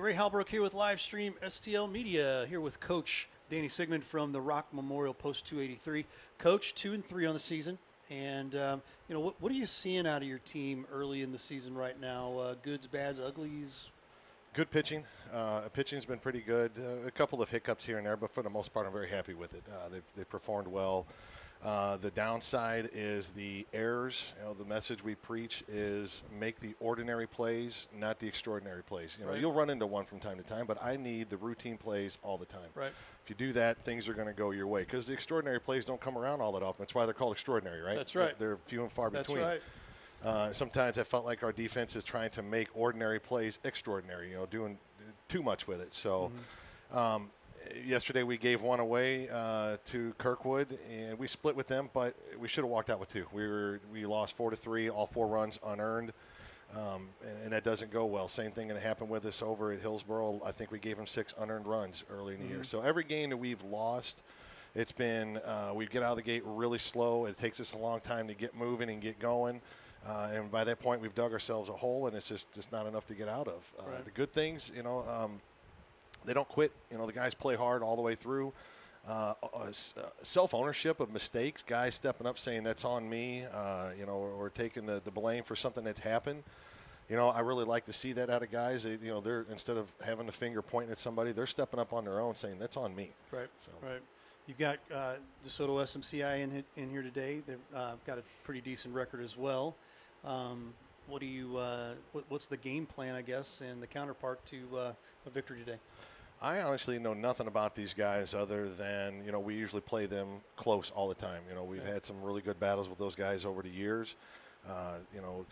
Ray Halbrook here with Livestream STL Media, here with Coach Danny Sigmund from the Rock Memorial Post 283. Coach, 2-3 on the season, and what are you seeing out of your team early in the season right now? Goods, bads, uglies? Good pitching. Pitching's been pretty good. A couple of hiccups here and there, but for the most part, I'm very happy with it. They've performed well. The downside is the errors. The message we preach is make the ordinary plays, not the extraordinary plays. Right. You'll run into one from time to time, but I need the routine plays all the time. Right. If you do that, things are going to go your way because the extraordinary plays don't come around all that often. That's why they're called extraordinary, right? That's right. They're few and far between. That's right. Sometimes I felt like our defense is trying to make ordinary plays extraordinary, doing too much with it. So yesterday we gave one away to Kirkwood, and we split with them, but we should have walked out with two. We lost 4-3, all 4 runs unearned, and that doesn't go well. Same thing that happened with us over at Hillsboro. I think we gave them 6 unearned runs early in the year. So every game that we've lost, it's been we get out of the gate really slow. It takes us a long time to get moving and get going. And by that point, we've dug ourselves a hole, and it's just not enough to get out of. Right. The good things, they don't quit. The guys play hard all the way through. Self-ownership of mistakes, guys stepping up saying that's on me, or taking the blame for something that's happened. I really like to see that out of guys. They're instead of having the finger pointing at somebody, they're stepping up on their own saying that's on me. Right. So. Right. You've got DeSoto SMCI in here today. They've got a pretty decent record as well. What's the game plan, I guess, and the counterpart to a victory today? I honestly know nothing about these guys other than, we usually play them close all the time. We've had some really good battles with those guys over the years. A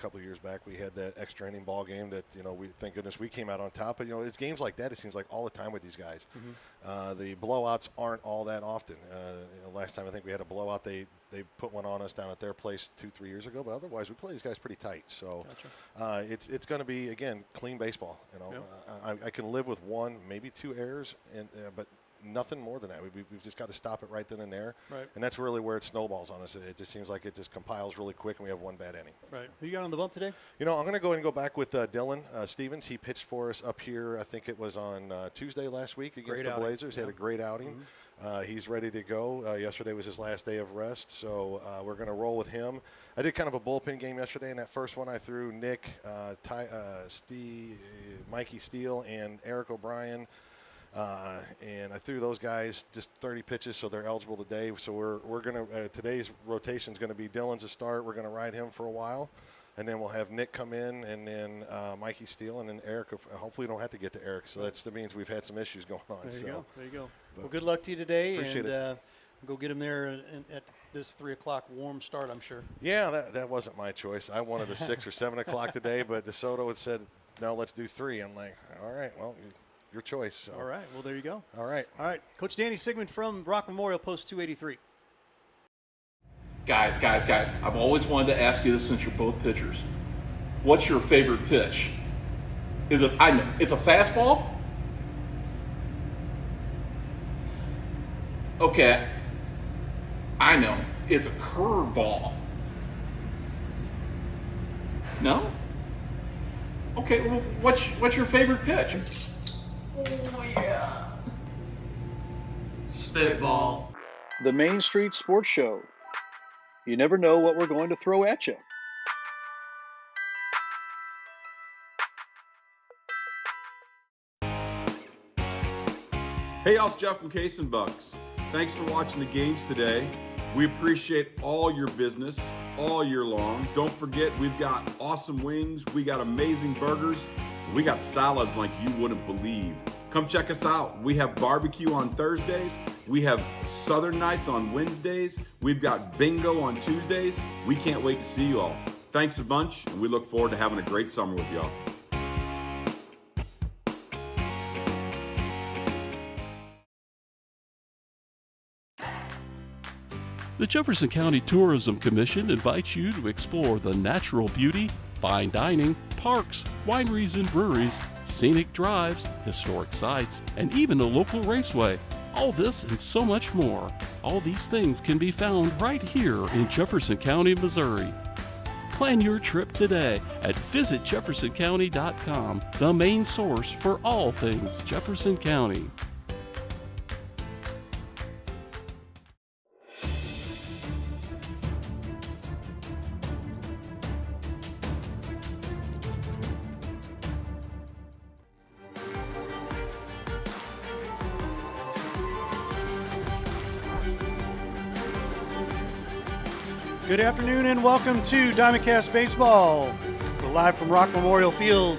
couple of years back we had that extra inning ball game that, we thank goodness we came out on top. But, it's games like that, it seems like all the time with these guys. The blowouts aren't all that often. Last time I think we had a blowout, they put one on us down at their place 2-3 years ago. But otherwise, we play these guys pretty tight. So gotcha. It's going to be, again, clean baseball. I can live with 1, maybe 2 errors, but nothing more than that. We've just got to stop it right then and there. Right. And that's really where it snowballs on us. It just seems like it just compiles really quick, and we have 1 bad inning. Right. Who you got on the bump today? I'm going to go ahead and go back with Dylan Stevens. He pitched for us up here, I think it was on Tuesday last week against the Blazers. He had a great outing. He's ready to go. Yesterday was his last day of rest, so we're going to roll with him. I did kind of a bullpen game yesterday. In that first one, I threw Nick, Mikey Steele, and Eric O'Brien. And I threw those guys just 30 pitches, so they're eligible today. So we're going to today's rotation is going to be Dylan's a start. We're going to ride him for a while, and then we'll have Nick come in, and then Mikey Steele, and then Eric. Hopefully, we don't have to get to Eric. So that means we've had some issues going on. There you go. Well, good luck to you today, appreciate it. Go get him there at this 3 o'clock warm start, I'm sure. Yeah, that wasn't my choice. I wanted a 6 or 7 o'clock today, but DeSoto had said no, let's do 3. I'm like, all right, well. Your choice. So. All right. Well, there you go. All right. Coach Danny Sigmund from Rock Memorial Post 283. Guys, I've always wanted to ask you this since you're both pitchers. What's your favorite pitch? It's a fastball? Okay. I know. It's a curveball. No? Okay, well, what's your favorite pitch? Oh, yeah. Spitball. The Main Street Sports Show. You never know what we're going to throw at you. Hey, y'all, it's Jeff from Case and Bucks. Thanks for watching the games today. We appreciate all your business all year long. Don't forget, we've got awesome wings. We got amazing burgers. We got salads like you wouldn't believe. Come check us out. We have barbecue on Thursdays. We have Southern Nights on Wednesdays. We've got bingo on Tuesdays. We can't wait to see you all. Thanks a bunch, and we look forward to having a great summer with y'all. The Jefferson County Tourism Commission invites you to explore the natural beauty, fine dining, parks, wineries and breweries, scenic drives, historic sites, and even a local raceway. All this and so much more. All these things can be found right here in Jefferson County, Missouri. Plan your trip today at visitjeffersoncounty.com, the main source for all things Jefferson County. Good afternoon and welcome to DIAMONDCAST Baseball. We're live from Rock Memorial Field.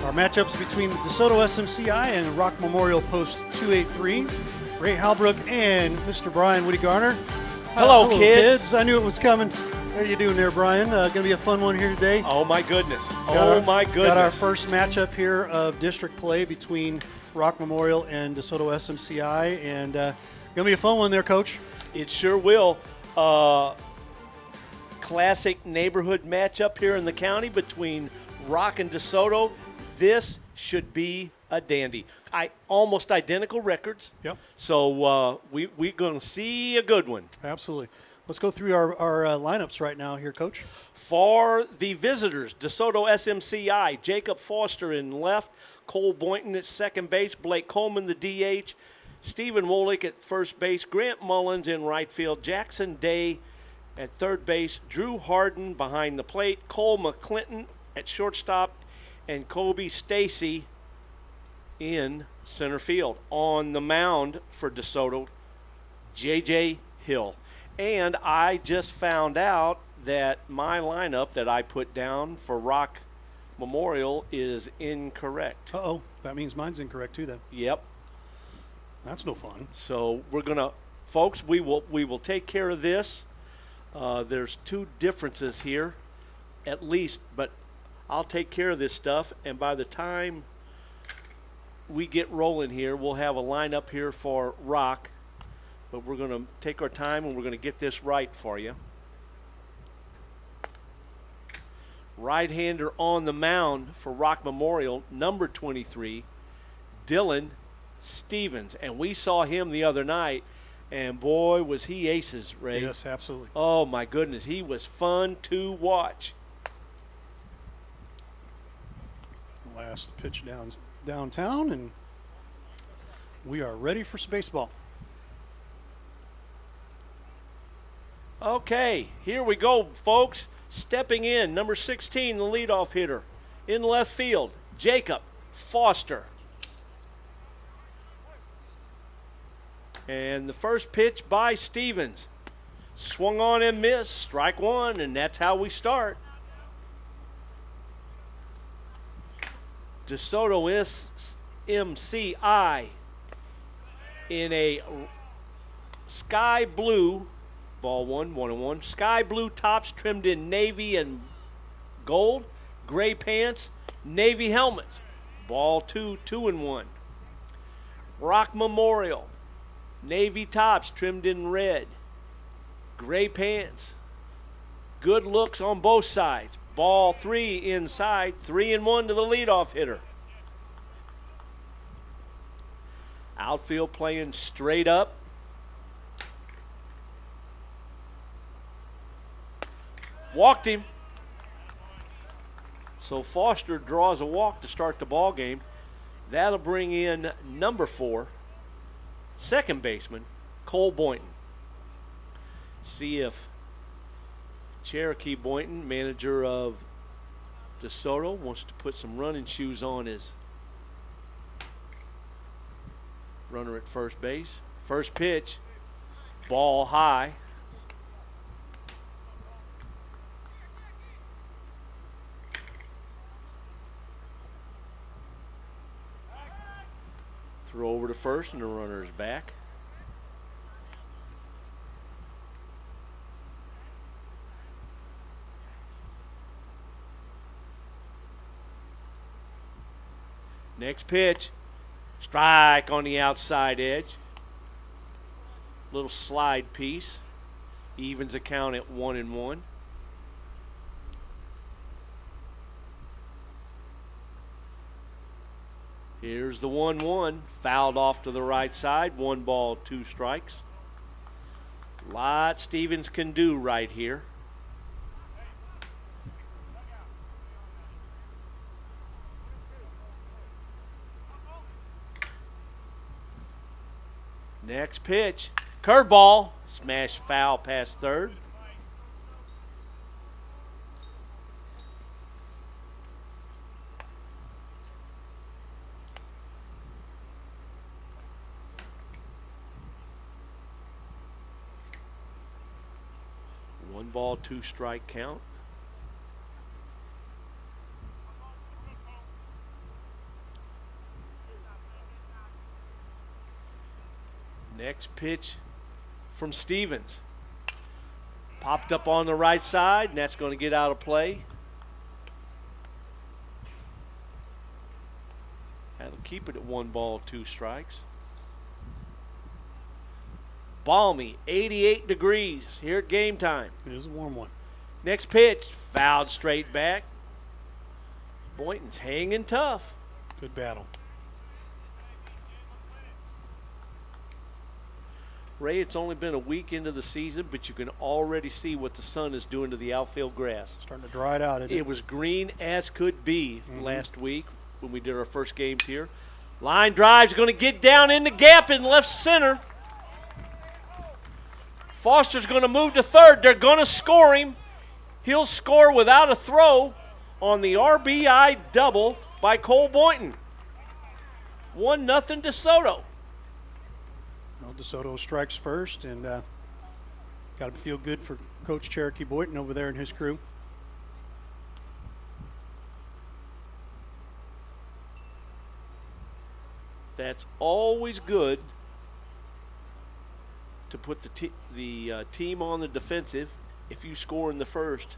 Our matchups between the DeSoto SMCI and Rock Memorial Post 283. Ray Halbrook and Mr. Brian Woody Garner. Hello, kids. I knew it was coming. How are you doing there, Brian? Going to be a fun one here today. Oh, my goodness. Got our first matchup here of district play between Rock Memorial and DeSoto SMCI. And going to be a fun one there, Coach. It sure will. Classic neighborhood matchup here in the county between Rock and DeSoto. This should be a dandy. Almost identical records. Yep. So we're going to see a good one. Absolutely. Let's go through our lineups right now here, Coach. For the visitors, DeSoto SMCI, Jacob Foster in left, Cole Boynton at second base, Blake Coleman the DH, Stephen Wolick at first base, Grant Mullins in right field, Jackson Day at third base, Drew Harden behind the plate, Cole McClinton at shortstop, and Kobe Stacy in center field. On the mound for DeSoto, J.J. Hill. And I just found out that my lineup that I put down for Rock Memorial is incorrect. Uh-oh. That means mine's incorrect too then. Yep. That's no fun. So we're going to, folks, we will take care of this. There's two differences here, at least, but I'll take care of this stuff. And by the time we get rolling here, we'll have a lineup here for Rock. But we're going to take our time and we're going to get this right for you. Right-hander on the mound for Rock Memorial, number 23, Dylan Stevens. And we saw him the other night, and boy, was he aces, Ray. Yes, absolutely. Oh, my goodness. He was fun to watch. Last pitch downtown, and we are ready for some baseball. Okay, here we go, folks. Stepping in, number 16, the leadoff hitter. In left field, Jacob Foster. And the first pitch by Stevens. Swung on and missed, strike one, and that's how we start. DeSoto SMCI in a sky blue, ball 1-1-1, sky blue tops trimmed in navy and gold, gray pants, navy helmets. Ball 2-2-1. Rock Memorial, navy tops trimmed in red, gray pants, good looks on both sides. Ball 3 inside, 3-1 to the leadoff hitter. Outfield playing straight up. Walked him. So Foster draws a walk to start the ball game. That'll bring in number 4, second baseman, Cole Boynton. See if Cherokee Boynton, manager of DeSoto, wants to put some running shoes on his runner at first base. First pitch, ball high. Throw over to first, and the runner is back. Next pitch, strike on the outside edge. Little slide piece. Evens the count at 1-1. Here's the 1-1, fouled off to the right side. 1 ball, 2 strikes. Lot Stevens can do right here. Next pitch. Curveball. Smash foul past third. One ball, 2 strike count. Next pitch from Stevens. Popped up on the right side, and that's going to get out of play. That'll keep it at 1 ball, 2 strikes. Balmy, 88 degrees here at game time. It is a warm one. Next pitch, fouled straight back. Boynton's hanging tough. Good battle. Ray, it's only been a week into the season, but you can already see what the sun is doing to the outfield grass. Starting to dry it out. It was green as could be last week when we did our first games here. Line drive's going to get down in the gap in left center. Foster's going to move to third. They're going to score him. He'll score without a throw on the RBI double by Cole Boynton. 1-0 DeSoto. Well, DeSoto strikes first, and got to feel good for Coach Cherokee Boynton over there and his crew. That's always good to put the team on the defensive if you score in the first.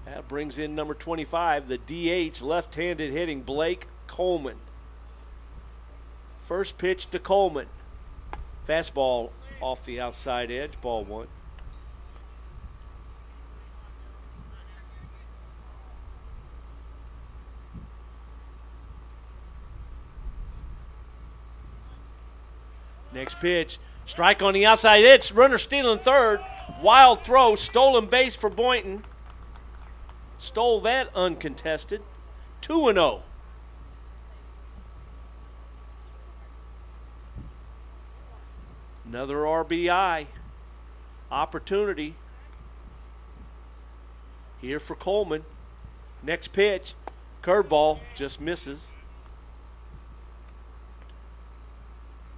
That brings in number 25, the DH, left-handed hitting Blake Coleman. First pitch to Coleman. Fastball off the outside edge, ball 1. Next pitch, strike on the outside edge, runner stealing third. Wild throw, stolen base for Boynton. Stole that uncontested. 2-0. Another RBI opportunity here for Coleman. Next pitch, curveball, just misses.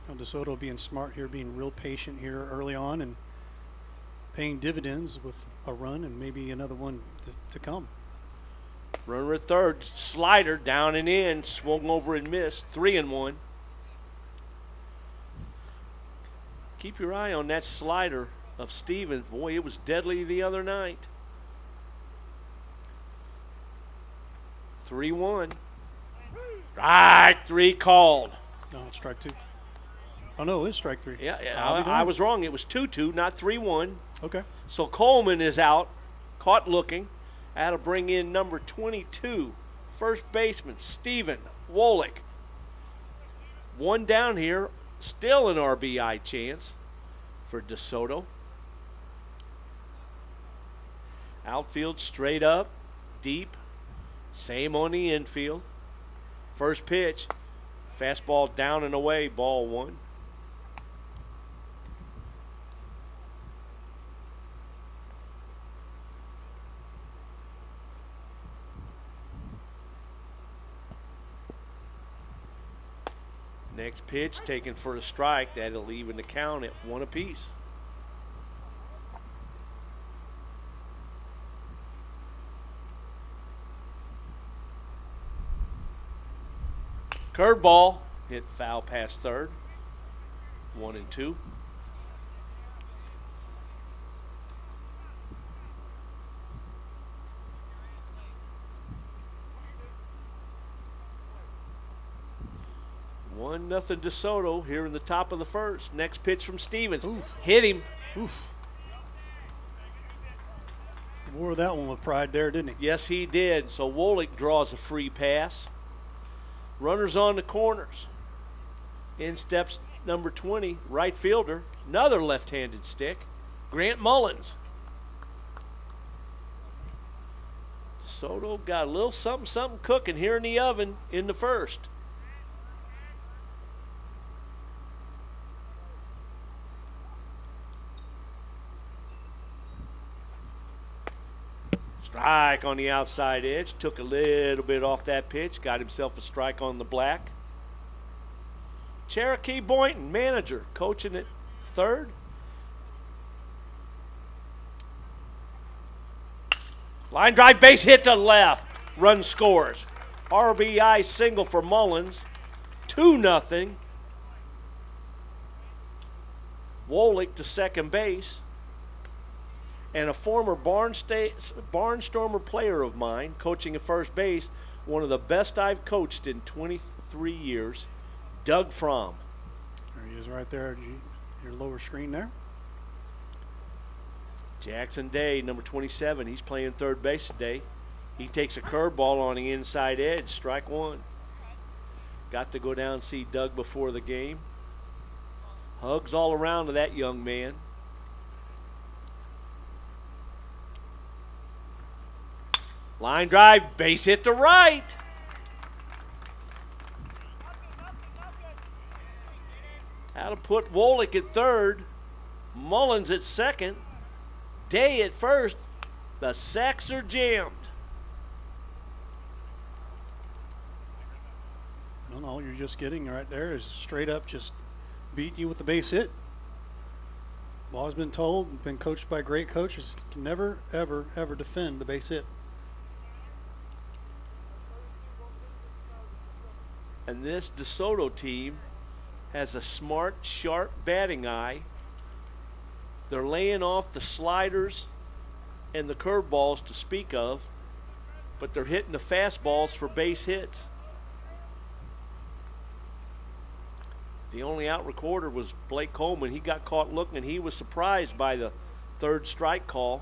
Now, DeSoto being smart here, being real patient here early on and paying dividends with a run and maybe another one to come. Runner at third, slider down and in, swung over and missed. 3-1. Keep your eye on that slider of Stevens. Boy, it was deadly the other night. 3-1. Right, 3 called. No, it's strike 2. Oh, no, it's strike 3. Yeah, I was wrong. It was 2-2, not 3-1. Okay. So Coleman is out, caught looking. That'll bring in number 22, first baseman, Stephen Wolick. 1 down here, still an RBI chance for DeSoto. Outfield straight up, deep, same on the infield. First pitch, fastball down and away, ball 1. Next pitch taken for a strike. That'll even the count at 1 apiece. Curveball hit foul past third. 1-2. Nothing DeSoto here in the top of the first. Next pitch from Stevens. Oof. Hit him. Oof. Wore that one with pride there, didn't he? Yes, he did. So Wolick draws a free pass. Runners on the corners. In steps number 20, right fielder. Another left-handed stick. Grant Mullins. DeSoto got a little something cooking here in the oven in the first. Strike on the outside edge. Took a little bit off that pitch. Got himself a strike on the black. Cherokee Boynton, manager, coaching at third. Line drive, base hit to left. Run scores. RBI single for Mullins. 2-0. Wolick to second base. And a former Barnstormer player of mine, coaching at first base, one of the best I've coached in 23 years, Doug Fromm. There he is right there, your lower screen there. Jackson Day, number 27, he's playing third base today. He takes a curveball on the inside edge, strike one. Got to go down and see Doug before the game. Hugs all around to that young man. Line drive, base hit to right. That'll put Wolick at third, Mullins at second, Day at first. The sacks are jammed. Well, all you're just getting right there is straight up just beating you with the base hit. I've always been told, been coached by great coaches, can never, ever, ever defend the base hit. And this DeSoto team has a smart, sharp batting eye. They're laying off the sliders and the curveballs to speak of, but they're hitting the fastballs for base hits. The only out recorder was Blake Coleman. He got caught looking. He was surprised by the third strike call.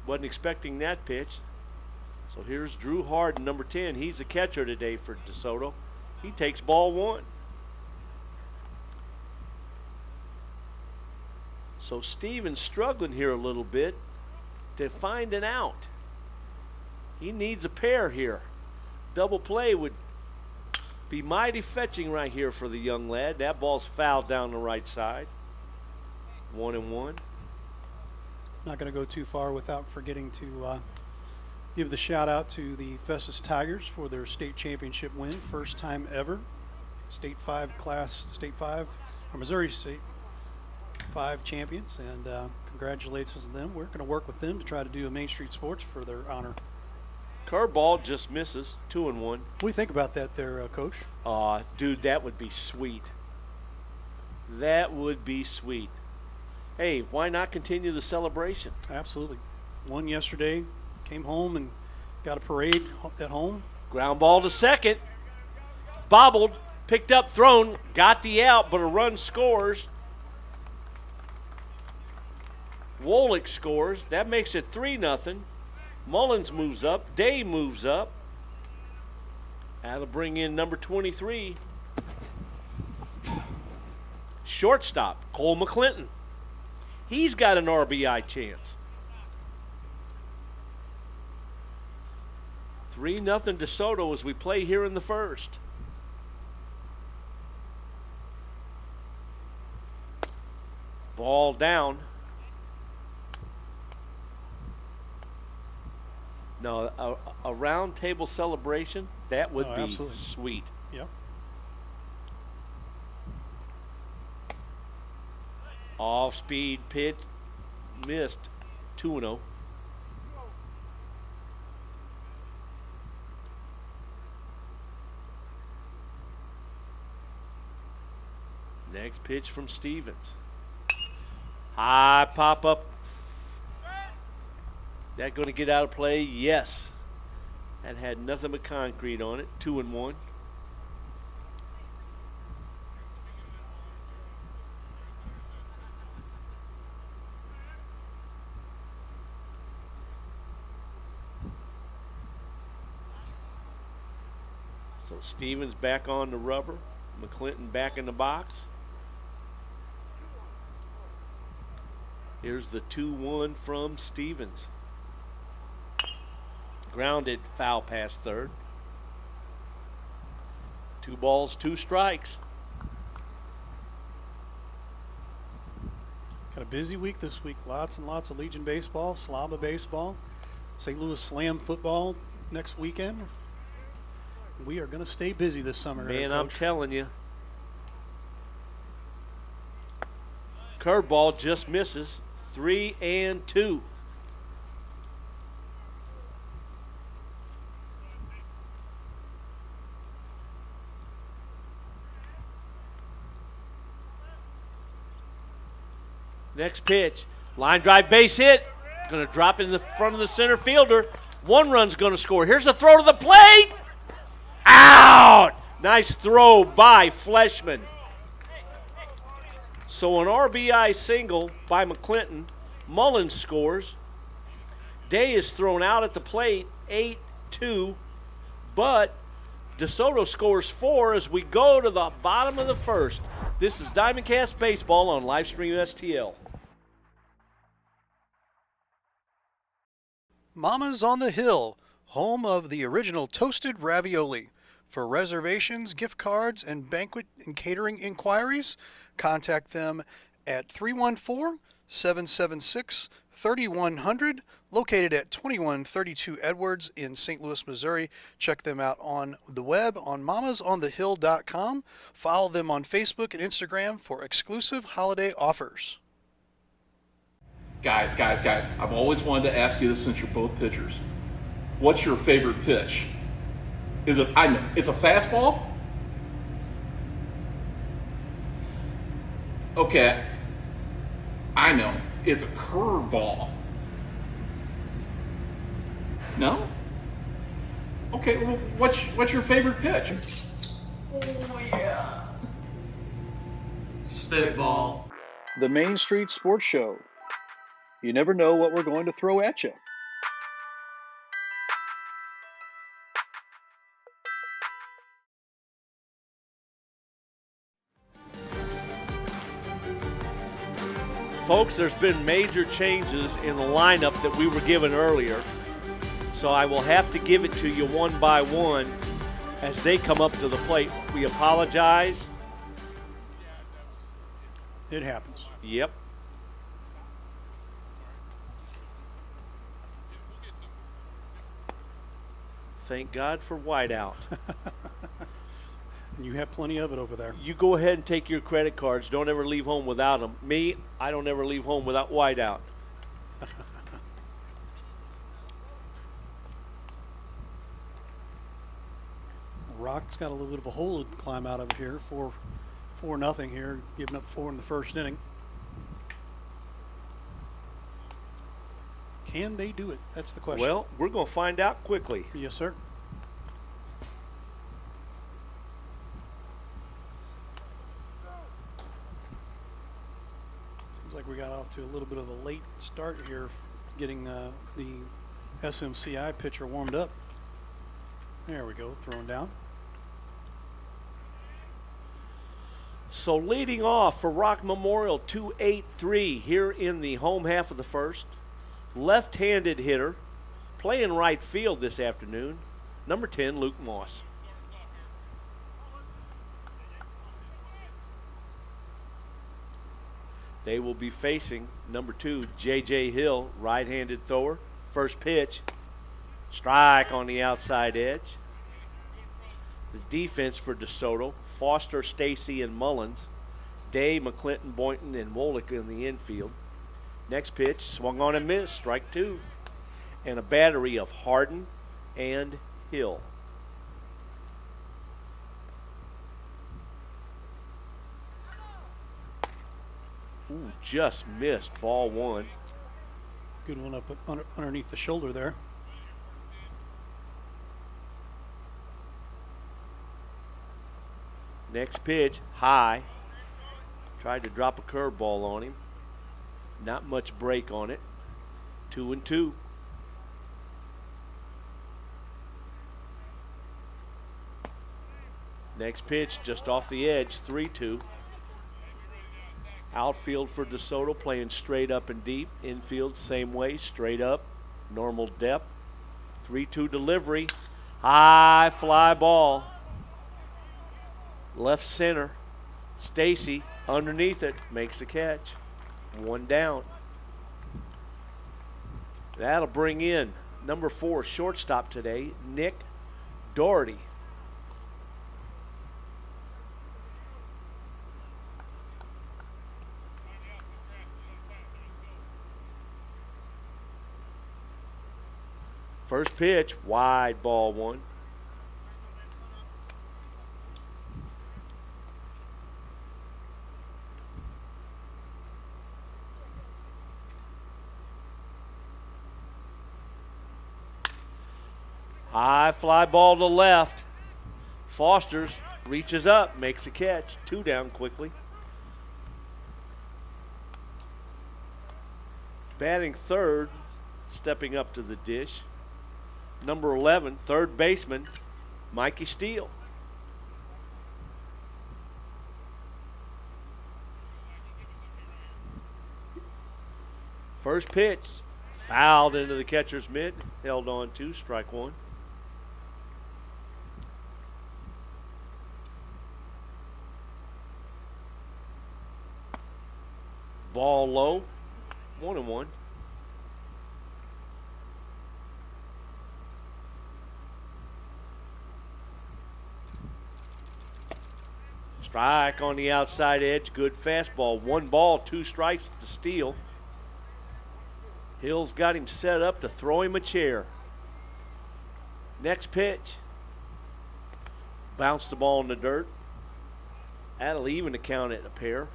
Wasn't expecting that pitch. So here's Drew Harden, number 10. He's the catcher today for DeSoto. He takes ball one. So Steven's struggling here a little bit to find an out. He needs a pair here. Double play would be mighty fetching right here for the young lad. That ball's fouled down the right side. 1-1. Not going to go too far without forgetting to give the shout out to the Festus Tigers for their state championship win. First time ever. State 5 or Missouri State 5 champions, and congratulations to them. We're going to work with them to try to do a Main Street Sports for their honor. Curveball just misses. 2-1. What do you think about that there, Coach? Dude, that would be sweet. That would be sweet. Hey, why not continue the celebration? Absolutely. Won yesterday, came home and got a parade at home. Ground ball to second. Bobbled, picked up, thrown, got the out, but a run scores. Wolick scores. That makes it 3-0. Mullins moves up. Day moves up. That'll bring in number 23. Shortstop, Cole McClinton. He's got an RBI chance. 3-0 DeSoto as we play here in the first. Ball down. No, a round table celebration, that would be absolutely sweet. Yep. Off-speed pitch, missed. 2-0. Next pitch from Stevens. High pop-up. That going to get out of play? Yes. That had nothing but concrete on it. 2-1. So Stevens back on the rubber. McClinton back in the box. Here's the 2-1 from Stevens. Grounded, foul past third. 2 balls, 2 strikes. Got a busy week this week. Lots and lots of Legion baseball, Slava baseball, St. Louis Slam football next weekend. We are going to stay busy this summer. Man, Coach. I'm telling you. Curveball just misses. 3-2. Next pitch. Line drive, base hit. Going to drop in the front of the center fielder. 1 run's going to score. Here's a throw to the plate. Out! Nice throw by Fleshman. So an RBI single by McClinton. Mullins scores. Day is thrown out at the plate, 8-2. But DeSoto scores 4 as we go to the bottom of the first. This is DiamondCast Baseball on Livestream STL. Mama's on the Hill, home of the original toasted ravioli. For reservations, gift cards, and banquet and catering inquiries, contact them at 314-776-3100, located at 2132 Edwards in St. Louis, Missouri. Check them out on the web on mamasonthehill.com. Follow them on Facebook and Instagram for exclusive holiday offers. Guys, I've always wanted to ask you this since you're both pitchers. What's your favorite pitch? It's a fastball? Okay, I know. It's a curveball. No? Okay, well, what's your favorite pitch? Oh, yeah. Spitball. The Main Street Sports Show. You never know what we're going to throw at you. Folks, there's been major changes in the lineup that we were given earlier. So I will have to give it to you one by one as they come up to the plate. We apologize. It happens. Yep. Thank God for whiteout. And you have plenty of it over there. You go ahead and take your credit cards. Don't ever leave home without them. Me, I don't ever leave home without whiteout. Rock's got a little bit of a hole to climb out of here. 4-0 here, giving up 4 in the first inning. Can they do it? That's the question. Well, we're going to find out quickly. Yes, sir. Seems like we got off to a little bit of a late start here, getting the SMCI pitcher warmed up. There we go, throwing down. So leading off for Rock Memorial, 2-8-3 here in the home half of the first. Left-handed hitter, playing right field this afternoon, number 10, Luke Moss. They will be facing number 2, J.J. Hill, right-handed thrower. First pitch, strike on the outside edge. The defense for DeSoto, Foster, Stacy, and Mullins. Day, McClinton, Boynton, and Wolick in the infield. Next pitch, swung on and missed, strike 2. And a battery of Harden and Hill. Ooh, just missed, ball 1. Good one up underneath the shoulder there. Next pitch, high. Tried to drop a curveball on him. Not much break on it. 2-2. Next pitch, just off the edge, 3-2. Outfield for DeSoto, playing straight up and deep. Infield, same way, straight up, normal depth. 3-2 delivery. High fly ball. Left center. Stacy underneath it makes the catch. 1 down. That'll bring in number 4 shortstop today, Nick Doherty. First pitch, wide ball 1. High fly ball to left. Foster's reaches up, makes a catch. 2 down quickly. Batting third, stepping up to the dish. Number 11, third baseman, Mikey Steele. First pitch, fouled into the catcher's mitt, held on to, strike 1. Ball low, 1-1. Strike on the outside edge, good fastball. 1 ball, 2 strikes to Steele. Hill's got him set up to throw him a chair. Next pitch. Bounce the ball in the dirt. That'll even the count at a pair.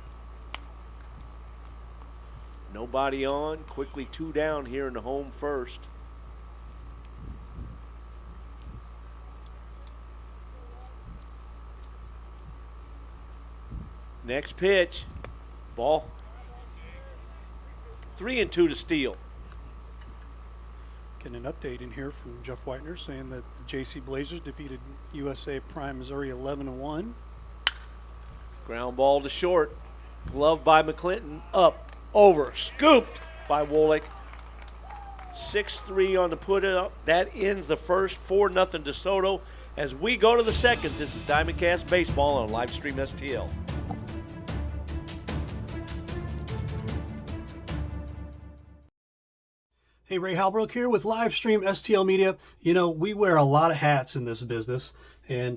Nobody on. Quickly 2 down here in the home first. Next pitch. Ball. 3-2 to Steele. Getting an update in here from Jeff Whitener saying that the JC Blazers defeated USA Prime Missouri 11-1. Ground ball to short. Glove by McClinton. Up. Over. Scooped by Wolick. 6-3 on the put up. That ends the first. 4-0 DeSoto. As we go to the second, this is DiamondCast Baseball on Livestream STL. Hey, Ray Halbrook here with Livestream STL Media. You know, we wear a lot of hats in this business, and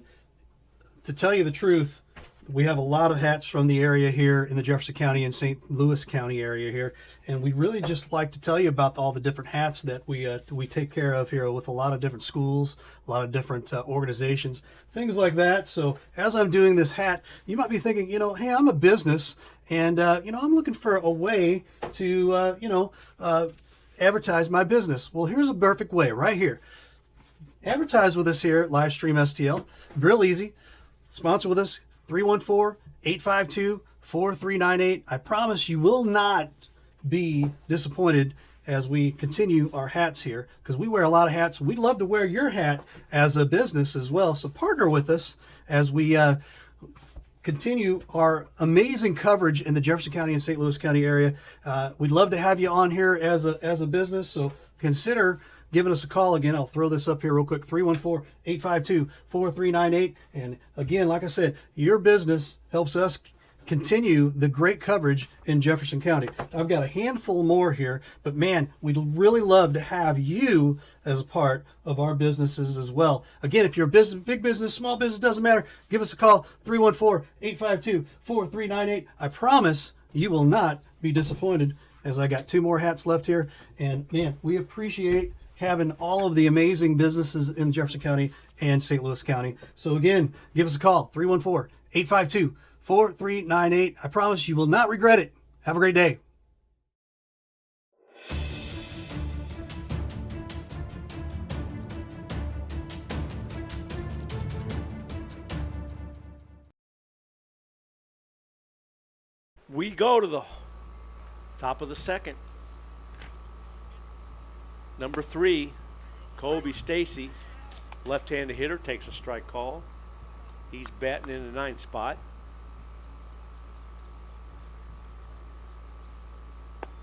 to tell you the truth, we have a lot of hats from the area here in the Jefferson County and St. Louis County area here, and we really just like to tell you about all the different hats that we take care of here with a lot of different schools, a lot of different organizations, things like that. So as I'm doing this hat, you might be thinking, you know, hey, I'm a business, and you know, I'm looking for a way to advertise my business. Well, here's a perfect way right here. Advertise with us here at Livestream STL. Real easy. Sponsor with us, 314-852-4398. I promise you will not be disappointed as we continue our hats here, because we wear a lot of hats. We'd love to wear your hat as a business as well. So partner with us as we continue our amazing coverage in the Jefferson County and St. Louis County area. We'd love to have you on here as a business, so consider giving us a call. Again, I'll throw this up here real quick, 314-852-4398. And again, like I said, your business helps us continue the great coverage in Jefferson County. I've got a handful more here, but man, we'd really love to have you as a part of our businesses as well. Again, if you're a business, big business, small business, doesn't matter, give us a call, 314-852-4398. I promise you will not be disappointed, as I got 2 more hats left here. And man, we appreciate having all of the amazing businesses in Jefferson County and St. Louis County. So again, give us a call, 314-852-4398. I promise you will not regret it. Have a great day. We go to the top of the second. Number 3, Kobe Stacy, left-handed hitter, takes a strike call. He's batting in the 9th spot.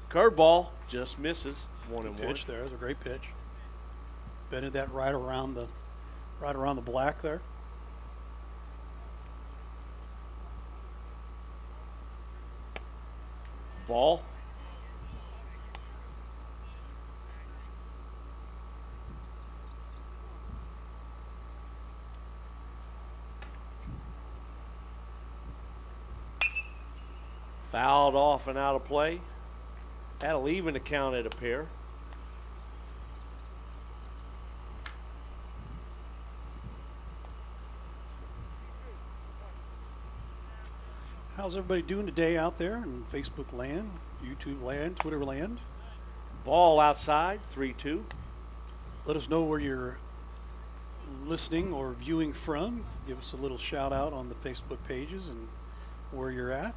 Curveball just misses. 1-1. Pitch there. That was a great pitch. Bended that right around the black there. Ball. Fouled off and out of play. That'll even the count at a pair. How's everybody doing today out there in Facebook land, YouTube land, Twitter land? Ball outside, 3-2. Let us know where you're listening or viewing from. Give us a little shout out on the Facebook pages and where you're at.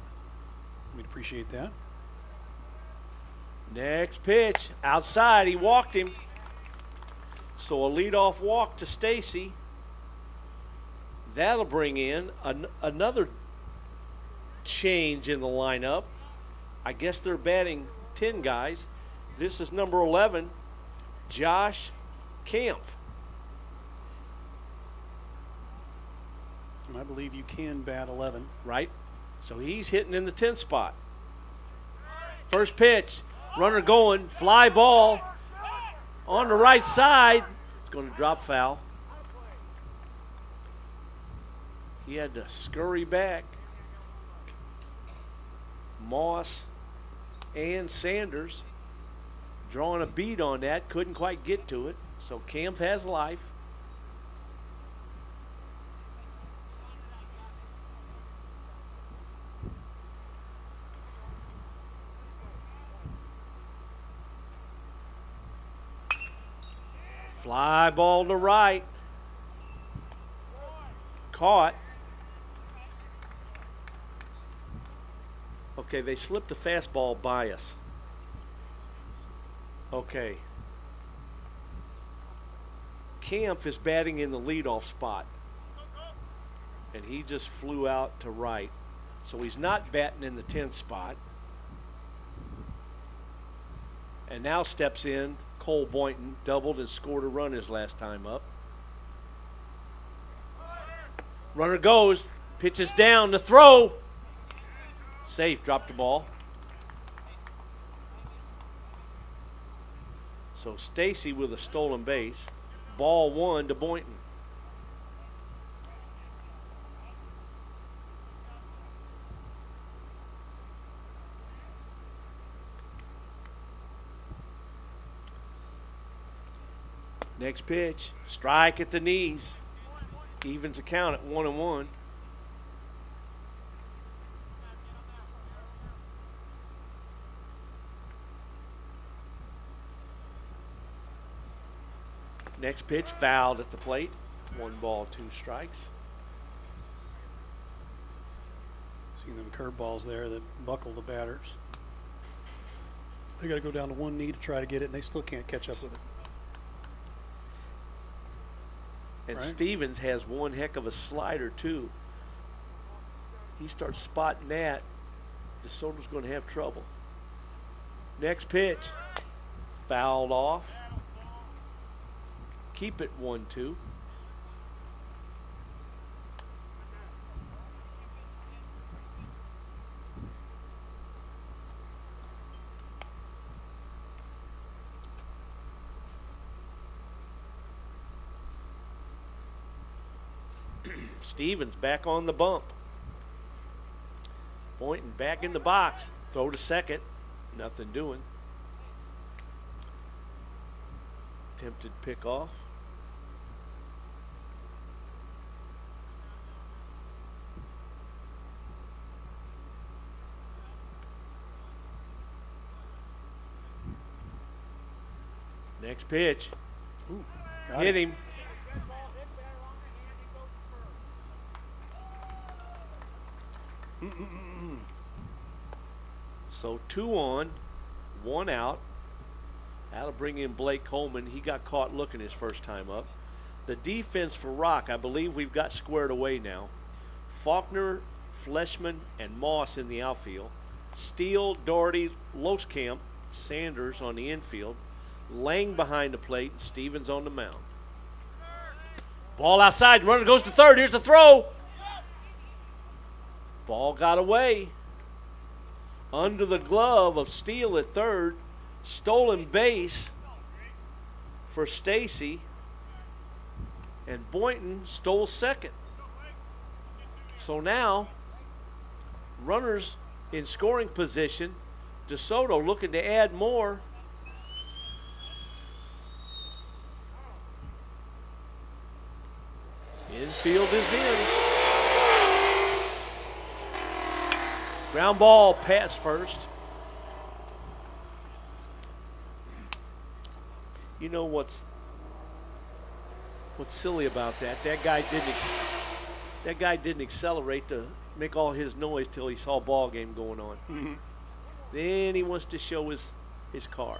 We'd appreciate that. Next pitch, outside, he walked him. So a leadoff walk to Stacy. That'll bring in another change in the lineup. I guess they're batting 10 guys. This is number 11, Josh Kampf. And I believe you can bat 11. Right? So he's hitting in the 10th spot. First pitch, runner going, fly ball on the right side. It's going to drop foul. He had to scurry back. Moss and Sanders drawing a bead on that, couldn't quite get to it. So Kampf has life. Fly ball to right. Caught. Okay, they slipped a fastball by us. Okay. Kampf is batting in the leadoff spot. And he just flew out to right. So he's not batting in the 10th spot. And now steps in Cole Boynton, doubled and scored a run his last time up. Runner goes, pitches down, the throw. Safe, dropped the ball. So Stacy with a stolen base. Ball 1 to Boynton. Next pitch, strike at the knees. Evens the count at 1-1. Next pitch, fouled at the plate. 1 ball, 2 strikes. Seeing them curveballs there that buckle the batters. They got to go down to one knee to try to get it, and they still can't catch up with it. And right? Stevens has one heck of a slider, too. He starts spotting that. DeSoto's going to have trouble. Next pitch, fouled off. Keep it 1-2. Stevens back on the bump. Boynton back in the box. Throw to second. Nothing doing. Attempted pick off. Next pitch. Ooh, Hit him. So 2 on, 1 out. That'll bring in Blake Coleman. He got caught looking his first time up. The defense for Rock, I believe we've got squared away now. Faulkner, Fleshman, and Moss in the outfield. Steele, Doherty, Loskamp, Sanders on the infield. Lang behind the plate, and Stevens on the mound. Ball outside. Runner goes to third. Here's the throw. Ball got away. Under the glove of Steele at third. Stolen base for Stacy. And Boynton stole second. So now, runners in scoring position. DeSoto looking to add more. Infield is in. Ground ball, pass first. You know what's silly about that? That guy didn't accelerate to make all his noise till he saw a ball game going on. Mm-hmm. Then he wants to show his car.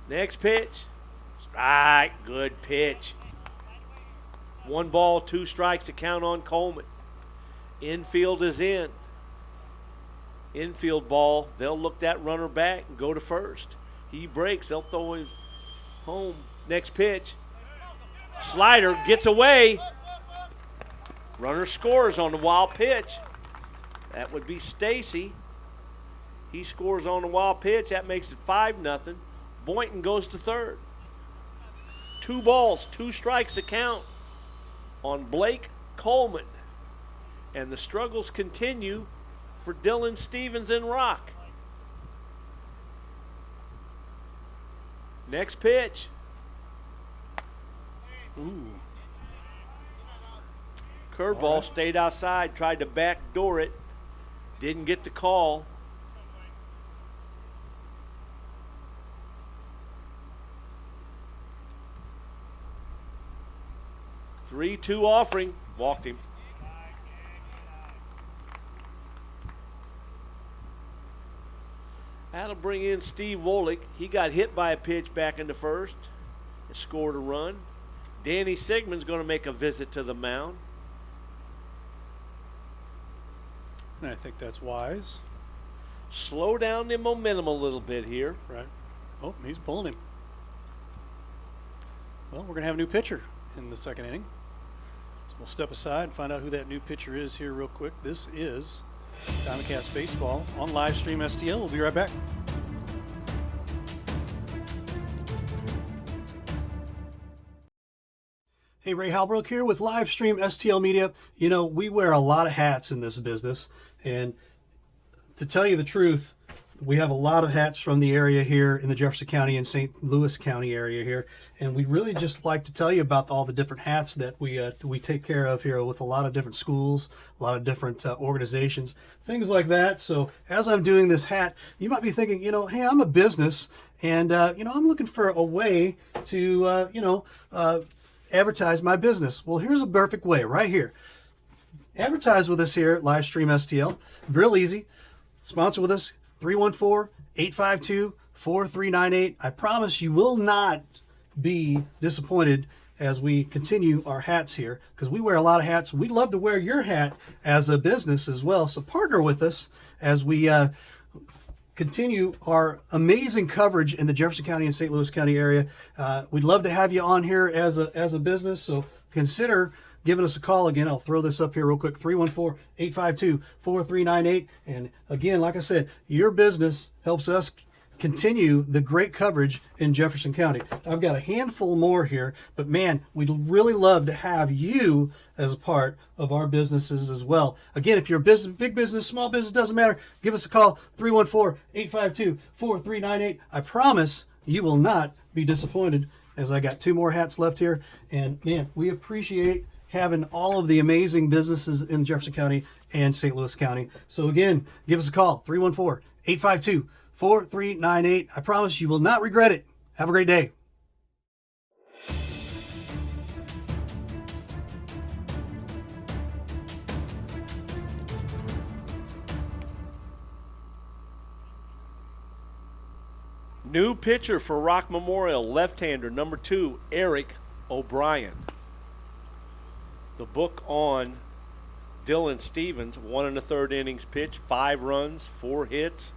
Next pitch. Strike. Good pitch. 1 ball, 2 strikes to count on Coleman. Infield is in. Infield ball. They'll look that runner back and go to first. He breaks. They'll throw him home. Next pitch. Slider gets away. Runner scores on the wild pitch. That would be Stacy. He scores on the wild pitch. That makes it 5-0. Boynton goes to third. 2 balls, 2 strikes to count on Blake Coleman. And the struggles continue for Dylan Stevens and Rock. Next pitch. Ooh. Curveball stayed outside, tried to backdoor it. Didn't get the call. Three-2 offering. Walked him. That'll bring in Steve Wolick. He got hit by a pitch back in the first. Scored a run. Danny Sigmund's going to make a visit to the mound. And I think that's wise. Slow down the momentum a little bit here. Right. Oh, he's pulling him. Well, we're going to have a new pitcher in the second inning. So we'll step aside and find out who that new pitcher is here real quick. This is DIAMONDCAST Baseball on Livestream STL. We'll be right back. Hey, Ray Halbrook here with Livestream STL Media. You know, we wear a lot of hats in this business, and to tell you the truth, we have a lot of hats from the area here in the Jefferson County and St. Louis County area here, and we'd really just like to tell you about all the different hats that we take care of here with a lot of different schools, a lot of different organizations, things like that. So as I'm doing this hat, you might be thinking, you know, hey, I'm a business, and you know, I'm looking for a way to advertise my business. Well, here's a perfect way right here. Advertise with us here at Livestream STL. Real easy. Sponsor with us, 314-852-4398. I promise you will not be disappointed as we continue our hats here, because we wear a lot of hats. We'd love to wear your hat as a business as well. So partner with us as we continue our amazing coverage in the Jefferson County and St. Louis County area. We'd love to have you on here as a business, so consider giving us a call. Again, I'll throw this up here real quick, 314-852-4398. And again, like I said, your business helps us continue the great coverage in Jefferson County. I've got a handful more here, but man, we'd really love to have you as a part of our businesses as well. Again, if you're a business, big business, small business, doesn't matter, give us a call, 314-852-4398. I promise you will not be disappointed, as I got 2 more hats left here. And man, we appreciate having all of the amazing businesses in Jefferson County and St. Louis County. So again, give us a call, 314-852-4398. I promise you will not regret it. Have a great day. New pitcher for Rock Memorial, left-hander, number 2, Eric O'Brien. The book on Dylan Stevens, 1 1/3 innings pitched, 5 runs, 4 hits,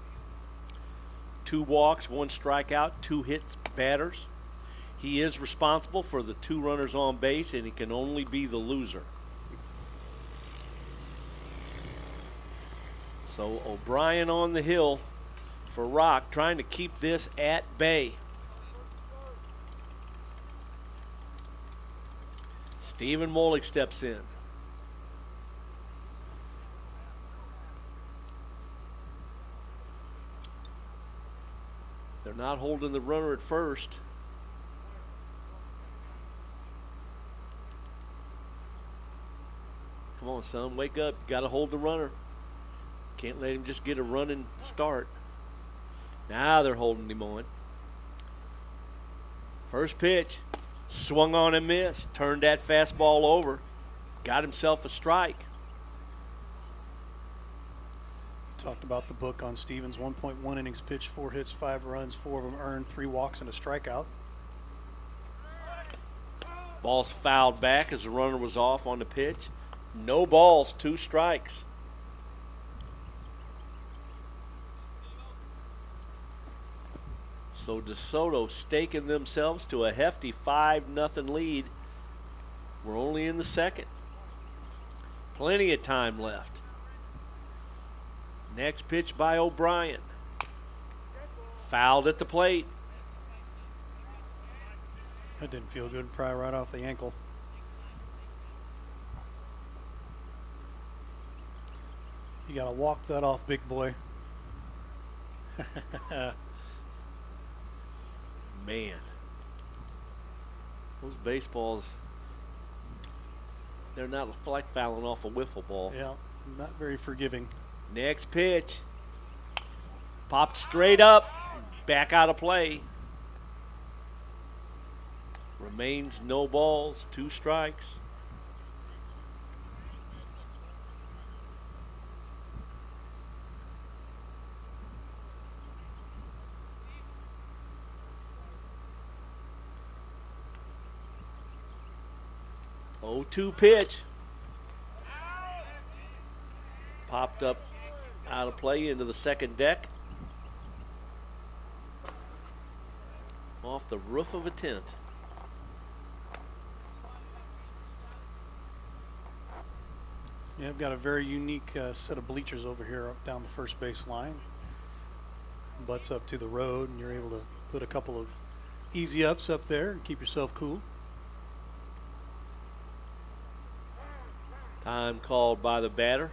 2 walks, 1 strikeout, 2 hits batters. He is responsible for the 2 runners on base, and he can only be the loser. So O'Brien on the hill for Rock, trying to keep this at bay. Stephen Molik steps in. They're not holding the runner at first. Come on, son, wake up. You got to hold the runner. Can't let him just get a running start. Now they're holding him on. First pitch, swung on and missed. Turned that fastball over. Got himself a strike. Talked about the book on Stevens. 1.1 innings pitched, 4 hits, 5 runs, 4 of them earned, 3 walks and a strikeout. Ball's fouled back as the runner was off on the pitch. No balls, 2 strikes. So DeSoto staking themselves to a hefty 5-0 lead. We're only in the second. Plenty of time left. Next pitch by O'Brien. Fouled at the plate. That didn't feel good, probably right off the ankle. You got to walk that off, big boy. Man. Those baseballs, they're not like fouling off a wiffle ball. Yeah, not very forgiving. Next pitch. Popped straight up. Back out of play. Remains no balls, 2 strikes. Oh, 2 pitch. Popped up out of play into the second deck. Off the roof of a tent. Yeah, I've got a very unique set of bleachers over here up down the first base line. Butts up to the road, and you're able to put a couple of easy ups up there and keep yourself cool. Time called by the batter.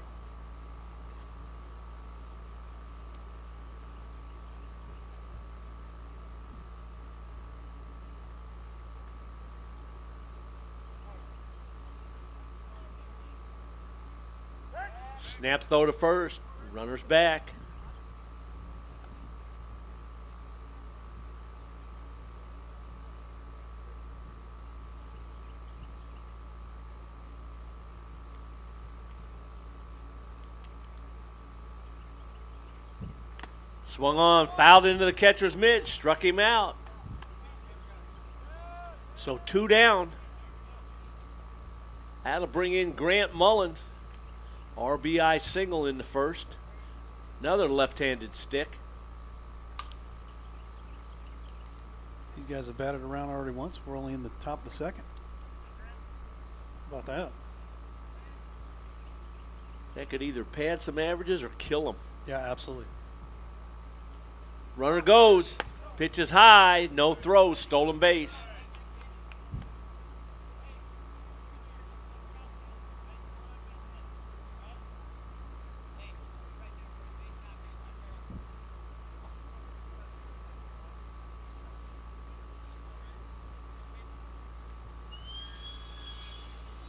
Snap throw to first. Runner's back. Swung on, fouled into the catcher's mitt, struck him out. So 2 down. That'll bring in Grant Mullins. RBI single in the first. Another left-handed stick. These guys have batted around already once. We're only in the top of the second. How about that? That could either pad some averages or kill them. Yeah, absolutely. Runner goes. Pitch is high. No throw. Stolen base.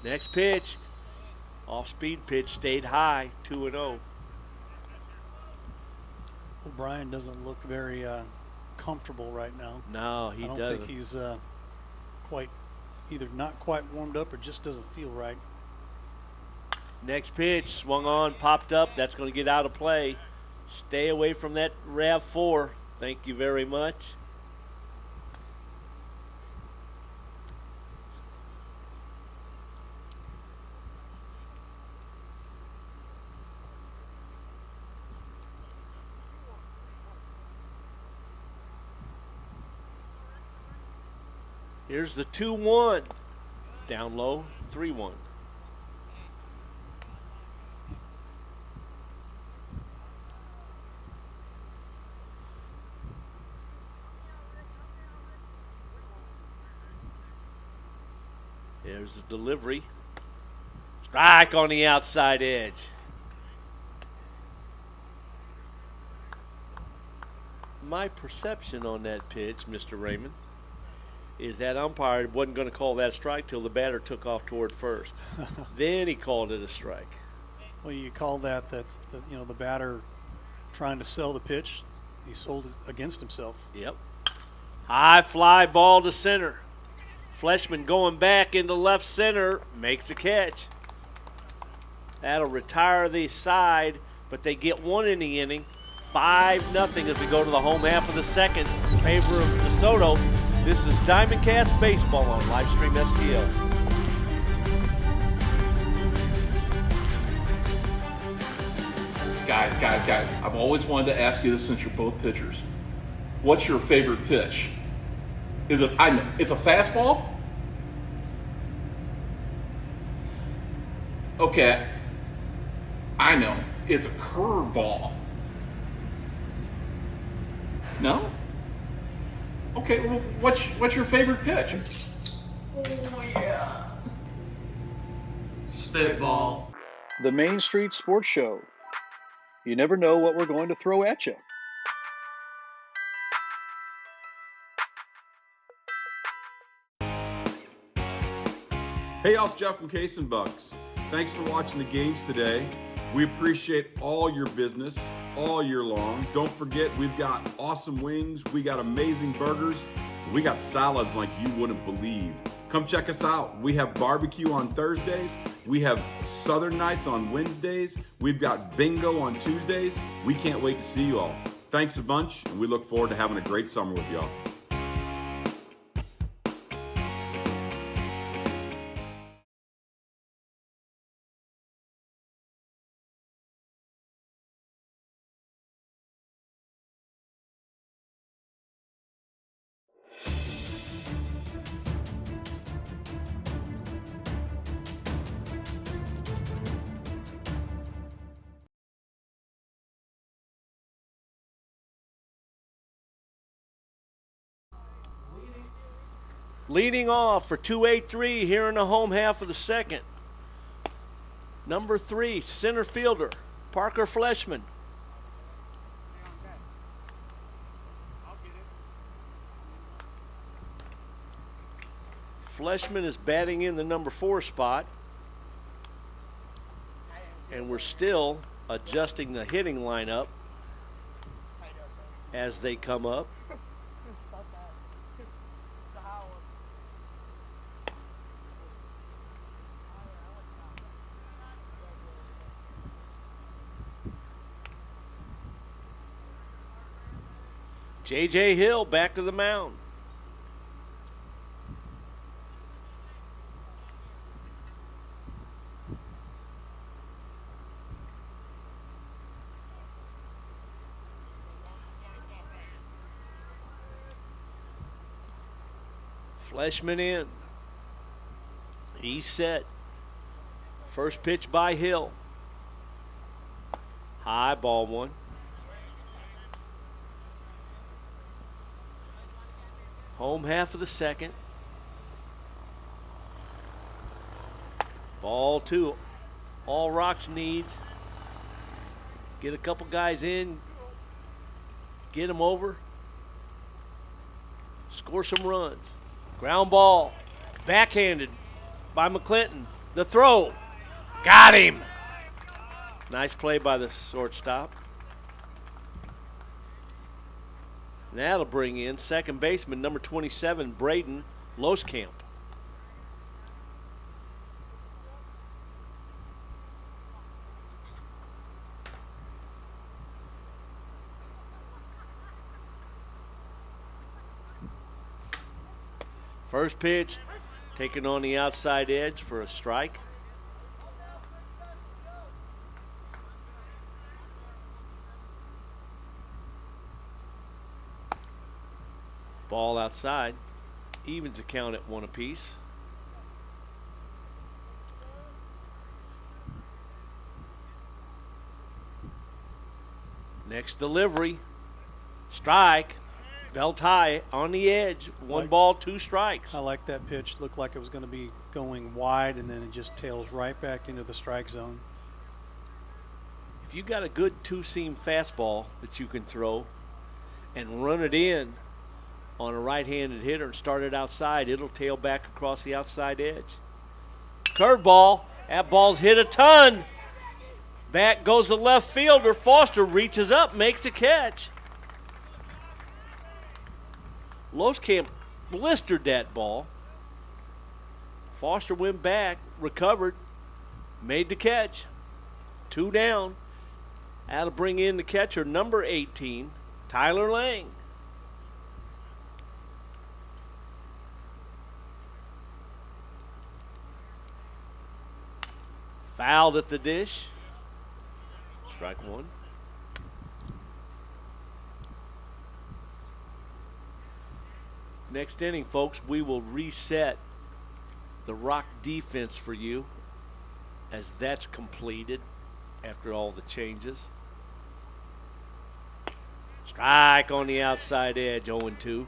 Next pitch. Off-speed pitch stayed high. 2-0. O'Brien doesn't look very comfortable right now. No, he doesn't. I don't think he's quite, either not quite warmed up or just doesn't feel right. Next pitch, swung on, popped up. That's going to get out of play. Stay away from that RAV4. Thank you very much. Here's the 2-1. Down low, 3-1. There's the delivery. Strike on the outside edge. My perception on that pitch, Mr. Raymond, is that umpire wasn't going to call that strike till the batter took off toward first. Then he called it a strike. Well, you call that's the batter trying to sell the pitch. He sold it against himself. Yep. High fly ball to center. Fleshman going back into left center, makes a catch. That'll retire the side, but they get one in the inning. 5-0 as we go to the home half of the second in favor of DeSoto. This is DiamondCast Baseball on Livestream STL. Guys, I've always wanted to ask you this since you're both pitchers. What's your favorite pitch? It's a fastball? Okay. I know. It's a curveball. No? Okay, well, what's your favorite pitch? Oh, yeah. Spitball. The Main Street Sports Show. You never know what we're going to throw at you. Hey, y'all, it's Jeff from Case and Bucks. Thanks for watching the games today. We appreciate all your business all year long. Don't forget, we've got awesome wings, we got amazing burgers, we got salads like you wouldn't believe. Come check us out. We have barbecue on Thursdays, we have Southern Nights on Wednesdays, we've got bingo on Tuesdays. We can't wait to see you all. Thanks a bunch, and we look forward to having a great summer with y'all. Leading off for 2-8-3 here in the home half of the second. Number 3, center fielder, Parker Fleshman. Fleshman is batting in the number 4 spot. And we're still adjusting the hitting lineup as they come up. J.J. Hill back to the mound. Fleshman in. He's set. First pitch by Hill. High ball one. Home half of the second. Ball 2. All Rocks needs. Get a couple guys in. Get them over. Score some runs. Ground ball. Backhanded by McClinton. The throw. Got him. Nice play by the shortstop. That'll bring in second baseman, number 27, Braden Loskamp. First pitch, taken on the outside edge for a strike. Ball outside Evens the count at 1 apiece. Next delivery. Strike. Belt high on the edge. 1 ball, 2 strikes. I like that pitch. Looked like it was going to be going wide, and then it just tails right back into the strike zone. If you got a good 2-seam fastball that you can throw and run it in on a right-handed hitter and start it outside, it'll tail back across the outside edge. Curveball. That ball's hit a ton. Back goes the left fielder. Foster reaches up, makes a catch. Loskamp blistered that ball. Foster went back, recovered, made the catch. 2 down. That'll bring in the catcher, number 18, Tyler Lang. Fouled at the dish. Strike 1. Next inning, folks, we will reset the Rock defense for you as that's completed after all the changes. Strike on the outside edge, 0-2.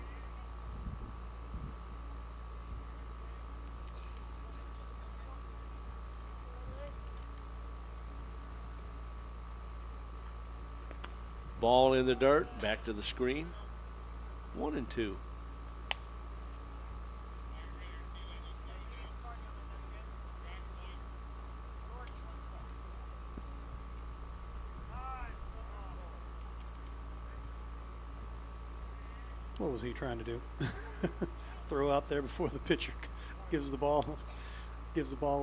Ball in the dirt, back to the screen. 1-2. What was he trying to do? Throw out there before the pitcher gives the ball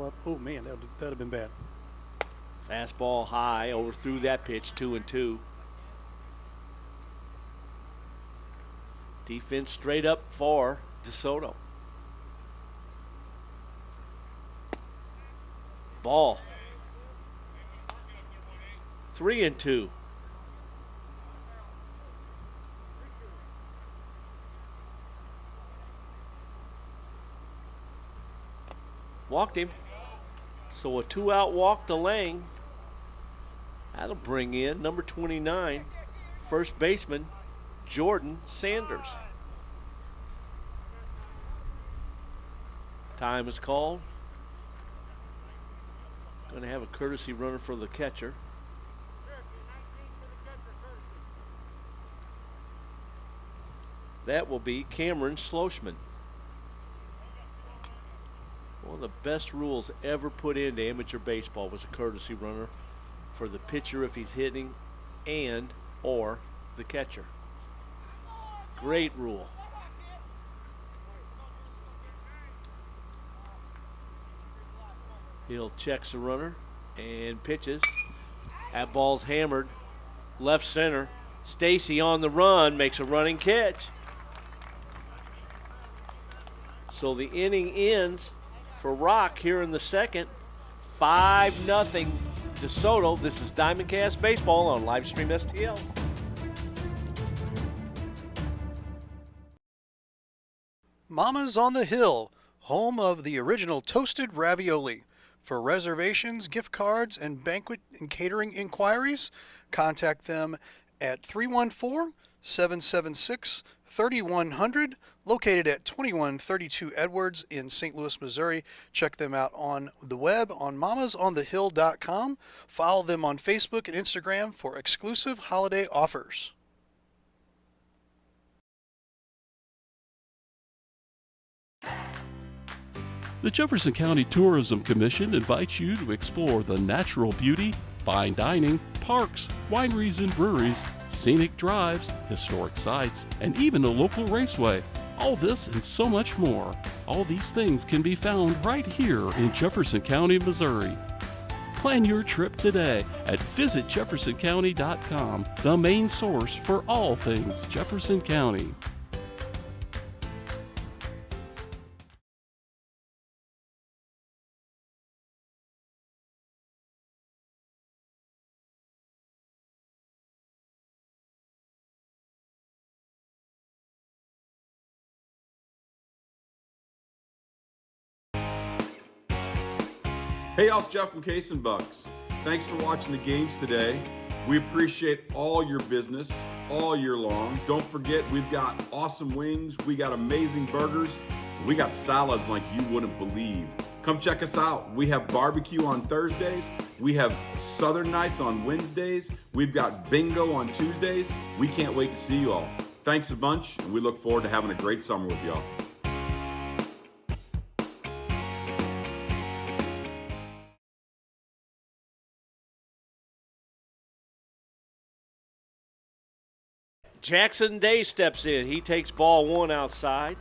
up. Oh man, that'd have been bad. Fastball high, overthrew that pitch, 2-2. Defense straight up for DeSoto. Ball. 3-2. Walked him. So a 2-out walk to Lang. That'll bring in number 29, first baseman Jordan Sanders. Time is called. Going to have a courtesy runner for the catcher. That will be Cameron Schlossman. One of the best rules ever put into amateur baseball was a courtesy runner for the pitcher if he's hitting and or the catcher. Great rule. He'll checks the runner and pitches. That ball's hammered. Left center. Stacy on the run makes a running catch. So the inning ends for Rock here in the second. 5-0 DeSoto. This is DiamondCast Baseball on Livestream STL. Mama's on the Hill, home of the original toasted ravioli. For reservations, gift cards, and banquet and catering inquiries, contact them at 314-776-3100, located at 2132 Edwards in St. Louis, Missouri. Check them out on the web on mamasonthehill.com. Follow them on Facebook and Instagram for exclusive holiday offers. The Jefferson County Tourism Commission invites you to explore the natural beauty, fine dining, parks, wineries and breweries, scenic drives, historic sites, and even a local raceway. All this and so much more. All these things can be found right here in Jefferson County, Missouri. Plan your trip today at visitjeffersoncounty.com, the main source for all things Jefferson County. Hey, y'all, it's Jeff from Case and Bucks. Thanks for watching the games today. We appreciate all your business all year long. Don't forget, we've got awesome wings, we got amazing burgers, we got salads like you wouldn't believe. Come check us out. We have barbecue on Thursdays. We have Southern Nights on Wednesdays. We've got bingo on Tuesdays. We can't wait to see you all. Thanks a bunch, and we look forward to having a great summer with y'all. Jackson Day steps in. He takes ball 1 outside.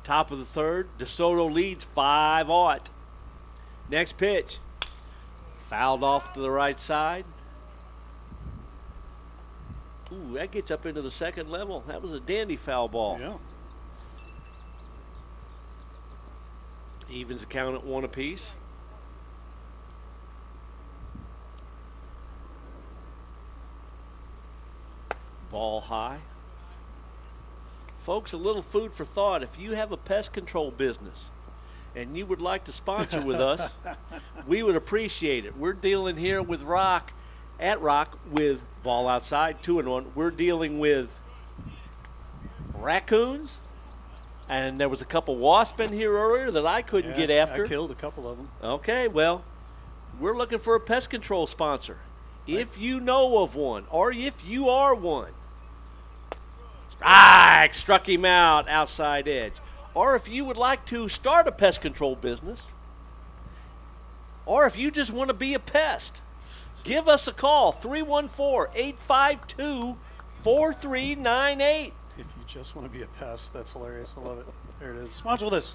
Top of the third. DeSoto leads 5-0. Next pitch. Fouled off to the right side. Ooh, that gets up into the second level. That was a dandy foul ball. Yeah. Evens the count at 1 apiece. Ball high. Folks, a little food for thought. If you have a pest control business and you would like to sponsor with us, we would appreciate it. We're dealing here with Rock with ball outside, 2-1. We're dealing with raccoons, and there was a couple wasps in here earlier that I couldn't get after. I killed a couple of them. Okay, well, we're looking for a pest control sponsor. If you know of one, or if you are one, strike, struck him out, outside edge. Or if you would like to start a pest control business, or if you just want to be a pest, give us a call, 314-852-4398. If you just want to be a pest, that's hilarious. I love it. There it is. Sponsor with us.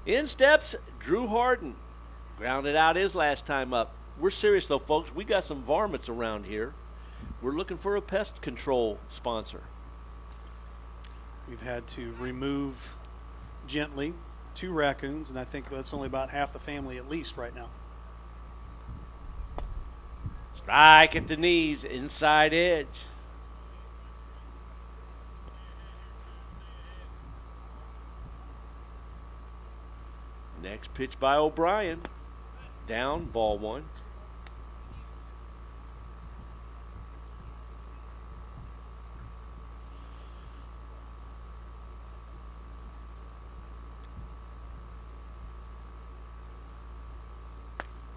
In steps Drew Harden. Grounded out his last time up. We're serious, though, folks. We got some varmints around here. We're looking for a pest control sponsor. We've had to remove gently 2 raccoons, and I think that's only about half the family at least right now. Strike at the knees, inside edge. Next pitch by O'Brien. Down, ball 1.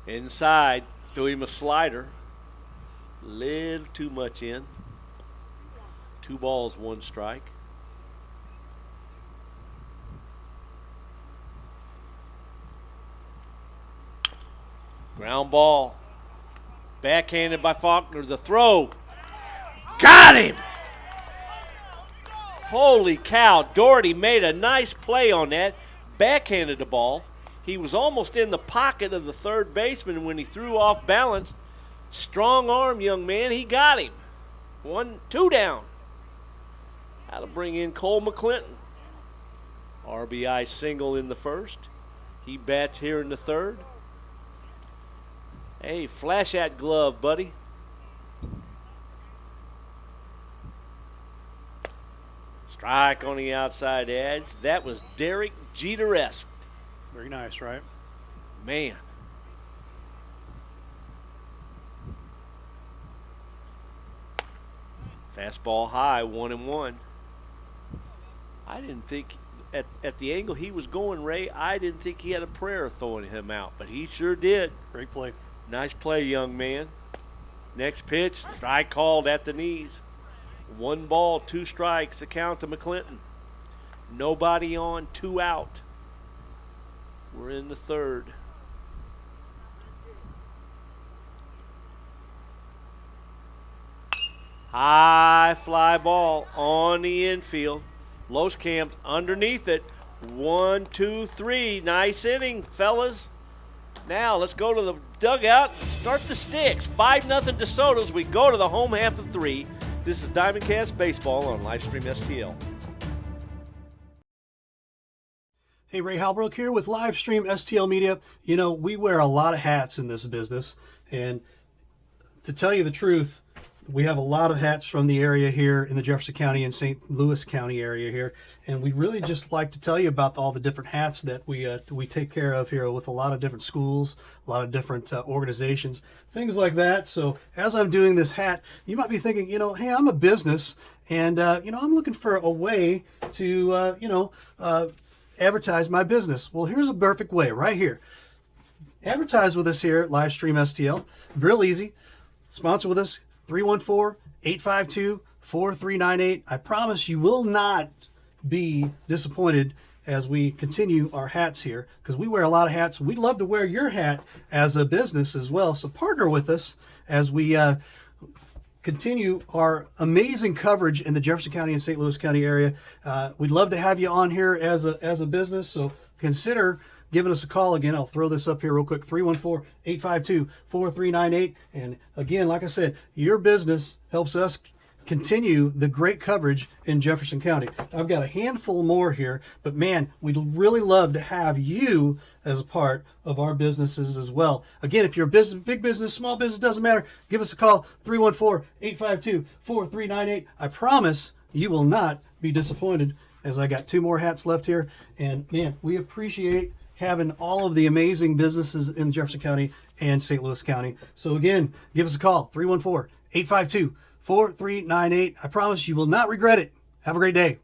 Inside, threw him a slider. Little too much in. 2 balls, 1 strike. Ground ball. Backhanded by Faulkner. The throw. Got him! Holy cow. Doherty made a nice play on that. Backhanded the ball. He was almost in the pocket of the third baseman when he threw off balance. Strong arm, young man. He got him. 1-2 down. That'll bring in Cole McClinton. RBI single in the first. He bats here in the third. Hey, flash that glove, buddy. Strike on the outside edge. That was Derek Jeter-esque. Very nice, right? Man. Fastball high, 1-1. I didn't think, at the angle he was going, Ray, I didn't think he had a prayer of throwing him out, but he sure did. Great play. Nice play, young man. Next pitch, strike called at the knees. 1 ball, 2 strikes, the count to McClinton. Nobody on, 2 out. We're in the third. High fly ball on the infield. Loskamp underneath it. 1, 2, 3. Nice inning, fellas. Now let's go to the dugout and start the sticks. 5-0 DeSoto as we go to the home half of 3. This is DiamondCast Baseball on Livestream STL. Hey, Ray Halbrook here with Livestream STL Media. You know, we wear a lot of hats in this business, and to tell you the truth, we have a lot of hats from the area here in the Jefferson County and St. Louis County area here, and we really just like to tell you about all the different hats that we take care of here with a lot of different schools, a lot of different organizations, things like that. So as I'm doing this hat, you might be thinking, hey, I'm a business, and I'm looking for a way to advertise my business. Well, here's a perfect way right here. Advertise with us here at Livestream STL. Real easy. Sponsor with us, 314-852-4398. I promise you will not be disappointed as we continue our hats here, because we wear a lot of hats. We'd love to wear your hat as a business as well. So partner with us as we continue our amazing coverage in the Jefferson County and St. Louis County area. We'd love to have you on here as a business. So consider giving us a call. Again, I'll throw this up here real quick, 314-852-4398. And again, like I said, your business helps us continue the great coverage in Jefferson County. I've got a handful more here, but man, we'd really love to have you as a part of our businesses as well. Again, if you're a business, big business, small business, doesn't matter, give us a call, 314-852-4398. I promise you will not be disappointed, as I got 2 more hats left here. And man, we appreciate having all of the amazing businesses in Jefferson County and St. Louis County. So again, give us a call, 314-852-4398. I promise you will not regret it. Have a great day.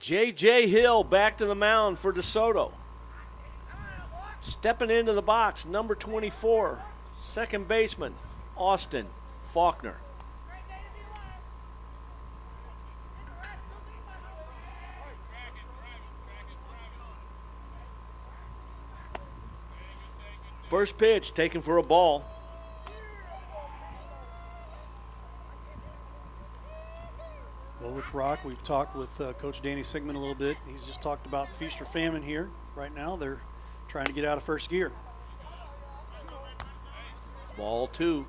J.J. Hill back to the mound for DeSoto. Stepping into the box, number 24, second baseman, Austin Faulkner. First pitch taken for a ball. Well, with Rock, we've talked with Coach Danny Sigmund a little bit. He's just talked about feast or famine here. Right now, they're trying to get out of first gear. Ball 2.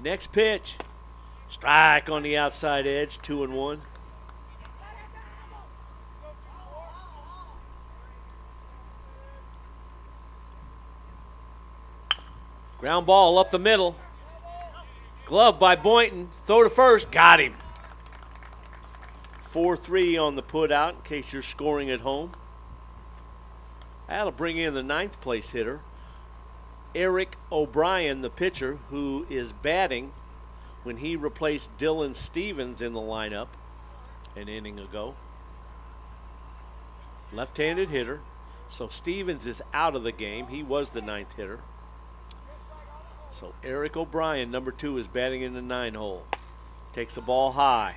Next pitch. Strike on the outside edge, 2-1. Ground ball up the middle. Glove by Boynton. Throw to first. Got him. 4-3 on the put out in case you're scoring at home. That'll bring in the 9th place hitter, Eric O'Brien, the pitcher, who is batting when he replaced Dylan Stevens in the lineup an inning ago. Left-handed hitter. So Stevens is out of the game. He was the 9th hitter. So Eric O'Brien, number 2, is batting in the 9 hole. Takes the ball high.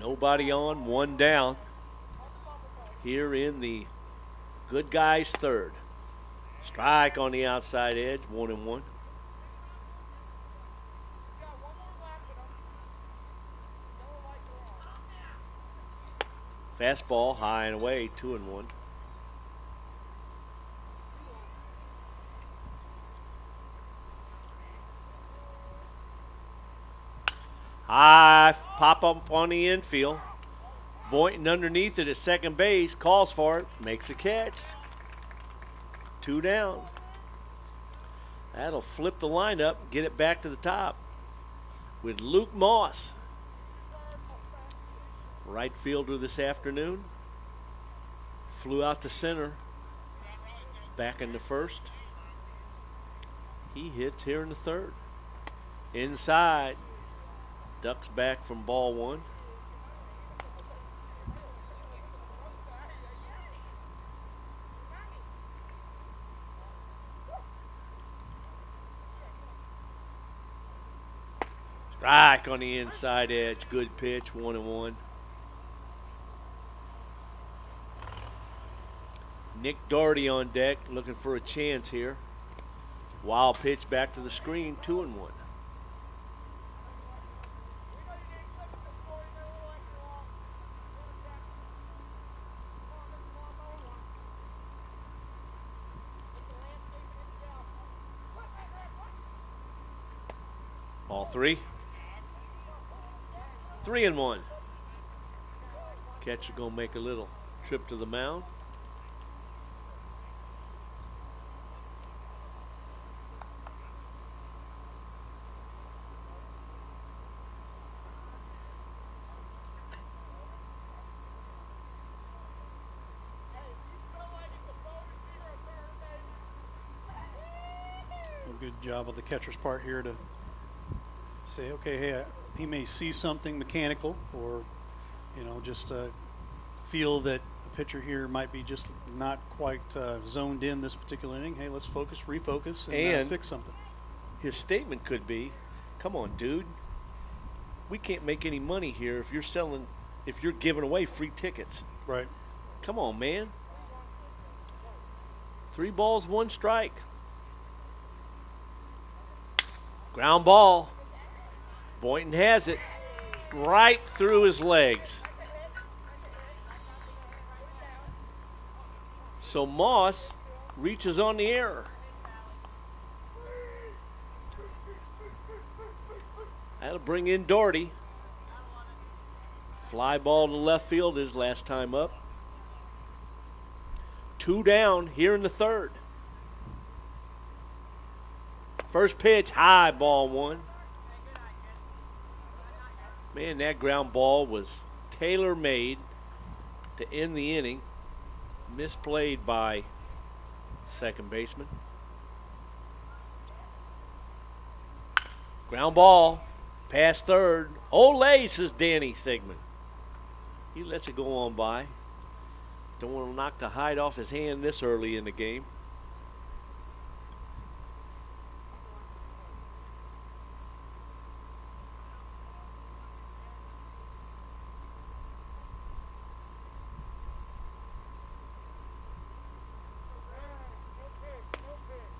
Nobody on, 1 down. Here in the good guys' 3rd. Strike on the outside edge, 1-1. Fastball high and away, 2-1. High pop up on the infield. Boynton underneath it at second base, calls for it, makes a catch. 2 down. That'll flip the lineup, get it back to the top with Luke Moss. Right fielder this afternoon. Flew out to center, back in the first. He hits here in the 3rd. Inside. Ducks back from ball 1. Strike on the inside edge. Good pitch, 1-1. Nick Doherty on deck, looking for a chance here. Wild pitch back to the screen, 2-1. Ball 3. 3-1. Catcher gonna make a little trip to the mound. A good job on the catcher's part here to say, okay, hey, he may see something mechanical, or just feel that the pitcher here might be just not quite zoned in this particular inning. Hey, let's refocus, and fix something. His statement could be, come on, dude. We can't make any money here if you're giving away free tickets. Right. Come on, man. 3 balls, 1 strike. Ground ball. Boynton has it right through his legs. So Moss reaches on the error. That'll bring in Doherty. Fly ball to left field his last time up. 2 down here in the 3rd. First pitch, high, ball 1. Man, that ground ball was tailor-made to end the inning. Misplayed by second baseman. Ground ball, past 3rd. Ole, says Danny Sigmund. He lets it go on by. Don't want to knock the hide off his hand this early in the game.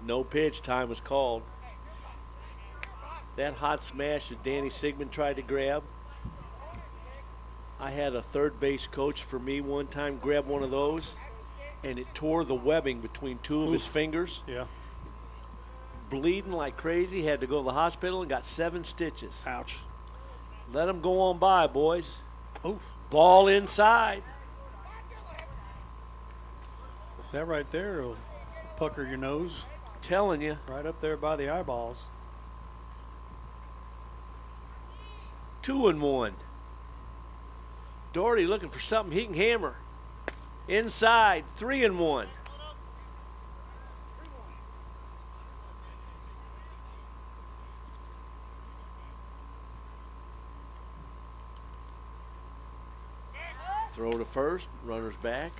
No pitch, time was called. That hot smash that Danny Sigmund tried to grab. I had a third base coach for me one time grab one of those, and it tore the webbing between 2 of his fingers. Yeah. Bleeding like crazy, had to go to the hospital and got 7 stitches. Ouch. Let them go on by, boys. Oh. Ball inside. That right there will pucker your nose. Telling you. Right up there by the eyeballs. 2-1. Doherty looking for something he can hammer. Inside, 3-1. Throw to first, runners back.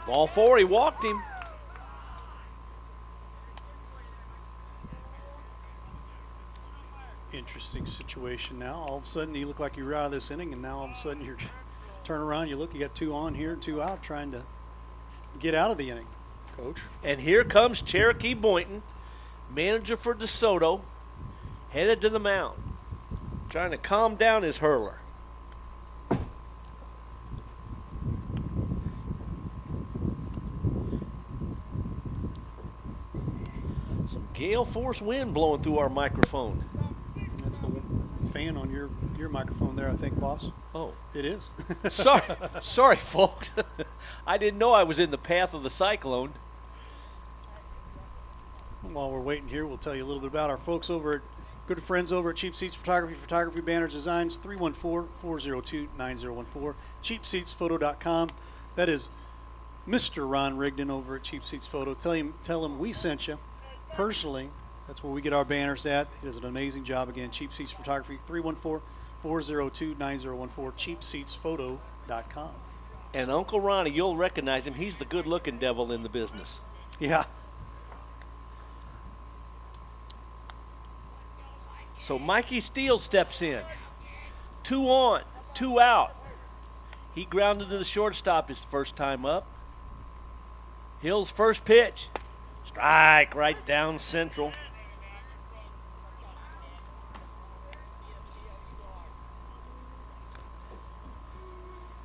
Ball 4, he walked him. Interesting situation now. All of a sudden, you look like you were out of this inning, and now all of a sudden you're turn around, you look, you got 2 on here, 2 out, trying to get out of the inning, Coach. And here comes Cherokee Boynton, manager for DeSoto, headed to the mound, trying to calm down his hurler. Some gale force wind blowing through our microphone. That's the fan on your microphone there, I think, boss. Oh. It is. Sorry, folks. I didn't know I was in the path of the cyclone. While we're waiting here, we'll tell you a little bit about our folks over at good friends over at Cheap Seats Photography Banners Designs, 314-402-9014, cheapseatsphoto.com. That is Mr. Ron Rigdon over at Cheap Seats Photo. Tell him we sent you personally. That's where we get our banners at. He does an amazing job. Again, Cheap Seats Photography, 314-402-9014, cheapseatsphoto.com. And Uncle Ronnie, you'll recognize him. He's the good-looking devil in the business. Yeah. So Mikey Steele steps in. 2 on, 2 out. He grounded to the shortstop his first time up. Hill's first pitch. Strike right down central.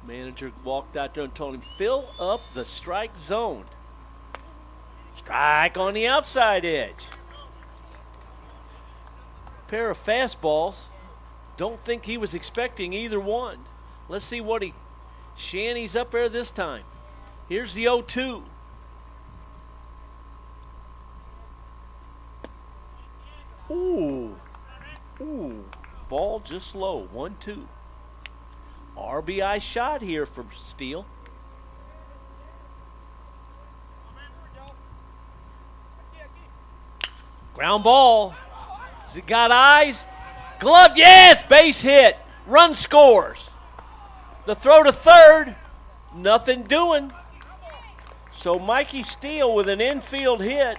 Manager walked out there and told him, fill up the strike zone. Strike on the outside edge. Pair of fastballs. Don't think he was expecting either one. Let's see what he shanties up there this time. Here's the 0-2. Ooh. Ball just low. 1-2. RBI shot here from Steele. Ground ball. Has it got eyes? Gloved, yes, base hit. Run scores. The throw to third, nothing doing. So Mikey Steele with an infield hit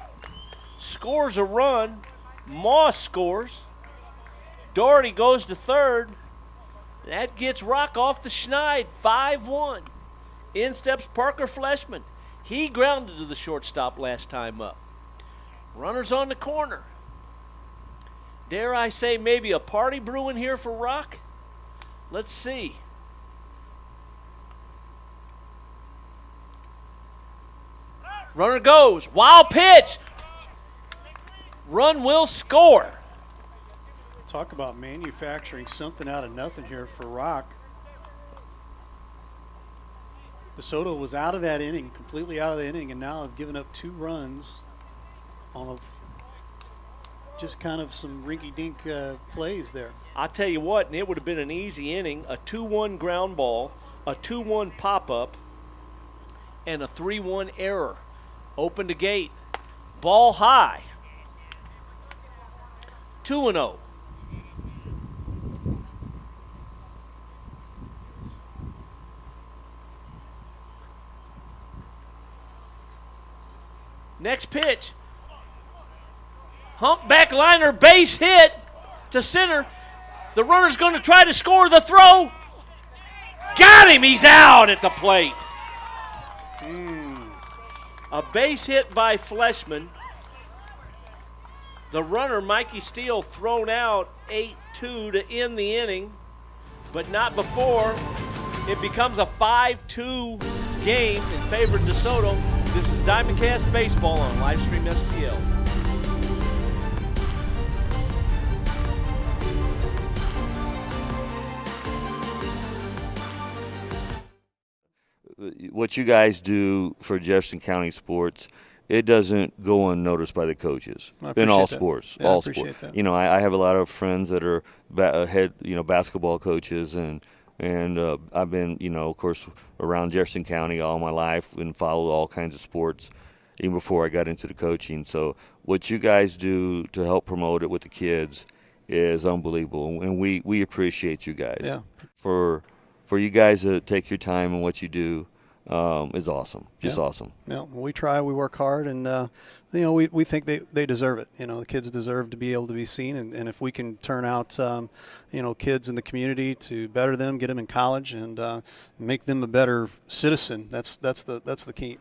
scores a run. Moss scores. Doherty goes to third. That gets Rock off the schneid, 5-1. In steps Parker Fleshman. He grounded to the shortstop last time up. Runners on the corner. Dare I say maybe a party brewing here for Rock? Let's see. Runner goes. Wild pitch. Run will score. Talk about manufacturing something out of nothing here for Rock. DeSoto was out of that inning, completely out of the inning, and now have given up 2 runs on just kind of some rinky-dink plays there. I'll tell you what, and it would have been an easy inning, a 2-1 ground ball, a 2-1 pop-up, and a 3-1 error. Open the gate. Ball high. 2-0. Next pitch. Humpback liner, base hit to center. The runner's going to try to score the throw. Got him. He's out at the plate. A base hit by Fleshman. The runner, Mikey Steele, thrown out 8-2 to end the inning, but not before it becomes a 5-2 game in favor of DeSoto. This is DiamondCast Baseball on Livestream STL. What you guys do for Jefferson County sports, it doesn't go unnoticed by the coaches in all sports. Yeah, all I appreciate sports. that. You know, I have a lot of friends that are head, basketball coaches, and I've been, of course, around Jefferson County all my life and followed all kinds of sports, even before I got into the coaching. So what you guys do to help promote it with the kids is unbelievable, and we appreciate you guys. Yeah. For you guys to take your time and what you do is awesome. Just awesome. Yeah, well, we try, we work hard, and we think they deserve it. The kids deserve to be able to be seen, and if we can turn out kids in the community to better them, get them in college, and make them a better citizen, that's the key.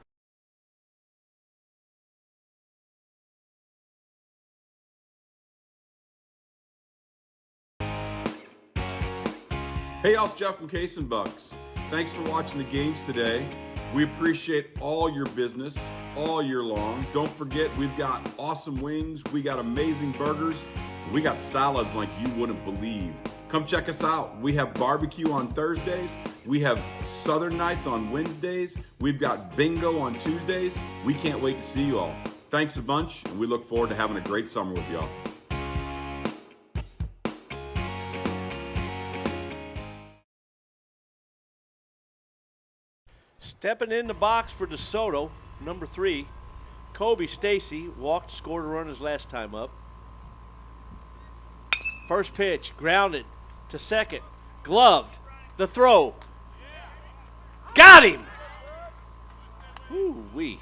Hey, y'all, it's Jeff from Case and Bucks. Thanks for watching the games today. We appreciate all your business all year long. Don't forget, we've got awesome wings, we got amazing burgers, we got salads like you wouldn't believe. Come check us out. We have barbecue on Thursdays, we have Southern Nights on Wednesdays, we've got bingo on Tuesdays. We can't wait to see you all. Thanks a bunch, and we look forward to having a great summer with y'all. Stepping in the box for DeSoto, number 3, Kobe Stacy walked, scored a run his last time up. First pitch, grounded to second, gloved, the throw. Got him! Ooh-wee.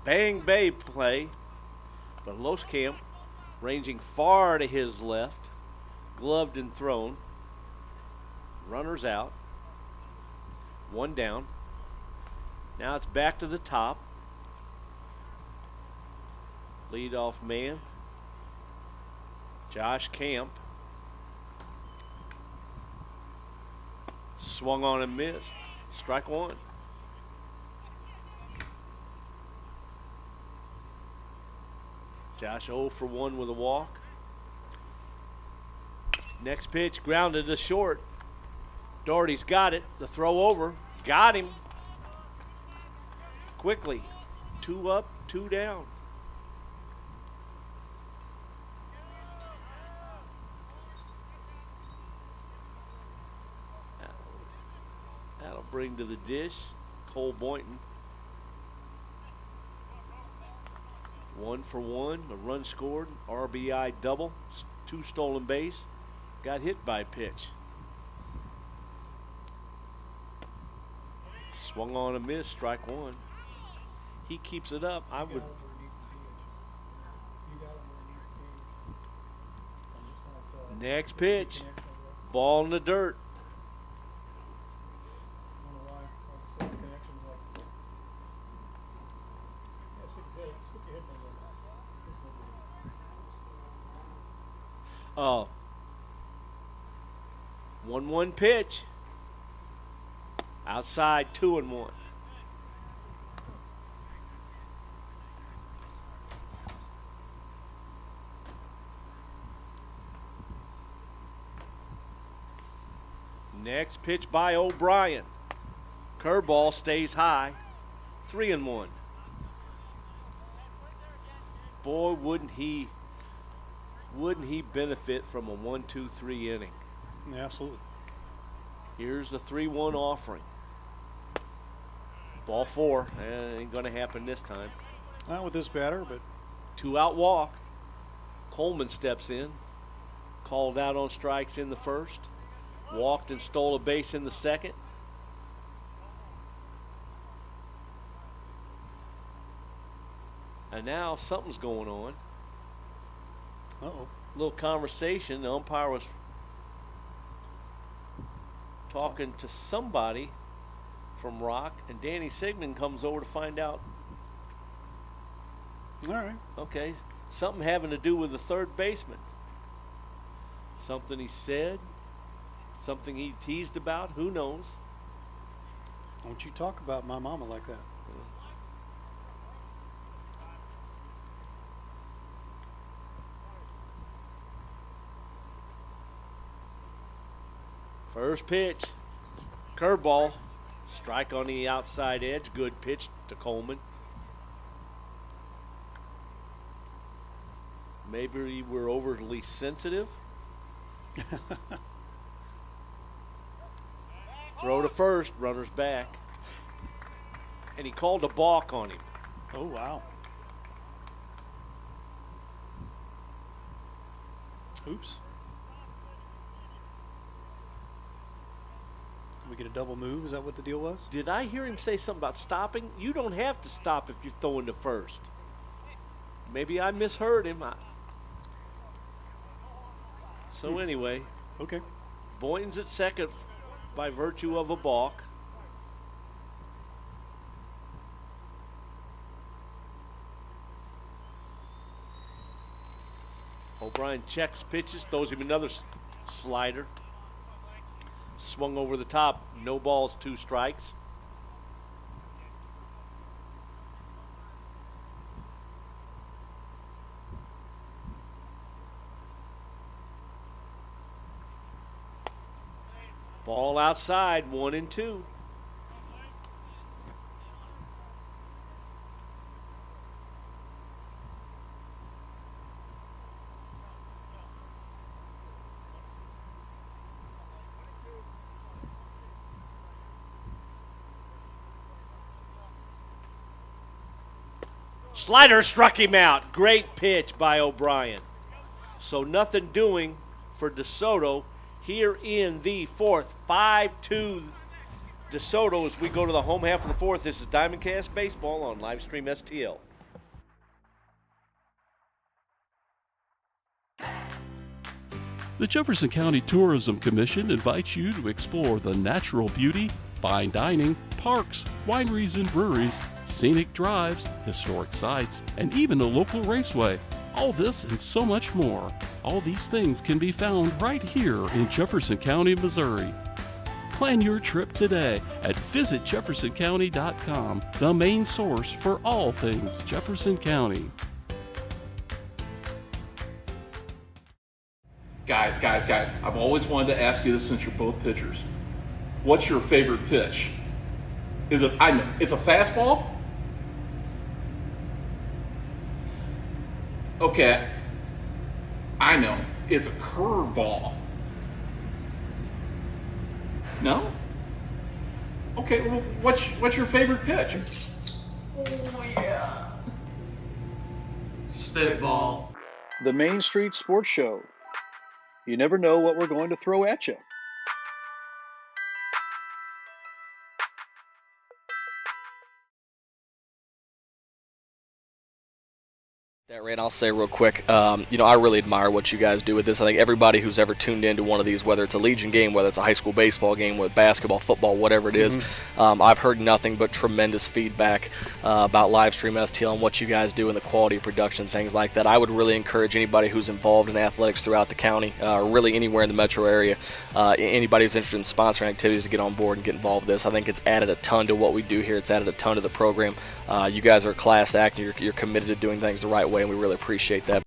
Bang Bay play, but Loskamp ranging far to his left, gloved and thrown. Runners out. 1 down. Now it's back to the top. Leadoff man, Josh Camp. Swung on and missed. Strike one. Josh 0 for 1 with a walk. Next pitch, grounded to short. Doherty's got it. The throw over. Got him. Quickly. 2 up, 2 down. That'll bring to the dish Cole Boynton. 1 for 1, a run scored, RBI double, 2 stolen base. Got hit by a pitch. Swung on a miss, strike one. He keeps it up. I would. Next pitch, ball in the dirt. Oh. 1-1 pitch. Outside, 2-1. Next pitch by O'Brien. Curveball stays high. 3-1. Boy, wouldn't he benefit from a 1-2-3 inning. Yeah, absolutely. Here's the 3-1 offering. Ball 4. Ain't going to happen this time. Not with this batter, but 2-out walk. Coleman steps in. Called out on strikes in the first. Walked and stole a base in the second. And now something's going on. uh-oh. Little conversation. The umpire was talking to somebody from Rock, and Danny Sigmund comes over to find out. All right. Okay, something having to do with the third baseman. Something he said, something he teased about, who knows? Don't you talk about my mama like that. First pitch, curveball, strike on the outside edge, good pitch to Coleman. Maybe we're overly sensitive. Throw to first, runner's back. And he called a balk on him. Oh, wow. Oops. We get a double move? Is that what the deal was? Did I hear him say something about stopping? You don't have to stop if you're throwing to first. Maybe I misheard him. So anyway. Okay. Boynton's at second by virtue of a balk. O'Brien checks pitches, throws him another slider. Swung over the top, no balls, 2 strikes. Ball outside, 1-2. Slider struck him out. Great pitch by O'Brien. So nothing doing for DeSoto here in the fourth. 5-2 DeSoto as we go to the home half of the fourth. This is DiamondCast Baseball on Livestream STL. The Jefferson County Tourism Commission invites you to explore the natural beauty, fine dining, parks, wineries and breweries, scenic drives, historic sites, and even a local raceway. All this and so much more. All these things can be found right here in Jefferson County, Missouri. Plan your trip today at visitjeffersoncounty.com, the main source for all things Jefferson County. Guys, I've always wanted to ask you this since you're both pitchers. What's your favorite pitch? It's a fastball? Okay, I know. It's a curveball. No? Okay, well, what's your favorite pitch? Oh, yeah. Spitball. The Main Street Sports Show. You never know what we're going to throw at you. That Ray, and I'll say real quick, I really admire what you guys do with this. I think everybody who's ever tuned into one of these, whether it's a Legion game, whether it's a high school baseball game, with basketball, football, whatever it is, I've heard nothing but tremendous feedback about Livestream STL and what you guys do and the quality of production, things like that. I would really encourage anybody who's involved in athletics throughout the county, or really anywhere in the metro area, anybody who's interested in sponsoring activities to get on board and get involved with this. I think it's added a ton to what we do here. It's added a ton to the program. You guys are a class act, and you're committed to doing things the right way, and we really appreciate that.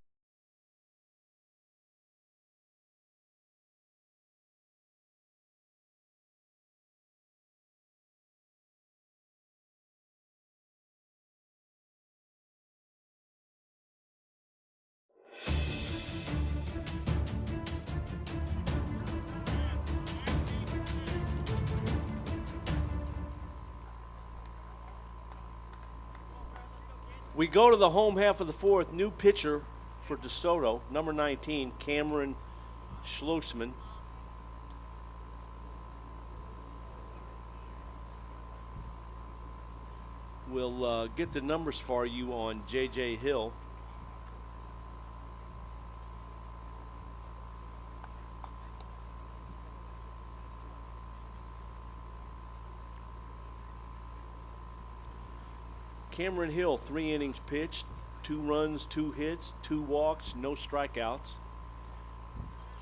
We go to the home half of the fourth. New pitcher for DeSoto, number 19, Cameron Schlossman. We'll get the numbers for you on J.J. Hill. Cameron Hill, 3 innings pitched, 2 runs, 2 hits, 2 walks, no strikeouts.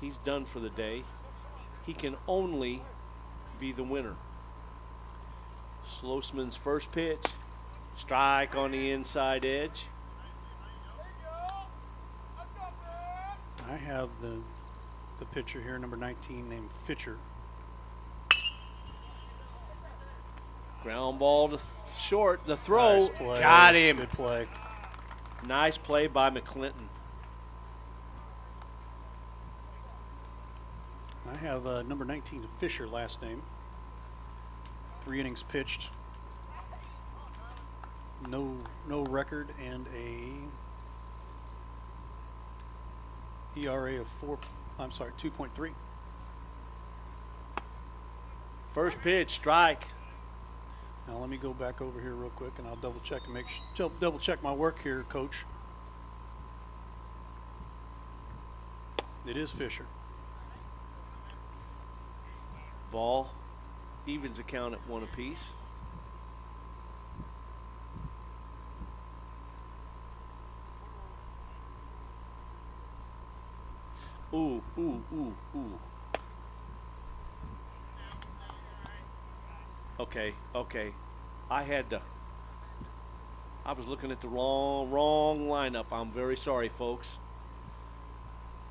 He's done for the day. He can only be the winner. Schlossman's first pitch, strike on the inside edge. I have the pitcher here, number 19, named Fisher. Ground ball to short. The throw. Nice play. Got him. Good play. Nice play by McClinton. I have number 19, Fisher, last name. 3 innings pitched. No record, and a ERA of 2.3. First pitch, strike. Now let me go back over here real quick, and I'll double check and double check my work here, Coach. It is Fisher. Ball evens the count at 1 apiece. Ooh. Okay. I was looking at the wrong lineup. I'm very sorry, folks.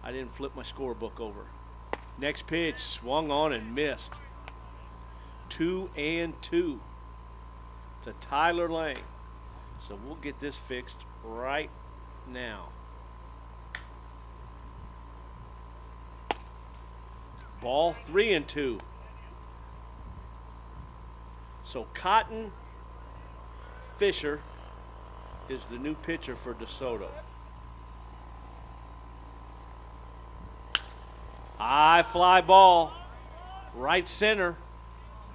I didn't flip my scorebook over. Next pitch, swung on and missed. 2-2 to Tyler Lang. So we'll get this fixed right now. Ball 3-2. So Cotton Fisher is the new pitcher for DeSoto. High fly ball, right center.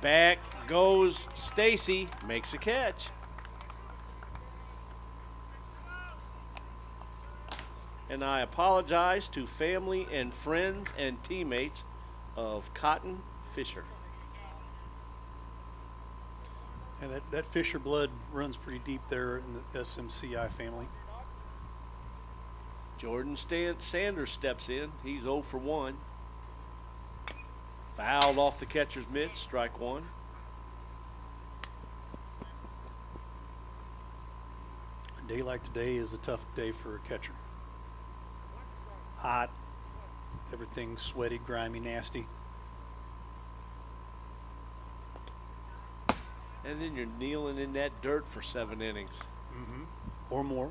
Back goes Stacy, makes a catch. And I apologize to family and friends and teammates of Cotton Fisher. And that Fisher blood runs pretty deep there in the SMCI family. Jordan Sanders steps in. He's 0 for 1. Fouled off the catcher's mitt, strike one. A day like today is a tough day for a catcher. Hot, everything sweaty, grimy, nasty. And then you're kneeling in that dirt for 7 innings. Or more.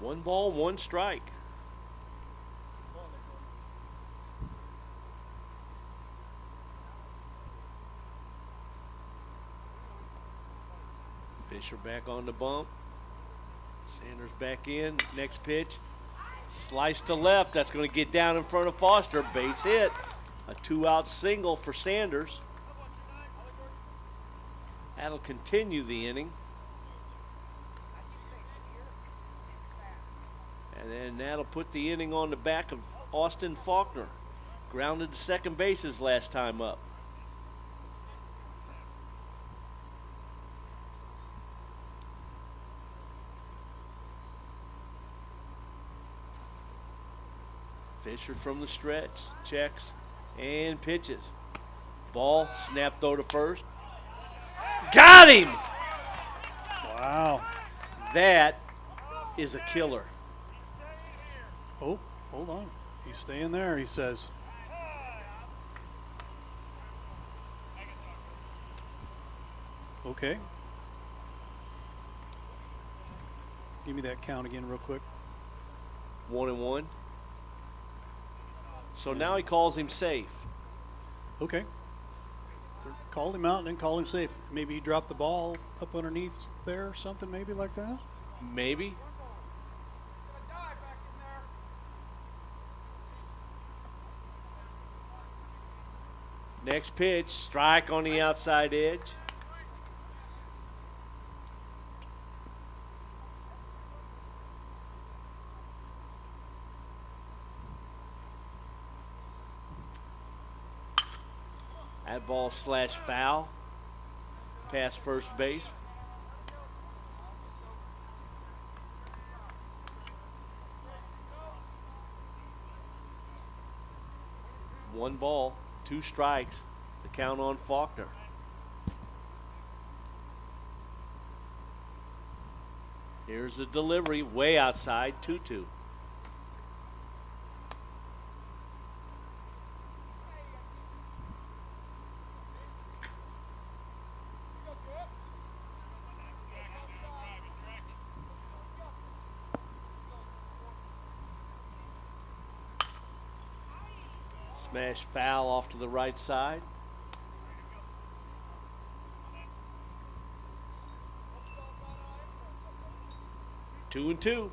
1 ball, 1 strike. Fisher back on the bump. Sanders back in. Next pitch. Slice to left. That's going to get down in front of Foster. Base hit. A 2-out single for Sanders. That'll continue the inning. And then that'll put the inning on the back of Austin Faulkner. Grounded to second base his last time up. Fisher from the stretch, checks and pitches. Ball, snap throw to first. Got him! Wow. That is a killer. Oh, hold on. He's staying there, he says. Okay. Give me that count again real quick. 1-1. So now he calls him safe. Okay. Called him out and then called him safe. Maybe he dropped the ball up underneath there or something, maybe like that? Maybe. Next pitch, strike on the outside edge. That ball slash foul. Past first base. One ball, 2 strikes. The count on Faulkner. Here's the delivery, way outside, 2-2. Smash foul off to the right side. Two and two.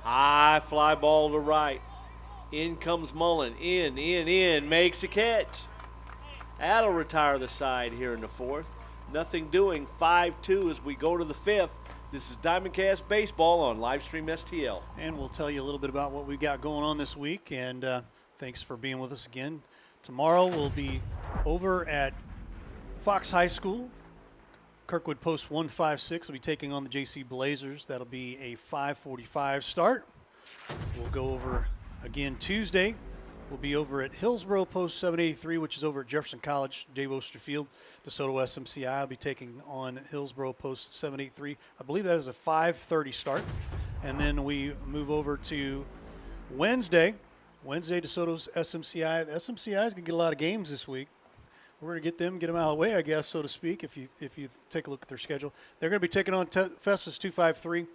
High fly ball to right. In comes Mullen. In. Makes a catch. That'll retire the side here in the 4th. Nothing doing. 5-2 as we go to the 5th. This is DiamondCast Baseball on Livestream STL. And we'll tell you a little bit about what we've got going on this week. And thanks for being with us again. Tomorrow we'll be over at Fox High School. Kirkwood Post 156 will be taking on the JC Blazers. That'll be a 5:45 start. We'll go over again Tuesday. We'll be over at Hillsborough Post 783, which is over at Jefferson College, Dave Osterfield. DeSoto SMCI will be taking on Hillsborough Post 783. I believe that is a 5:30 start. And then we move over to Wednesday. DeSoto's SMCI. The SMCI is going to get a lot of games this week. We're going to get them out of the way, I guess, so to speak, if you take a look at their schedule. They're going to be taking on Festus 253.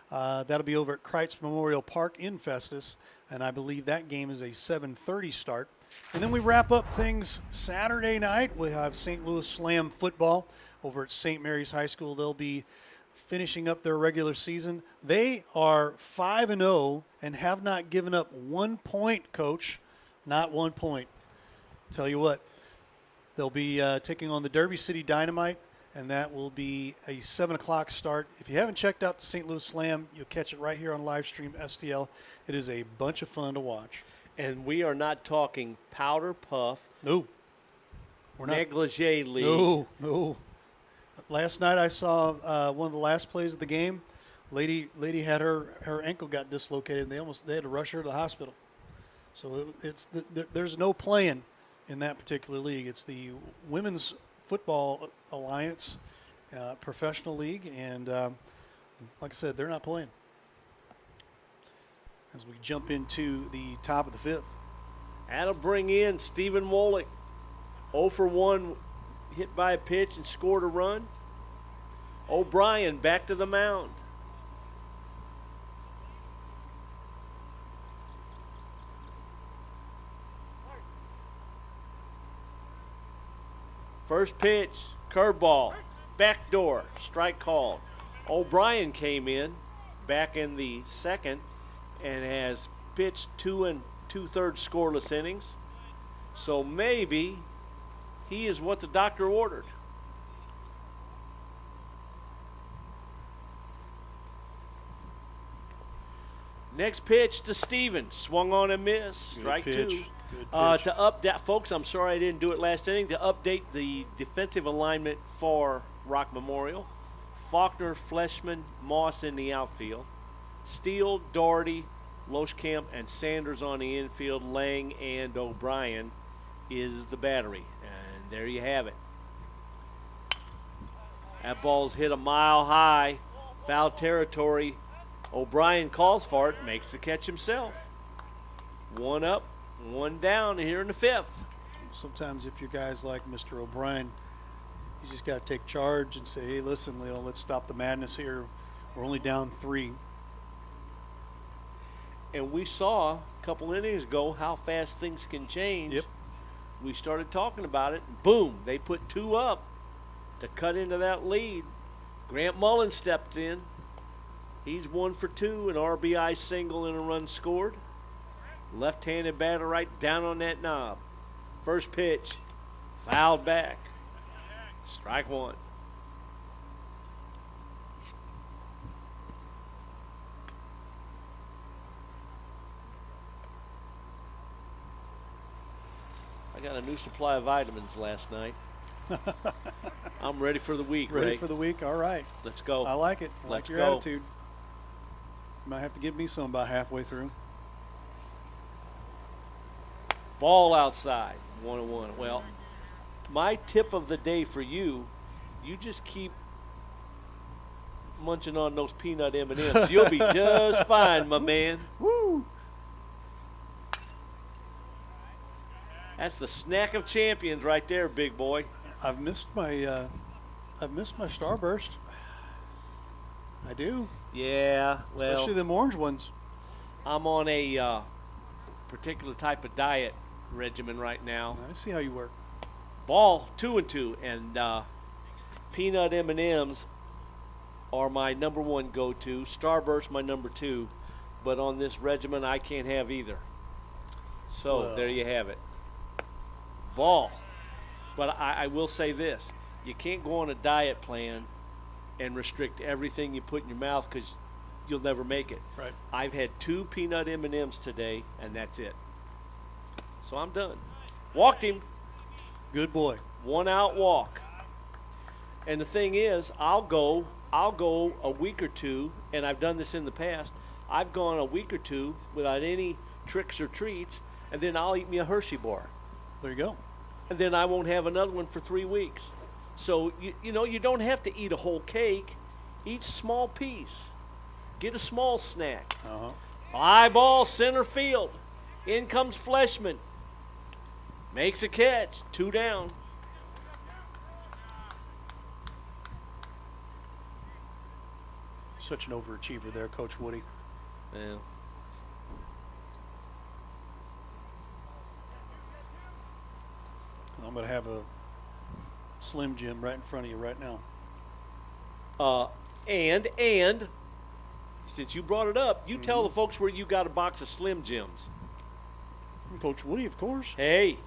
That'll be over at Kreitz Memorial Park in Festus, and I believe that game is a 7:30 start. And then we wrap up things Saturday night. We have St. Louis Slam football over at St. Mary's High School. They'll be finishing up their regular season. They are 5-0 and have not given up 1 point, Coach. Not 1 point. Tell you what, they'll be taking on the Derby City Dynamite, and that will be a 7 o'clock start. If you haven't checked out the St. Louis Slam, you'll catch it right here on Livestream STL. It is a bunch of fun to watch. And we are not talking powder puff. No. We're not negligee league. No. Last night I saw one of the last plays of the game. Lady had her ankle got dislocated, and they had to rush her to the hospital. So there's no playing in that particular league. It's the Women's Football Alliance professional league, and like I said, they're not playing. As we jump into the top of the fifth. That'll bring in Stephen Wolick. 0 for 1, hit by a pitch and scored a run. O'Brien back to the mound. First pitch, curveball, backdoor, strike called. O'Brien came in back in the second and has pitched 2 2/3 scoreless innings. So maybe he is what the doctor ordered. Next pitch to Steven. Swung on and missed. Strike pitch. 2. Good pitch. To update, folks, I'm sorry I didn't do it last inning. To update the defensive alignment for Rock Memorial, Faulkner, Fleshman, Moss in the outfield. Steele, Doherty, Loschkamp, and Sanders on the infield. Lang and O'Brien is the battery. And there you have it. That ball's hit a mile high. Foul territory. O'Brien calls for it, makes the catch himself. 1 up, 1 down here in the fifth. Sometimes if you're guys like Mr. O'Brien, you just got to take charge and say, hey, listen, let's stop the madness here. We're only down 3. And we saw a couple innings ago how fast things can change. Yep. We started talking about it, and boom, they put 2 up to cut into that lead. Grant Mullen stepped in. He's 1 for 2, an RBI single and a run scored. Left-handed batter right down on that knob. First pitch, fouled back. Strike 1. I got a new supply of vitamins last night. I'm ready for the week, Ready Ray. for the week? All right. Let's go. I like it. I like Let's your go. attitude. You might have to give me some about halfway through. Ball outside, 1-1. Well, my tip of the day for you, you just keep munching on those peanut M&Ms. You'll be just fine, my man. Woo! That's the snack of champions right there, big boy. I've missed my Starburst. I do. Yeah, well, Especially them orange ones. I'm on a particular type of diet regimen right now. I see how you work. Ball 2-2, and peanut M&Ms are my number 1 go-to. Starburst my number 2, but on this regimen I can't have either. So Well. there you have it. Ball. But I will say this: you can't go on a diet plan and restrict everything you put in your mouth because you'll never make it. Right. I've had 2 peanut M&Ms today, and that's it. So I'm done. Walked him. Good boy. 1 out walk. And the thing is, I'll go a week or 2, and I've done this in the past. I've gone a week or 2 without any tricks or treats, and then I'll eat me a Hershey bar. There you go. And then I won't have another one for 3 weeks. So, you don't have to eat a whole cake. Eat a small piece. Get a small snack. Uh-huh. Fly ball center field. In comes Fleshman. Makes a catch. 2 down. Such an overachiever there, Coach Woody. Yeah. I'm going to have a Slim Jim right in front of you right now. And since you brought it up, you tell the folks where you got a box of Slim Jims. Coach Woody, of course. Hey,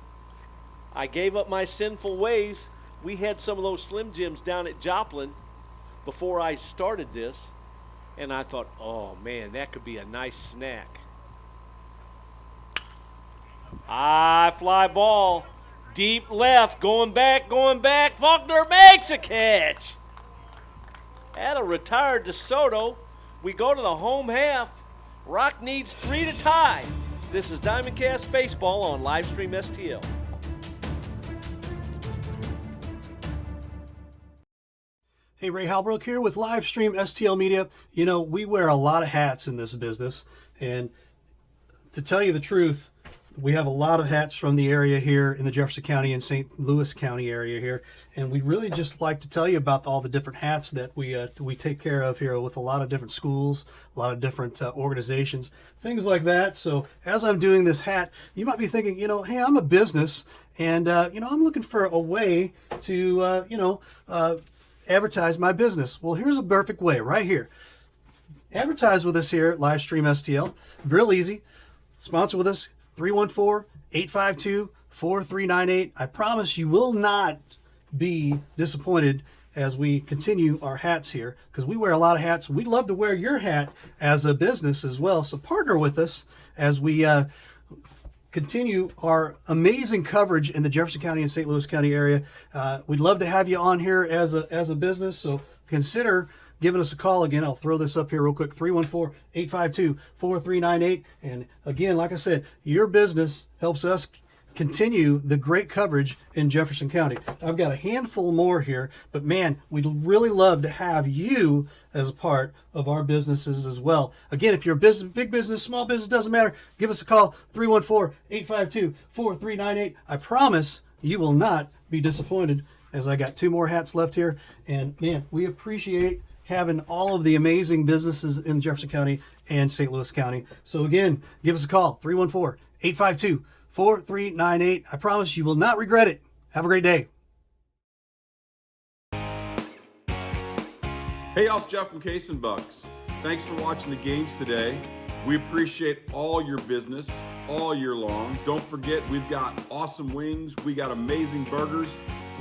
I gave up my sinful ways. We had some of those Slim Jims down at Joplin before I started this, and I thought, oh, man, that could be a nice snack. Fly ball. Deep left, going back. Faulkner makes a catch. At a retired DeSoto, we go to the home half. Rock needs 3 to tie. This is DiamondCast Baseball on Livestream STL. Hey, Ray Halbrook here with Livestream STL Media. You know, we wear a lot of hats in this business, and to tell you the truth, we have a lot of hats from the area here in the Jefferson County and St. Louis County area here, and we really just like to tell you about all the different hats that we take care of here with a lot of different schools, a lot of different organizations, things like that. So as I'm doing this hat, you might be thinking, you know, hey, I'm a business, and you know, I'm looking for a way to advertise my business. Well, here's a perfect way right here. Advertise with us here at Livestream STL. Real easy. Sponsor with us. 314-852-4398. I promise you will not be disappointed as we continue our hats here, because we wear a lot of hats. We'd love to wear your hat as a business as well. So partner with us as we continue our amazing coverage in the Jefferson County and St. Louis County area. We'd love to have you on here as a business. So consider giving us a call. Again, I'll throw this up here real quick, 314-852-4398. And again, like I said, your business helps us continue the great coverage in Jefferson County. I've got a handful more here, but man, we'd really love to have you as a part of our businesses as well. Again, if you're a business, big business, small business, doesn't matter, give us a call, 314-852-4398. I promise you will not be disappointed, as I got 2 more hats left here. And man, we appreciate having all of the amazing businesses in Jefferson County and St. Louis County. So again, give us a call, 314-852-4398. I promise you will not regret it. Have a great day. Hey, y'all, it's Jeff from Case and Bucks. Thanks for watching the games today. We appreciate all your business all year long. Don't forget, we've got awesome wings, we got amazing burgers,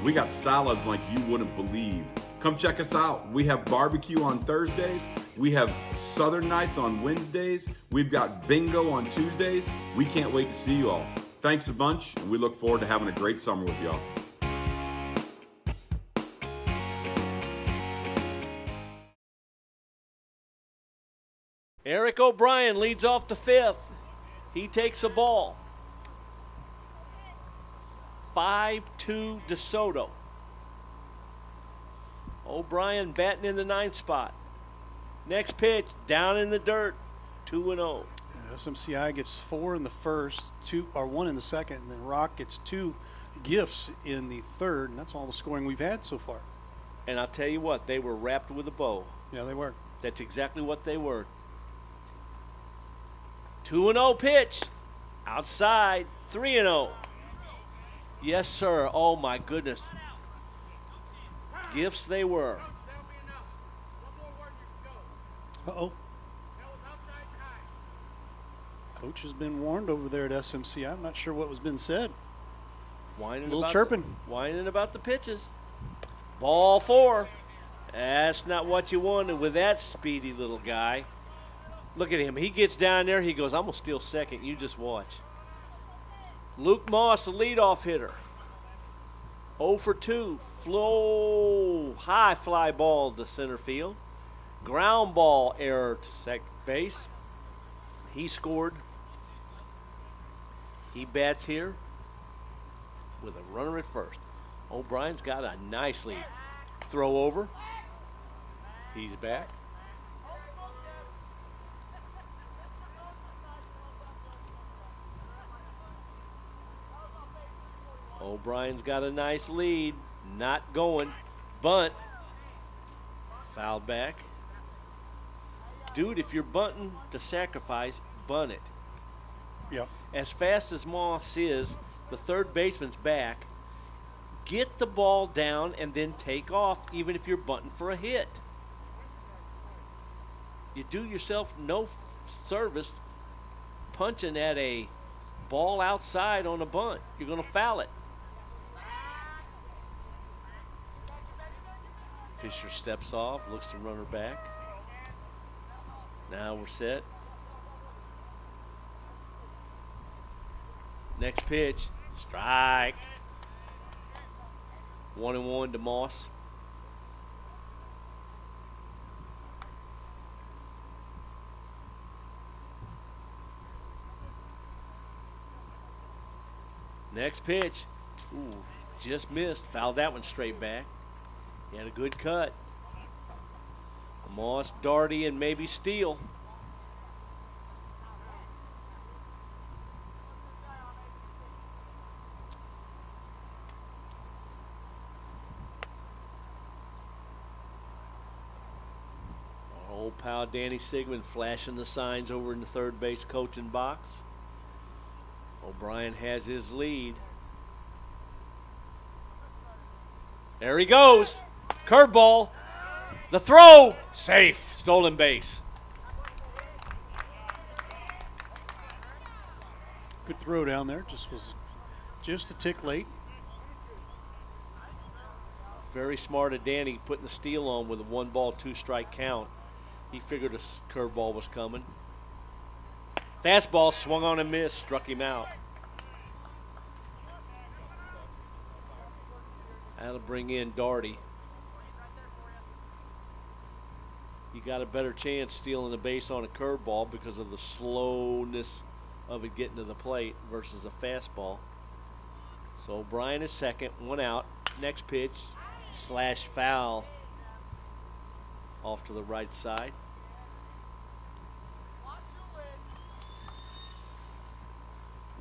we got salads like you wouldn't believe. Come check us out. We have barbecue on Thursdays. We have Southern Nights on Wednesdays. We've got bingo on Tuesdays. We can't wait to see you all. Thanks a bunch, and we look forward to having a great summer with y'all. Eric O'Brien leads off the 5th. He takes a ball. 5-2 DeSoto. O'Brien batting in the 9th spot. Next pitch, down in the dirt, 2-0. SMCI gets 4 in the first, 1 in the second, and then Rock gets 2 gifts in the third, and that's all the scoring we've had so far. And I'll tell you what, they were wrapped with a bow. Yeah, they were. That's exactly what they were. 2-0 pitch, outside, 3-0. Yes, sir. Oh, my goodness. Gifts they were. Uh-oh. Coach has been warned over there at SMCI. I'm not sure what was being said. Whining a little about chirping. Whining about the pitches. Ball 4. That's not what you wanted with that speedy little guy. Look at him. He gets down there. He goes, I'm going to steal second. You just watch. Luke Moss, the leadoff hitter. 0 for 2. Flow. High fly ball to center field. Ground ball error to second base. He scored. He bats here with a runner at first. O'Brien's got a nice lead. Throw over. He's back. O'Brien's got a nice lead. Not going. Bunt. Fouled back. Dude, if you're bunting to sacrifice, bunt it. Yep. As fast as Moss is, the third baseman's back. Get the ball down and then take off, even if you're bunting for a hit. You do yourself no service punching at a ball outside on a bunt. You're going to foul it. Fisher steps off, looks to runner back. Now we're set. Next pitch, strike. 1-1 to Moss. Next pitch. Ooh, just missed. Fouled that one straight back. He had a good cut. Moss, Darty, and maybe Steele. Our old pal Danny Sigmund flashing the signs over in the third base coaching box. O'Brien has his lead. There he goes. Curveball. The throw. Safe. Stolen base. Good throw down there. Was just a tick late. Very smart of Danny putting the steal on with a 1-ball, 2-strike count. He figured a curveball was coming. Fastball swung on and missed, struck him out. That'll bring in Darty. You got a better chance stealing the base on a curveball because of the slowness of it getting to the plate versus a fastball. So O'Brien is second, 1 out. Next pitch, slash foul off to the right side.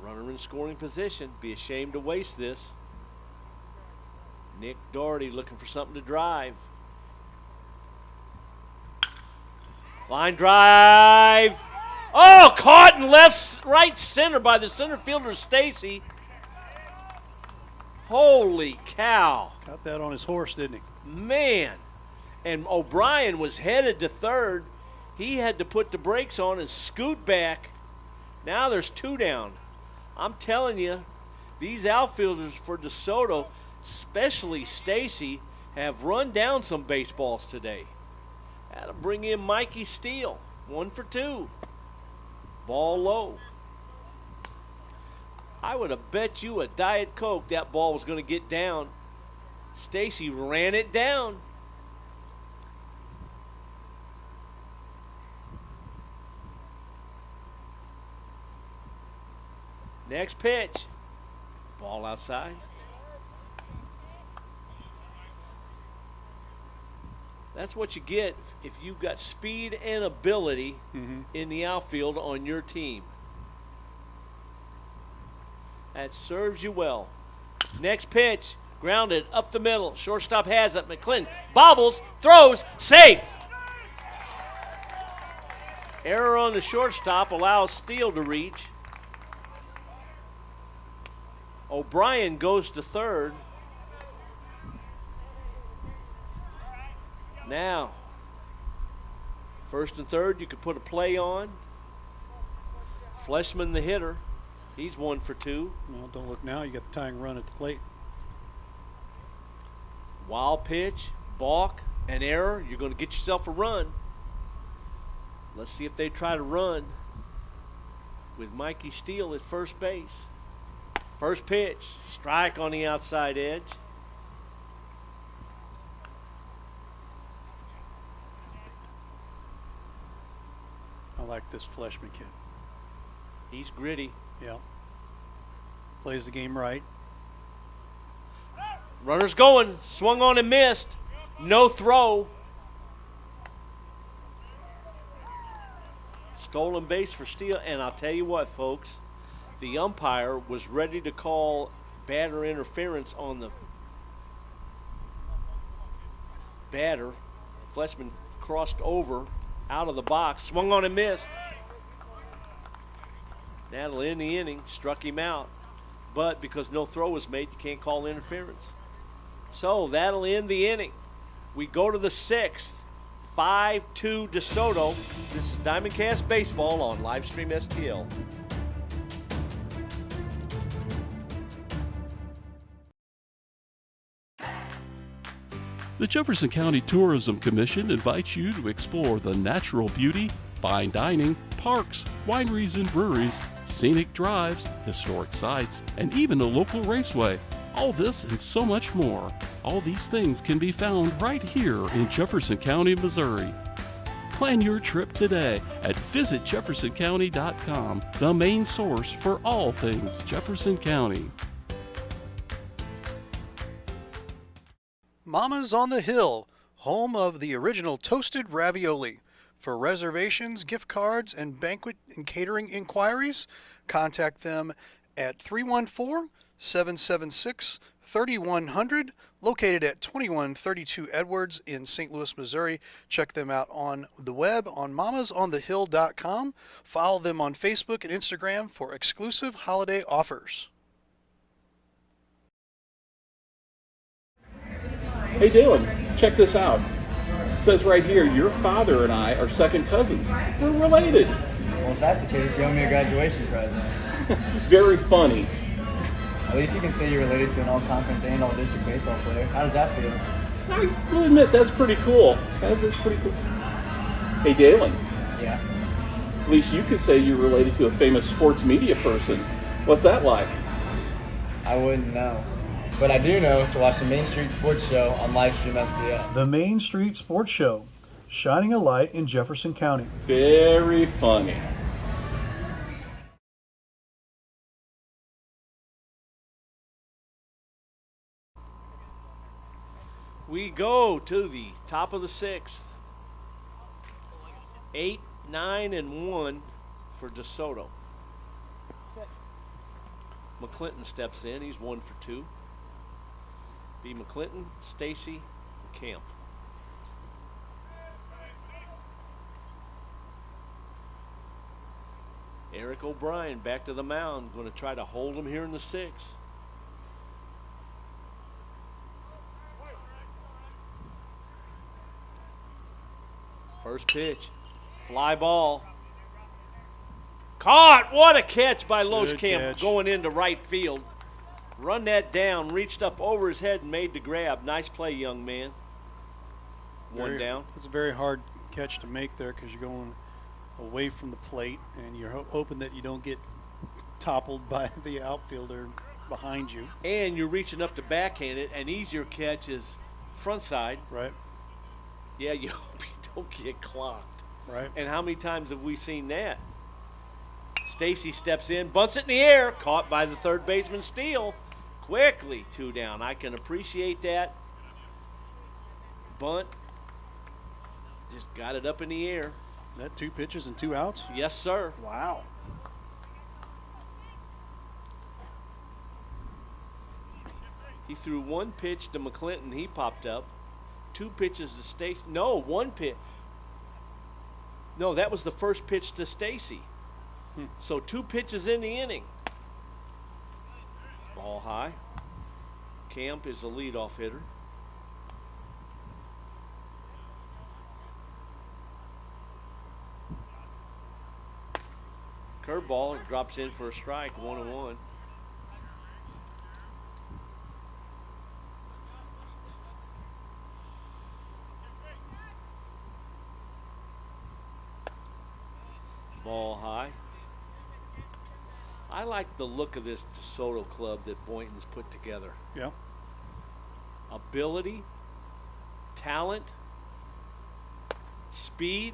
Runner in scoring position. Be ashamed to waste this. Nick Darty looking for something to drive. Line drive. Oh, caught in right center by the center fielder, Stacy. Holy cow. Got that on his horse, didn't he? Man. And O'Brien was headed to third. He had to put the brakes on and scoot back. Now there's 2 down. I'm telling you, these outfielders for DeSoto, especially Stacy, have run down some baseballs today. That'll bring in Mikey Steele. 1 for 2. Ball low. I would have bet you a Diet Coke that ball was going to get down. Stacy ran it down. Next pitch. Ball outside. That's what you get if you've got speed and ability in the outfield on your team. That serves you well. Next pitch. Grounded up the middle. Shortstop has it. McClendon bobbles, throws, safe. Error on the shortstop allows Steele to reach. O'Brien goes to third. Now, first and third, you could put a play on. Fleshman, the hitter, he's 1 for 2. Well, don't look now. You got the tying run at the plate. Wild pitch, balk, an error. You're going to get yourself a run. Let's see if they try to run with Mikey Steele at first base. First pitch, strike on the outside edge. I like this Fleshman kid. He's gritty. Yeah. Plays the game right. Runner's going. Swung on and missed. No throw. Stolen base for Steele. And I'll tell you what, folks. The umpire was ready to call batter interference on the batter. Fleshman crossed over out of the box. Swung on and missed. That'll end the inning. Struck him out. But because no throw was made, you can't call interference. So that'll end the inning. We go to the 6th. 5-2 DeSoto. This is DiamondCast Baseball on Livestream STL. The Jefferson County Tourism Commission invites you to explore the natural beauty, fine dining, parks, wineries and breweries, scenic drives, historic sites, and even a local raceway. All this and so much more. All these things can be found right here in Jefferson County, Missouri. Plan your trip today at visitjeffersoncounty.com, the main source for all things Jefferson County. Mama's on the Hill, home of the original toasted ravioli. For reservations, gift cards, and banquet and catering inquiries, contact them at 314-776-3100, located at 2132 Edwards in St. Louis, Missouri. Check them out on the web on mamasonthehill.com. Follow them on Facebook and Instagram for exclusive holiday offers. Hey, Dalen, check this out. It says right here, your father and I are second cousins. We're related. Well, if that's the case, you owe me a graduation present. Very funny. At least you can say you're related to an all-conference and all-district baseball player. How does that feel? I will admit, that's pretty cool. That's pretty cool. Hey, Dalen. Yeah? At least you could say you're related to a famous sports media person. What's that like? I wouldn't know. But I do know to watch the Main Street Sports Show on Livestream STL. The Main Street Sports Show, shining a light in Jefferson County. Very funny. We go to the top of the sixth. 8, 9, and 1 for DeSoto. McClinton steps in. He's 1 for 2. B. McClinton, Stacy, and Camp. Eric O'Brien back to the mound. Going to try to hold him here in the sixth. First pitch. Fly ball. Caught! What a catch by Loschkamp going into right field. Run that down, reached up over his head and made the grab. Nice play, young man. One down. It's a very hard catch to make there because you're going away from the plate and you're hoping that you don't get toppled by the outfielder behind you. And you're reaching up to backhand it. An easier catch is front side. Right. Yeah, you hope you don't get clocked. Right. And how many times have we seen that? Stacy steps in, bunts it in the air, caught by the third baseman Steele. Quickly, 2 down. I can appreciate that. Bunt. Just got it up in the air. Is that 2 pitches and 2 outs? Yes, sir. Wow. He threw 1 pitch to McClinton. He popped up. 2 pitches to Stacy. No, 1 pitch. No, that was the first pitch to Stacy. So 2 pitches in the inning. Ball high. Camp is the leadoff hitter. Curveball drops in for a strike, 1-1. Ball high. I like the look of this DeSoto club that Boynton's put together. Yeah. Ability, talent, speed,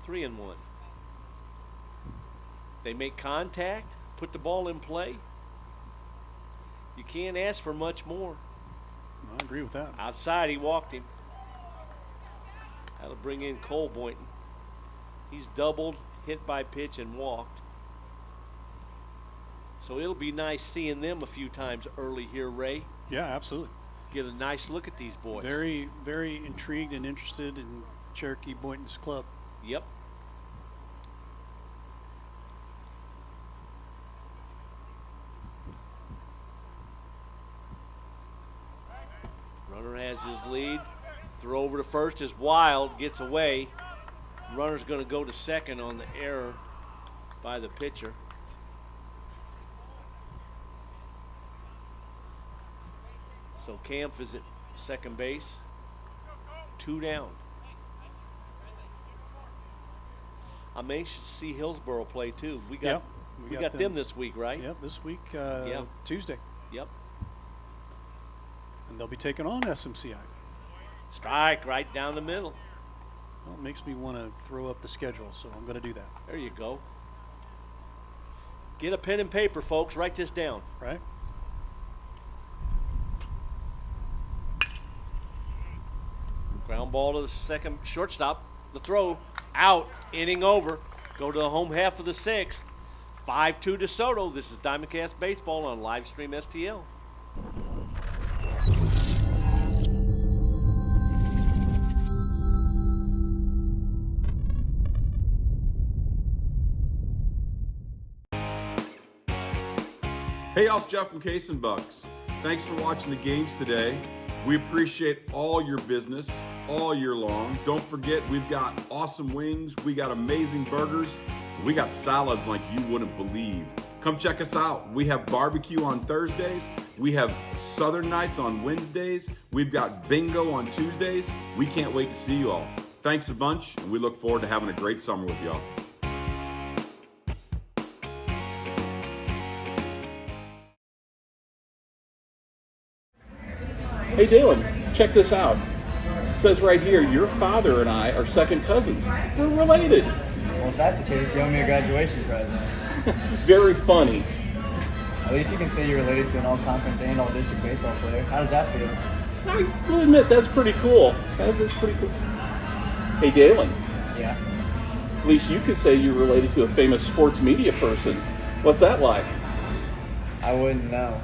3-1. They make contact, put the ball in play. You can't ask for much more. I agree with that. Outside, he walked him. That'll bring in Cole Boynton. He's doubled, hit by pitch, and walked. So it'll be nice seeing them a few times early here, Ray. Yeah, absolutely. Get a nice look at these boys. Very, very intrigued and interested in Cherokee Boynton's club. Yep. Runner has his lead. Throw over to first is Wild, gets away. Runner's going to go to second on the error by the pitcher. So Camp is at second base. 2 down. I'm anxious to see Hillsborough play too. We got We got them this week, right? Yep, this week, Yeah. Tuesday. Yep. And they'll be taking on SMCI. Strike right down the middle. Well, it makes me want to throw up the schedule, so I'm going to do that. There you go. Get a pen and paper, folks. Write this down. Right? Ground ball to the second shortstop. The throw out. Inning over. Go to the home half of the sixth. 5-2 DeSoto. This is DiamondCast Baseball on Livestream STL. Hey, y'all, it's Jeff from Case and Bucks. Thanks for watching the games today. We appreciate all your business all year long. Don't forget, we've got awesome wings, we got amazing burgers, we got salads like you wouldn't believe. Come check us out. We have barbecue on Thursdays, we have Southern Nights on Wednesdays, we've got bingo on Tuesdays. We can't wait to see you all. Thanks a bunch, and we look forward to having a great summer with y'all. Hey Dalen, check this out. It says right here, your father and I are second cousins. We're related. Well, if that's the case, you owe me a graduation present. Very funny. At least you can say you're related to an all-conference and all-district baseball player. How does that feel? I will admit, that's pretty cool. That's pretty cool. Hey Dalen, Yeah. at least you could say you're related to a famous sports media person. What's that like? I wouldn't know.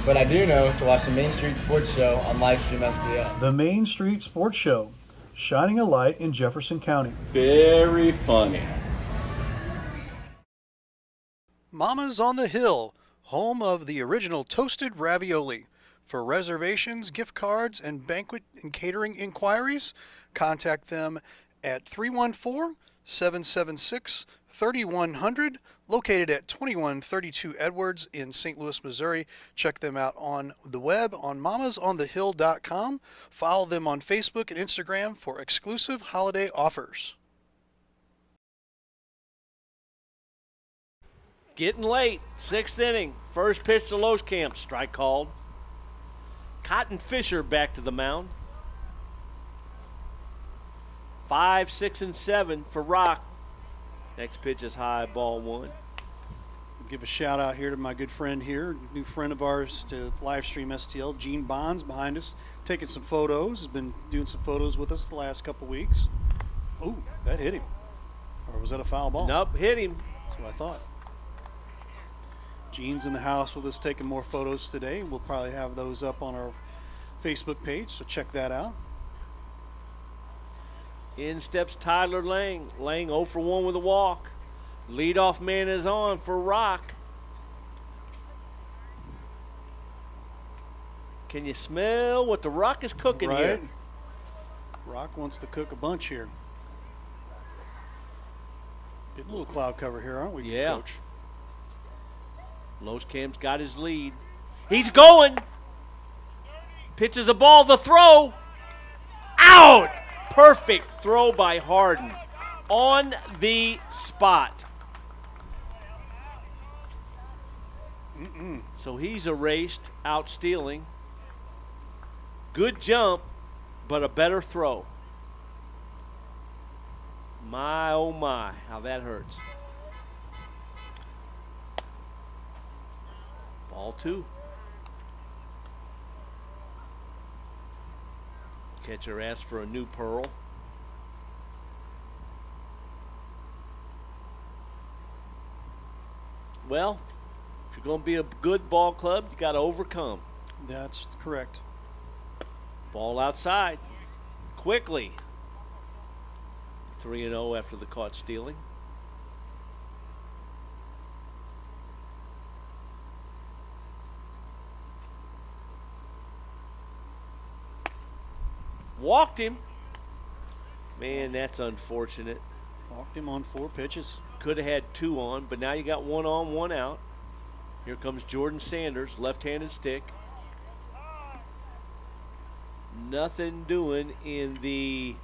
But I do know to watch the Main Street Sports Show on Livestream STL. The Main Street Sports Show, shining a light in Jefferson County. Very funny. Mama's on the Hill, home of the original toasted ravioli. For reservations, gift cards, and banquet and catering inquiries, contact them at 314-776-3100, located at 2132 Edwards in St. Louis, Missouri. Check them out on the web on mamasonthehill.com. Follow them on Facebook and Instagram for exclusive holiday offers. Getting late. Sixth inning. First pitch to Loskamp. Strike called. Cotton Fisher back to the mound. 5, 6, and 7 for Rock. Next pitch is high, ball one. Give a shout out here to my good friend here, new friend of ours to Livestream STL, Gene Bonds behind us, taking some photos. Has been doing some photos with us the last couple weeks. Oh, that hit him. Or was that a foul ball? Nope, hit him. That's what I thought. Gene's in the house with us taking more photos today. We'll probably have those up on our Facebook page, so check that out. In steps Tyler Lang. Lang 0 for 1 with a walk. Leadoff man is on for Rock. Can you smell what the Rock is cooking here? Rock wants to cook a bunch here. Getting a little cloud cover here, aren't we, Yeah. Coach? Loskamp's got his lead. He's going. Pitches a ball. The throw. Out. Perfect throw by Harden. On the spot. So he's erased, out stealing. Good jump, but a better throw. My, oh my, how that hurts. Ball two. Catcher asked for a new pearl. Well, if you're going to be a good ball club, you got to overcome. That's correct. Ball outside. Quickly. 3-0 after the caught stealing. Walked him. Man, that's unfortunate. Walked him on 4 pitches. Could have had 2 on, but now you got 1 on, 1 out. Here comes Jordan Sanders, left-handed stick. Nothing doing in the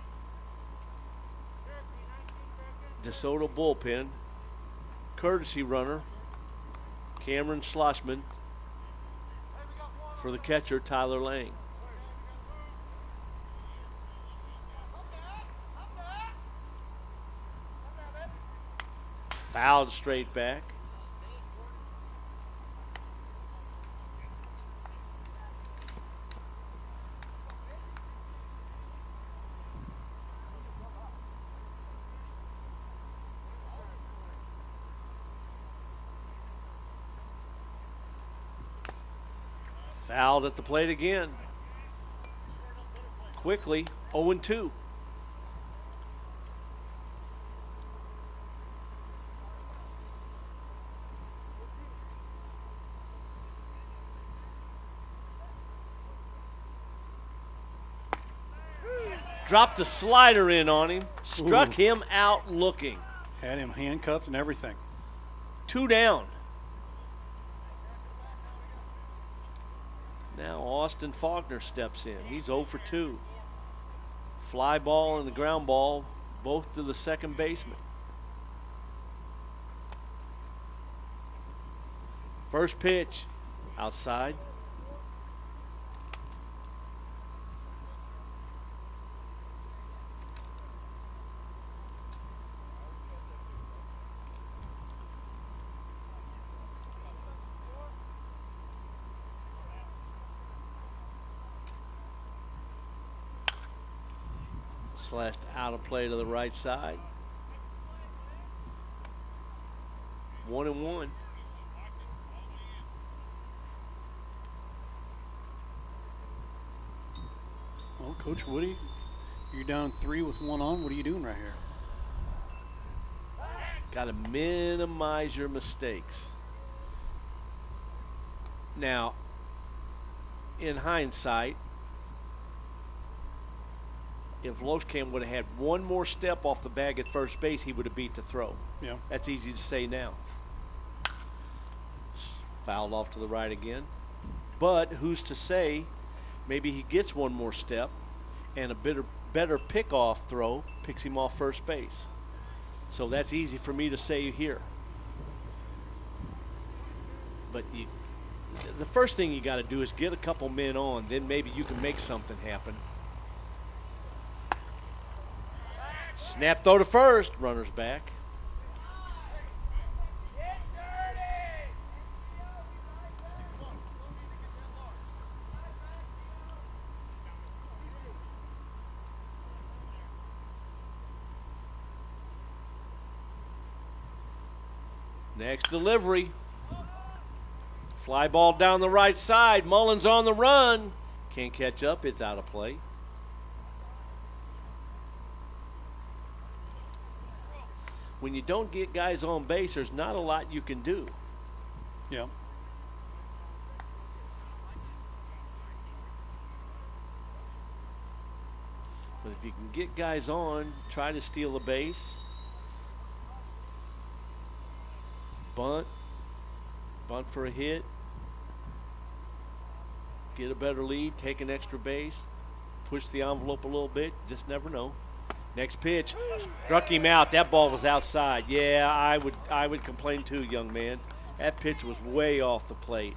DeSoto bullpen. Courtesy runner Cameron Schlossman for the catcher, Tyler Lang. Fouled straight back. Fouled at the plate again. Quickly, 0-2. Dropped a slider in on him. Struck him out looking. Had him handcuffed and everything. 2 down. Now Austin Faulkner steps in. He's 0 for 2. Fly ball and the ground ball, both to the second baseman. First pitch, outside. Slashed out of play to the right side. 1-1. Well, Coach Woody, you're down 3 with 1 on. What are you doing right here? Got to minimize your mistakes. Now, in hindsight, if Loschkamp would have had one more step off the bag at first base, he would have beat the throw. Yeah. That's easy to say now. Fouled off to the right again. But who's to say maybe he gets one more step and a better pickoff throw picks him off first base. So that's easy for me to say here. But the first thing you got to do is get a couple men on, then maybe you can make something happen. Snap throw to first, runner's back. Next delivery. Fly ball down the right side. Mullins on the run. Can't catch up. It's out of play. When you don't get guys on base, there's not a lot you can do. Yeah. But if you can get guys on, try to steal a base. Bunt for a hit. Get a better lead, take an extra base, push the envelope a little bit, just never know. Next pitch, struck him out. That ball was outside. Yeah, I would complain too, young man. That pitch was way off the plate.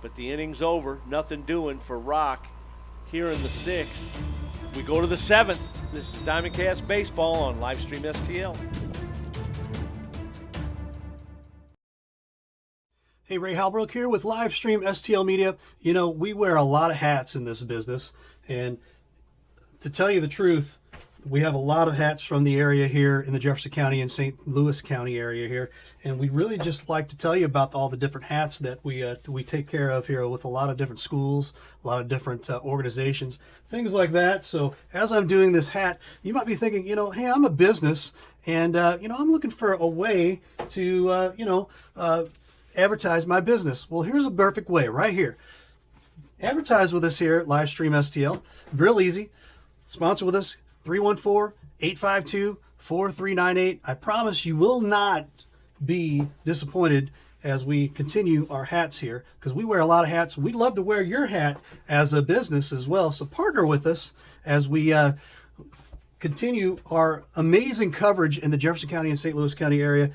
But the inning's over. Nothing doing for Rock here in the 6th. We go to the 7th. This is DIAMONDCAST Baseball on Livestream STL. Hey, Ray Halbrook here with Livestream STL Media. You know, we wear a lot of hats in this business. And to tell you the truth, we have a lot of hats from the area here in the Jefferson County and St. Louis County area here. And we'd really just like to tell you about all the different hats that we take care of here with a lot of different schools, a lot of different organizations, things like that. So as I'm doing this hat, you might be thinking, you know, hey, I'm a business and, you know, I'm looking for a way to, advertise my business. Well, here's a perfect way right here. Advertise with us here at Livestream STL. Real easy. Sponsor with us, 314-852-4398. I promise you will not be disappointed as we continue our hats here, because we wear a lot of hats. We'd love to wear your hat as a business as well. So partner with us as we kind continue our amazing coverage in the Jefferson County and St. Louis County area.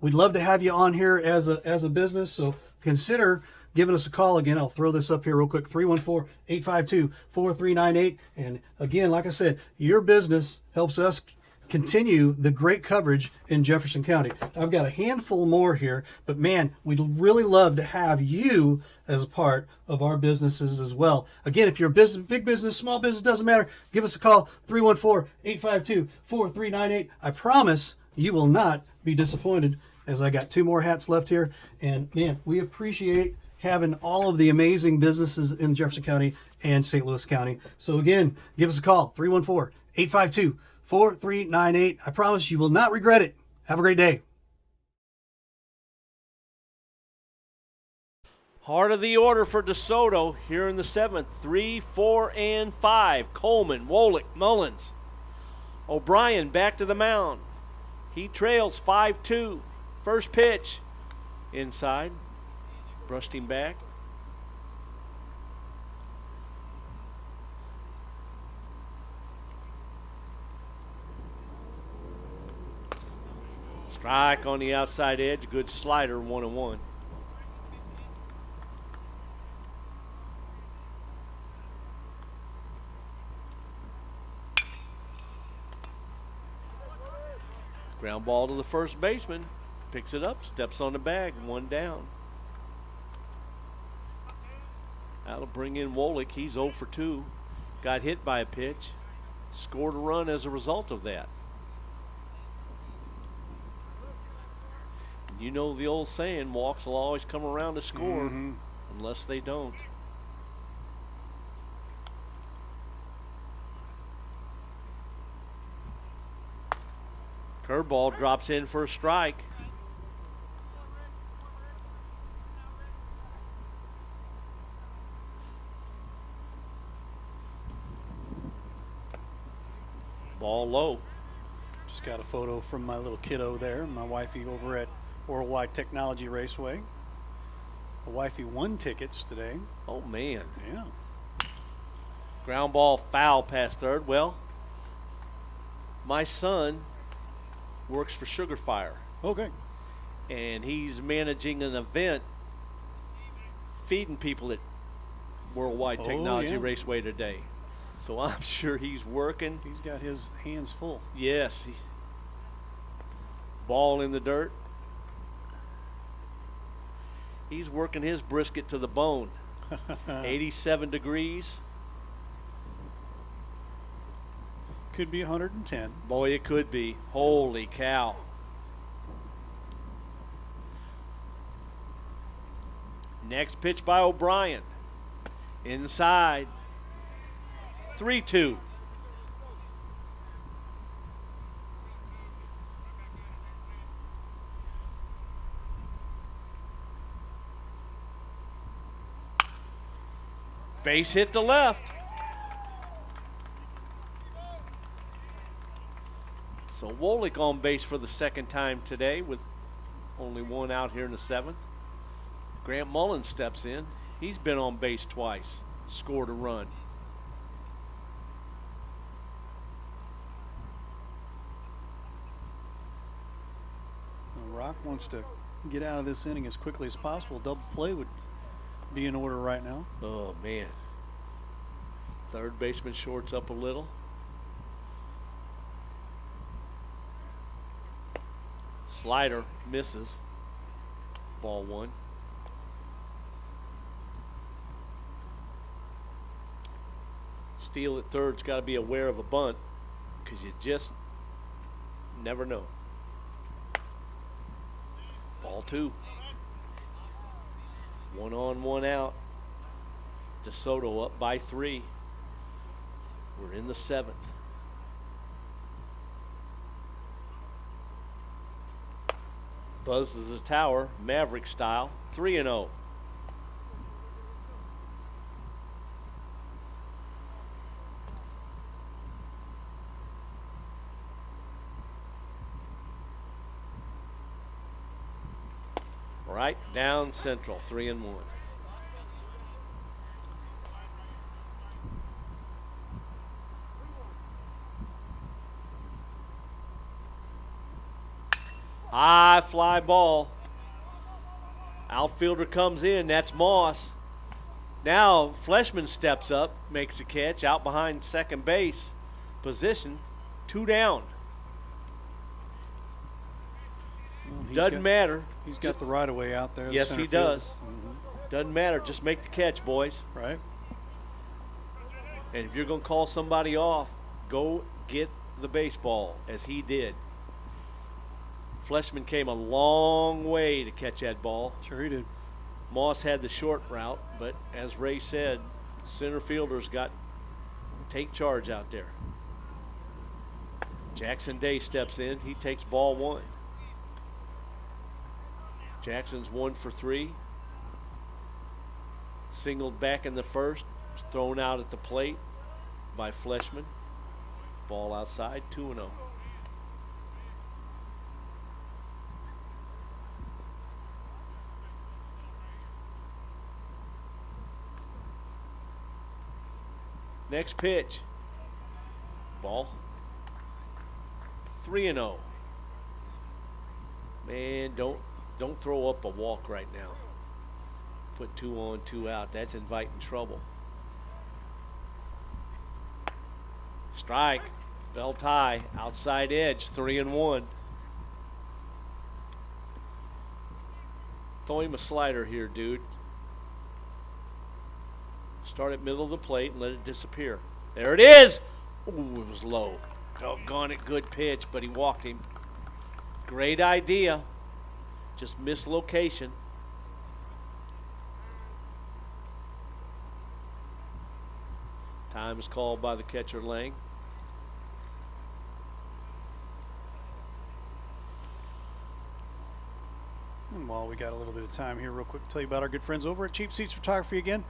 We'd love to have you on here as a business, so consider giving us a call. Again, I'll throw this up here real quick, 314-852-4398. And again, like I said, your business helps us continue the great coverage in Jefferson County. I've got a handful more here, but man, we'd really love to have you as a part of our businesses as well. Again, if you're a business, big business, small business, doesn't matter, give us a call, 314-852-4398. I promise you will not be disappointed, as I got 2 more hats left here. And man, we appreciate having all of the amazing businesses in Jefferson County and St. Louis County. So again, give us a call, 314-852-4398. I promise you will not regret it. Have a great day. Heart of the order for DeSoto here in the 7th. 3, 4, and 5. Coleman, Wolick, Mullins. O'Brien back to the mound. He trails 5-2. First pitch. Inside. Brushed him back. Strike on the outside edge. Good slider, 1-1. Ground ball to the first baseman. Picks it up, steps on the bag, 1 down. That'll bring in Wolick. He's 0 for 2. Got hit by a pitch. Scored a run as a result of that. You know the old saying, walks will always come around to score, unless they don't. Curveball drops in for a strike. Ball low. Just got a photo from my little kiddo there, my wifey over at Worldwide Technology Raceway. The wifey won tickets today. Oh, man. Yeah. Ground ball foul past third. Well, my son works for Sugar Fire. Okay. And he's managing an event feeding people at Worldwide Technology Raceway today. So I'm sure he's working. He's got his hands full. Yes. Ball in the dirt. He's working his brisket to the bone. 87 degrees. Could be 110. Boy, it could be. Holy cow. Next pitch by O'Brien. Inside. 3-2. Base hit to left. So Wolick on base for the 2nd time today with only 1 out here in the 7th. Grant Mullins steps in. He's been on base twice, scored a run. Rock wants to get out of this inning as quickly as possible. Double play would be in order right now. Oh, man. Third baseman shorts up a little. Slider misses. Ball 1. Steele at third's got to be aware of a bunt because you just never know. Ball 2. 1 on, 1 out. DeSoto up by 3. We're in the 7th. Buzzes the tower, Maverick style, 3-0. Right down central, 3-1. High fly ball. Outfielder comes in. That's Moss. Now Fleshman steps up, makes a catch out behind second base position. 2 down. Well, Doesn't matter. He's got the right of way out there. Yes, he does. Mm-hmm. Doesn't matter. Just make the catch, boys. Right. And if you're going to call somebody off, go get the baseball, as he did. Fleshman came a long way to catch that ball. Sure he did. Moss had the short route, but as Ray said, center fielders take charge out there. Jackson Day steps in. He takes ball 1. Jackson's 1 for 3. Singled back in the first. Thrown out at the plate by Fleshman. Ball outside, 2-0. Next pitch. Ball. 3-0. Man, don't throw up a walk right now. Put 2 on, 2 out. That's inviting trouble. Strike. Belt high. Outside edge. 3-1. Throw him a slider here, dude. Start at middle of the plate and let it disappear. There it is. Ooh, it was low. Doggone it, good pitch, but he walked him. Great idea. Just missed location. Time is called by the catcher, Lang. And while we got a little bit of time here, real quick, tell you about our good friends over at Cheap Seats Photography again.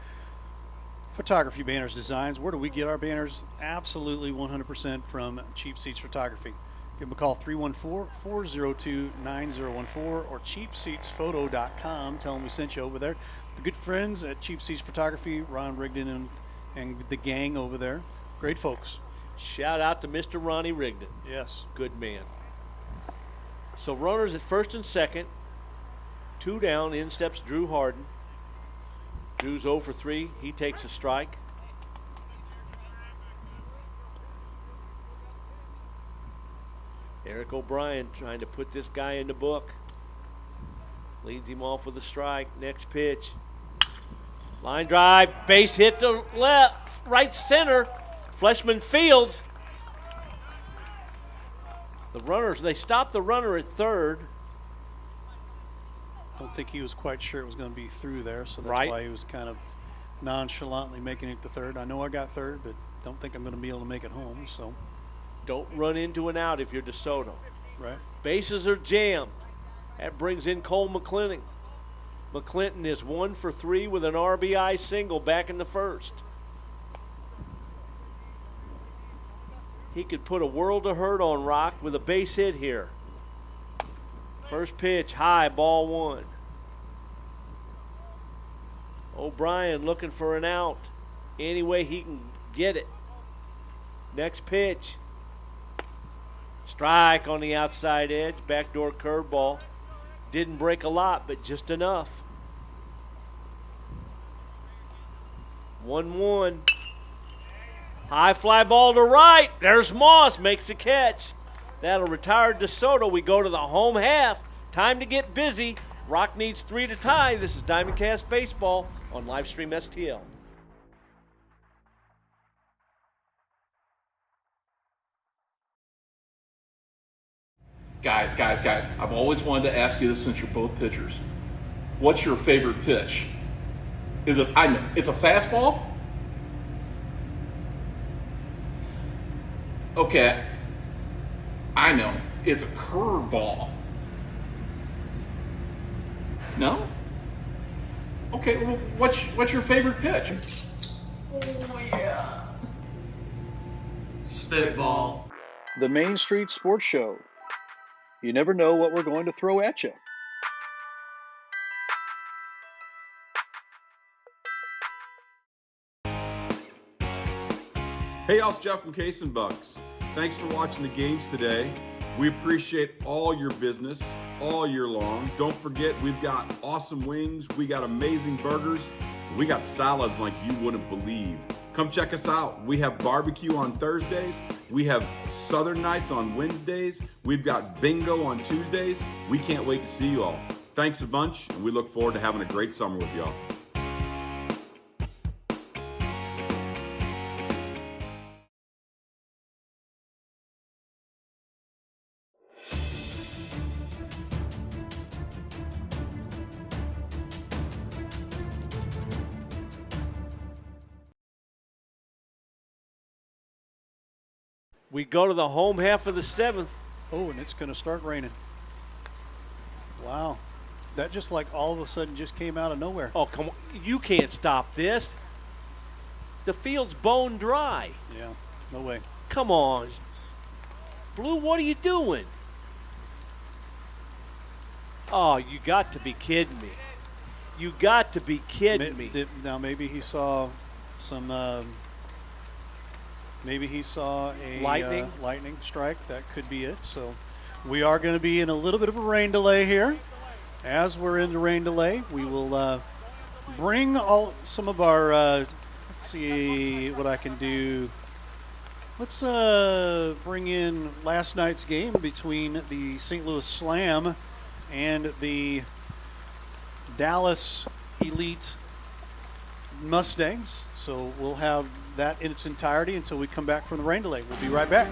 Photography, banners, designs. Where do we get our banners? Absolutely 100% from Cheap Seats Photography. Give them a call, 314-402-9014 or cheapseatsphoto.com. Tell them we sent you over there. The good friends at Cheap Seats Photography, Ron Rigdon and the gang over there. Great folks. Shout out to Mr. Ronnie Rigdon. Yes. Good man. So runners at first and second. 2 down. In steps Drew Harden. Drew's 0 for 3. He takes a strike. Eric O'Brien trying to put this guy in the book. Leads him off with a strike. Next pitch. Line drive. Base hit to left. Right center. Fleshman fields. The runners, they stopped the runner at third. Don't think he was quite sure it was going to be through there, so that's Right. why he was kind of nonchalantly making it to third. I know I got third, but don't think I'm going to be able to make it home, so. Don't run into an out if you're DeSoto. Right. Bases are jammed. That brings in Cole McClinton. McClinton is 1 for 3 with an RBI single back in the first. He could put a world of hurt on Rock with a base hit here. First pitch, high, ball 1. O'Brien looking for an out any way he can get it. Next pitch. Strike on the outside edge, backdoor curveball. Didn't break a lot, but just enough. 1-1. High fly ball to right. There's Moss, makes a catch. That'll retire DeSoto. We go to the home half. Time to get busy. Rock needs 3 to tie. This is DiamondCast Baseball on Livestream STL. Guys, I've always wanted to ask you this since you're both pitchers. What's your favorite pitch? It's a fastball? Okay, I know. It's a curveball. No? Okay, well, what's your favorite pitch? Oh, yeah. Spitball. The Main Street Sports Show. You never know what we're going to throw at you. Hey, y'all, it's Jeff from Case and Bucks. Thanks for watching the games today. We appreciate all your business, all year long. Don't forget, we've got awesome wings. We got amazing burgers. We got salads like you wouldn't believe. Come check us out. We have barbecue on Thursdays. We have Southern Nights on Wednesdays. We've got bingo on Tuesdays. We can't wait to see you all. Thanks a bunch, and we look forward to having a great summer with y'all. We go to the home half of the 7th. Oh, and it's going to start raining. Wow. That just like all of a sudden just came out of nowhere. Oh, come on. You can't stop this. The field's bone dry. Yeah, no way. Come on. Blue, what are you doing? Oh, you got to be kidding me. You got to be kidding me. Now maybe he saw some maybe he saw a lightning strike. That could be it. So we are going to be in a little bit of a rain delay here. As we're in the rain delay, we will bring some of our let's see what I can do. Let's bring in last night's game between the St. Louis Slam and the Dallas Elite Mustangs. So we'll have that in its entirety until we come back from the rain delay. We'll be right back.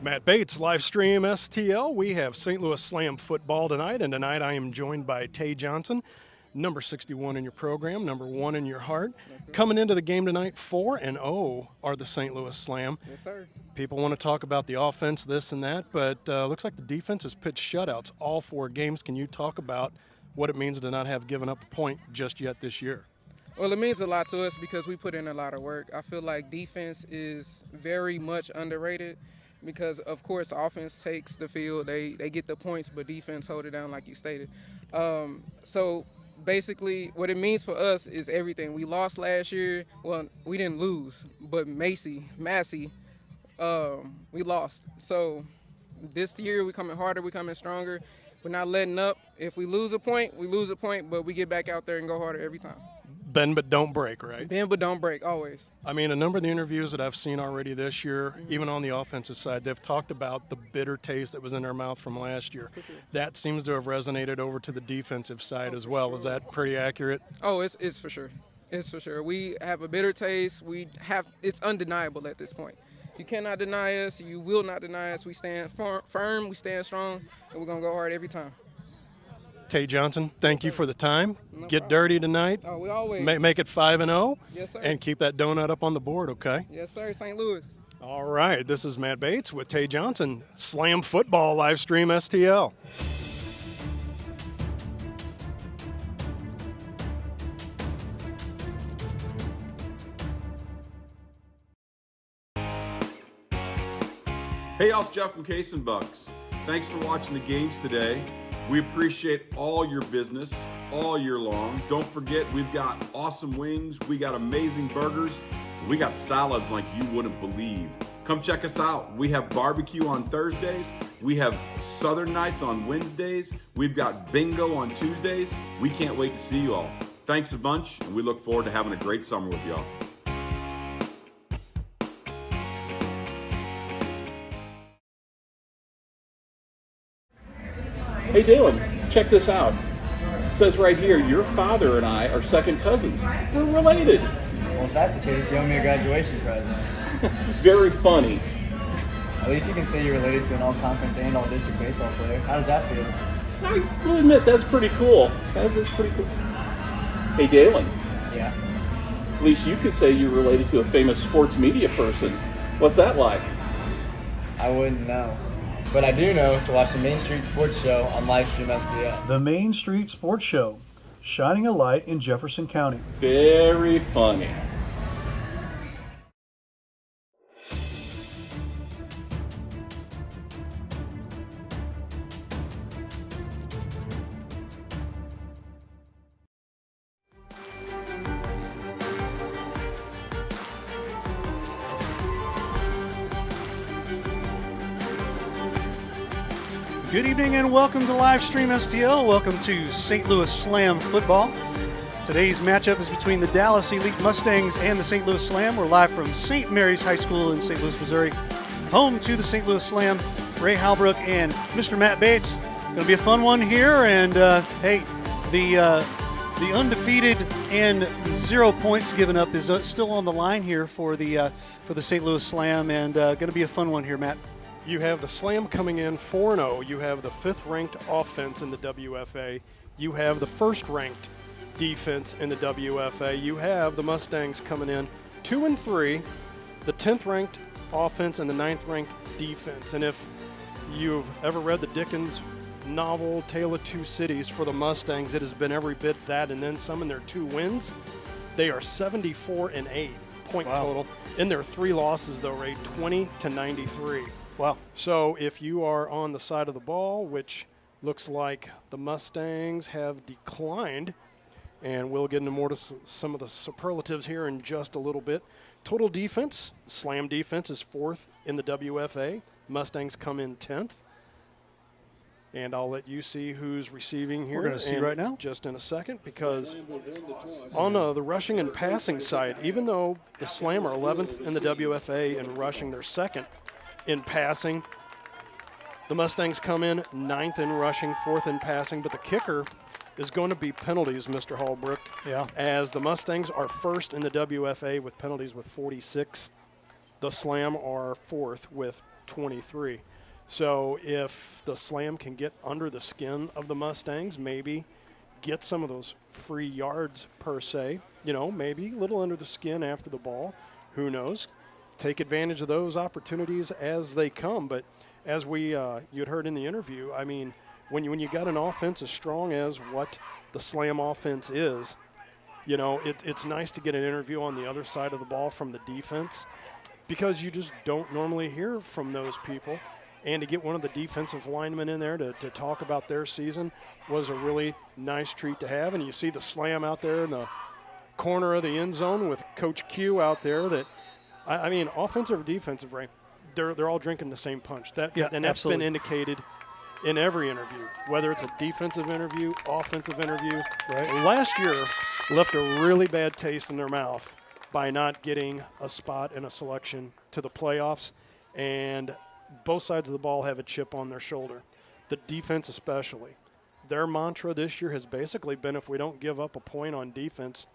Matt Bates, live stream STL. We have St. Louis Slam football tonight, and tonight I am joined by Tay Johnson, number 61 in your program, number 1 in your heart. Coming into the game tonight, 4-0 are the St. Louis Slam. Yes, sir. People want to talk about the offense, this and that, but looks like the defense has pitched shutouts all 4 games. Can you talk about what it means to not have given up a point just yet this year? Well, it means a lot to us because we put in a lot of work. I feel like defense is very much underrated. Because, of course, offense takes the field. They get the points, but defense hold it down like you stated. So, basically, what it means for us is everything. We lost last year. Well, we didn't lose, but Massey, we lost. So, this year we're coming harder, we're coming stronger. We're not letting up. If we lose a point, we lose a point, but we get back out there and go harder every time. Bend but don't break, right? Bend but don't break, always. I mean, a number of the interviews that I've seen already this year, even on the offensive side, they've talked about the bitter taste that was in their mouth from last year. That seems to have resonated over to the defensive side as well. Is that pretty accurate? Oh, it's for sure. It's for sure. We have a bitter taste. It's undeniable at this point. You cannot deny us. You will not deny us. We stand firm. We stand strong, and we're going to go hard every time. Tay Johnson, thank you for the time. Get dirty tonight. Oh, we always. Make it 5-0. Yes, sir. And keep that donut up on the board, okay? Yes, sir. St. Louis. All right. This is Matt Bates with Tay Johnson. Slam Football live stream STL. Hey, y'all, it's Jeff from Case and Bucks. Thanks for watching the games today. We appreciate all your business all year long. Don't forget, we've got awesome wings. We got amazing burgers. We got salads like you wouldn't believe. Come check us out. We have barbecue on Thursdays. We have Southern Nights on Wednesdays. We've got bingo on Tuesdays. We can't wait to see you all. Thanks a bunch, and we look forward to having a great summer with y'all. Hey Dylan, check this out. It says right here, your father and I are second cousins. We're related. Well, if that's the case, you owe me a graduation present. Very funny. At least you can say you're related to an all-conference and all-district baseball player. How does that feel? I will admit that's pretty cool. That's pretty cool. Hey, Dalen. Yeah. At least you could say you're related to a famous sports media person. What's that like? I wouldn't know. But I do know to watch the Main Street Sports Show on Livestream STL. The Main Street Sports Show, shining a light in Jefferson County. Very funny. Good evening and welcome to Livestream STL. Welcome to St. Louis Slam football. Today's matchup is between the Dallas Elite Mustangs and the St. Louis Slam. We're live from St. Mary's High School in St. Louis, Missouri, home to the St. Louis Slam. Ray Halbrook and Mr. Matt Bates. Going to be a fun one here. And hey, the undefeated and 0 points given up is still on the line here for the St. Louis Slam, and going to be a fun one here, Matt. You have the Slam coming in 4-0. You have the 5th-ranked offense in the WFA. You have the 1st-ranked defense in the WFA. You have the Mustangs coming in 2-3, the 10th-ranked offense and the 9th-ranked defense. And if you've ever read the Dickens novel Tale of Two Cities for the Mustangs, it has been every bit that and then some in their 2 wins. They are 74-8 point total. In their 3 losses, though, Ray, 20-93. Wow. So if you are on the side of the ball, which looks like the Mustangs have declined, and we'll get into more to some of the superlatives here in just a little bit. Total defense, Slam defense is 4th in the WFA. Mustangs come in 10th. And I'll let you see who's receiving here. We're going to see right now. Just in a second, because on the rushing and passing side, even though the Slam are 11th in the WFA in rushing, they're 2nd in passing. The Mustangs come in 9th in rushing, 4th in passing, but the kicker is going to be penalties, Mr. Hallbrook. Yeah. As the Mustangs are 1st in the WFA with penalties with 46. The Slam are 4th with 23. So if the Slam can get under the skin of the Mustangs, maybe get some of those free yards per se, maybe a little under the skin after the ball, who knows? Take advantage of those opportunities as they come. But as you'd heard in the interview, I mean, when you got an offense as strong as what the Slam offense is, it's nice to get an interview on the other side of the ball from the defense, because you just don't normally hear from those people. And to get one of the defensive linemen in there to talk about their season was a really nice treat to have. And you see the Slam out there in the corner of the end zone with Coach Q out there that, I mean, offensive or defensive, Ray, they're all drinking the same punch. And that's absolutely been indicated in every interview, whether it's a defensive interview, offensive interview. Right. Last year left a really bad taste in their mouth by not getting a spot in a selection to the playoffs, and both sides of the ball have a chip on their shoulder. The defense especially. Their mantra this year has basically been, if we don't give up a point on defense,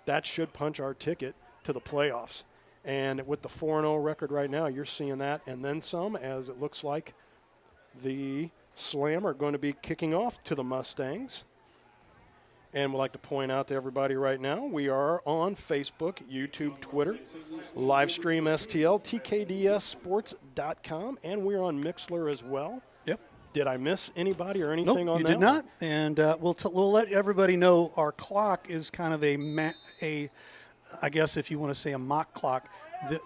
that should punch our ticket to the playoffs. And with the 4-0 record right now, you're seeing that and then some, as it looks like the Slam are going to be kicking off to the Mustangs. And we'd like to point out to everybody right now, we are on Facebook, YouTube, Twitter, Livestream STL, TKDSsports.com, and we're on Mixler as well. Yep. Did I miss anybody or anything on you that? Did not. And we'll let everybody know our clock is kind of I guess if you want to say a mock clock.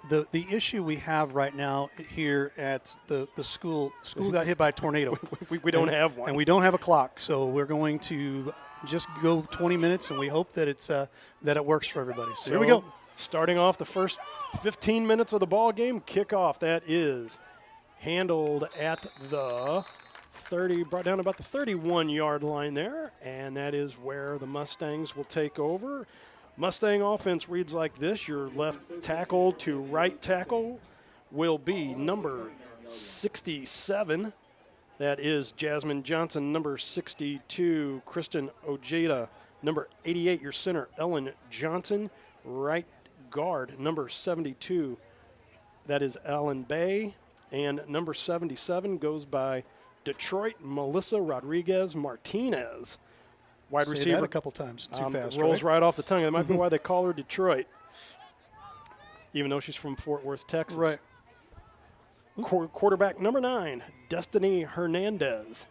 The issue we have right now here at the school got hit by a tornado. we don't have one. And we don't have a clock, so we're going to just go 20 minutes, and we hope that that it works for everybody. So here we go. Starting off the first 15 minutes of the ball game, kickoff that is handled at the 30, brought down about the 31-yard line there, and that is where the Mustangs will take over. Mustang offense reads like this. Your left tackle to right tackle will be number 67. That is Jasmine Johnson. Number 62, Kristen Ojeda. Number 88, your center, Ellen Johnson. Right guard, number 72, that is Alan Bay. And number 77 goes by Detroit, Melissa Rodriguez-Martinez. Wide Say receiver. that a couple times too fast. It rolls right? right off the tongue. That might be why they call her Detroit, even though she's from Fort Worth, Texas. Right. Quarterback number 9, Destiny Hernandez.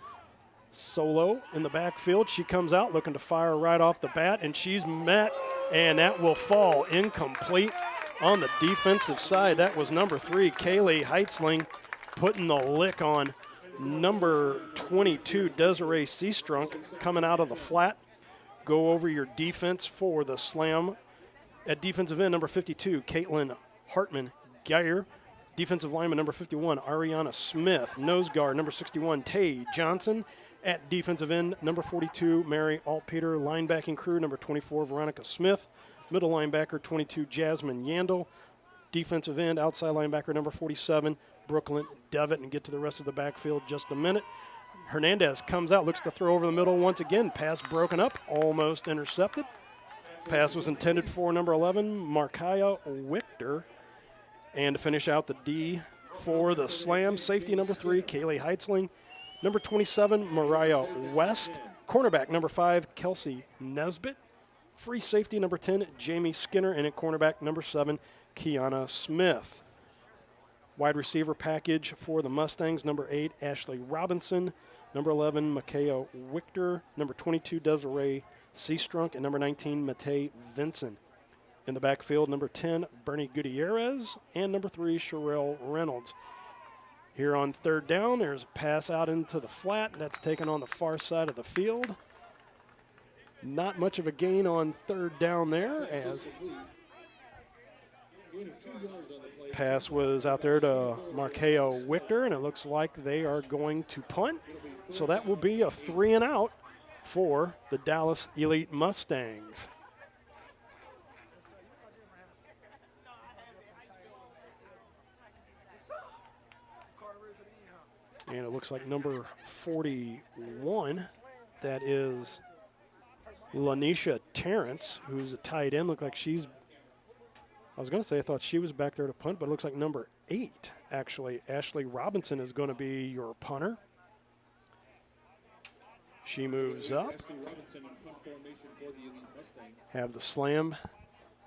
Solo in the backfield. She comes out looking to fire right off the bat, and she's met, and that will fall incomplete on the defensive side. That was number 3, Kaylee Heitzling, putting the lick on number 22, Desiree Seastrunk, coming out of the flat. Go over your defense for the Slam. At defensive end, number 52, Caitlin Hartman-Geyer. Defensive lineman, number 51, Ariana Smith. Nose guard, number 61, Tay Johnson. At defensive end, number 42, Mary Altpeter. Linebacking crew, number 24, Veronica Smith. Middle linebacker, 22, Jasmine Yandel. Defensive end, outside linebacker, number 47, Brooklyn Devitt. And get to the rest of the backfield just a minute. Hernandez comes out, looks to throw over the middle once again. Pass broken up, almost intercepted. Pass was intended for number 11, Markaya Wichter. And to finish out the D for the Slam, safety number 3, Kaylee Heitzling. Number 27, Mariah West. Cornerback number 5, Kelsey Nesbitt. Free safety number 10, Jamie Skinner. And at cornerback number 7, Kiana Smith. Wide receiver package for the Mustangs, number 8, Ashley Robinson. Number 11, Makaya Wichter. Number 22, Desiree Seastrunk. And number 19, Matei Vinson. In the backfield, number 10, Bernie Gutierrez, and number 3, Sherelle Reynolds. Here on third down, there's a pass out into the flat. That's taken on the far side of the field. Not much of a gain on third down there, as pass was out there to Markeo Wichter, and it looks like they are going to punt. So that will be a 3-and-out for the Dallas Elite Mustangs. And it looks like number 41, that is Lanisha Terrence, who's a tight end. Looked like she's, I was going to say I thought she was back there to punt, but it looks like number 8, actually. Ashley Robinson is going to be your punter. She moves up. Have the Slam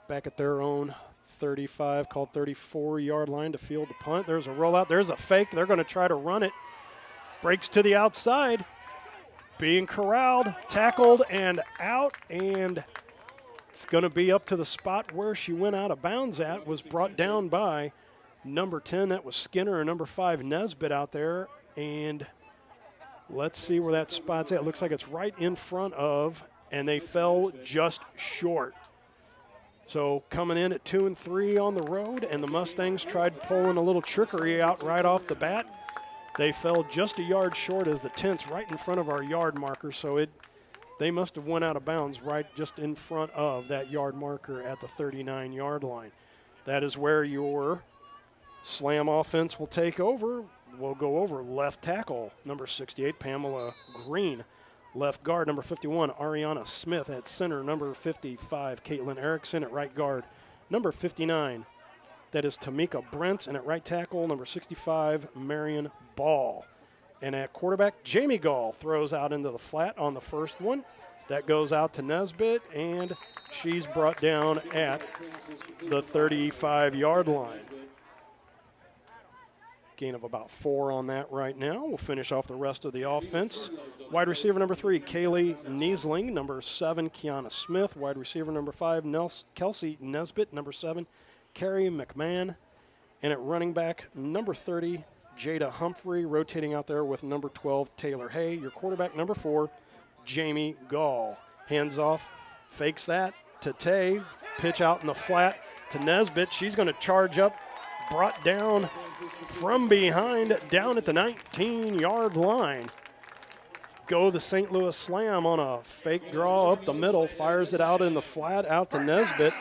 back at their own 35, called 34-yard line to field the punt. There's a rollout. There's a fake. They're going to try to run it. Breaks to the outside. Being corralled, tackled, and out. And it's going to be up to the spot where she went out of bounds at. Was brought down by number 10. That was Skinner, and number 5, Nesbitt out there. And let's see where that spot's at. It looks like it's right in front of, and they fell just short. So coming in at 2 and 3 on the road, and the Mustangs tried pulling a little trickery out right off the bat. They fell just a yard short as the tent's right in front of our yard marker, so they must have went out of bounds right just in front of that yard marker at the 39-yard line. That is where your Slam offense will take over. We'll go over left tackle, number 68, Pamela Green. Left guard, number 51, Ariana Smith. At center, number 55, Caitlin Erickson. At right guard, number 59, that is Tamika Brents. And at right tackle, number 65, Marion Ball. And at quarterback, Jamie Gall throws out into the flat on the first one. That goes out to Nesbitt, and she's brought down at the 35-yard line. Gain of about 4 on that right now. We'll finish off the rest of the offense. Wide receiver number 3, Kaylee Niesling. Number 7, Kiana Smith. Wide receiver number 5, Kelsey Nesbitt. Number 7, Carrie McMahon. And at running back, number 30, Jada Humphrey. Rotating out there with number 12, Taylor Hay. Your quarterback, number 4, Jamie Gall. Hands off, fakes that to Tay. Pitch out in the flat to Nesbitt. She's going to charge up. Brought down from behind, down at the 19-yard line. Go the St. Louis Slam on a fake draw up the middle, fires it out in the flat, out to Nesbitt.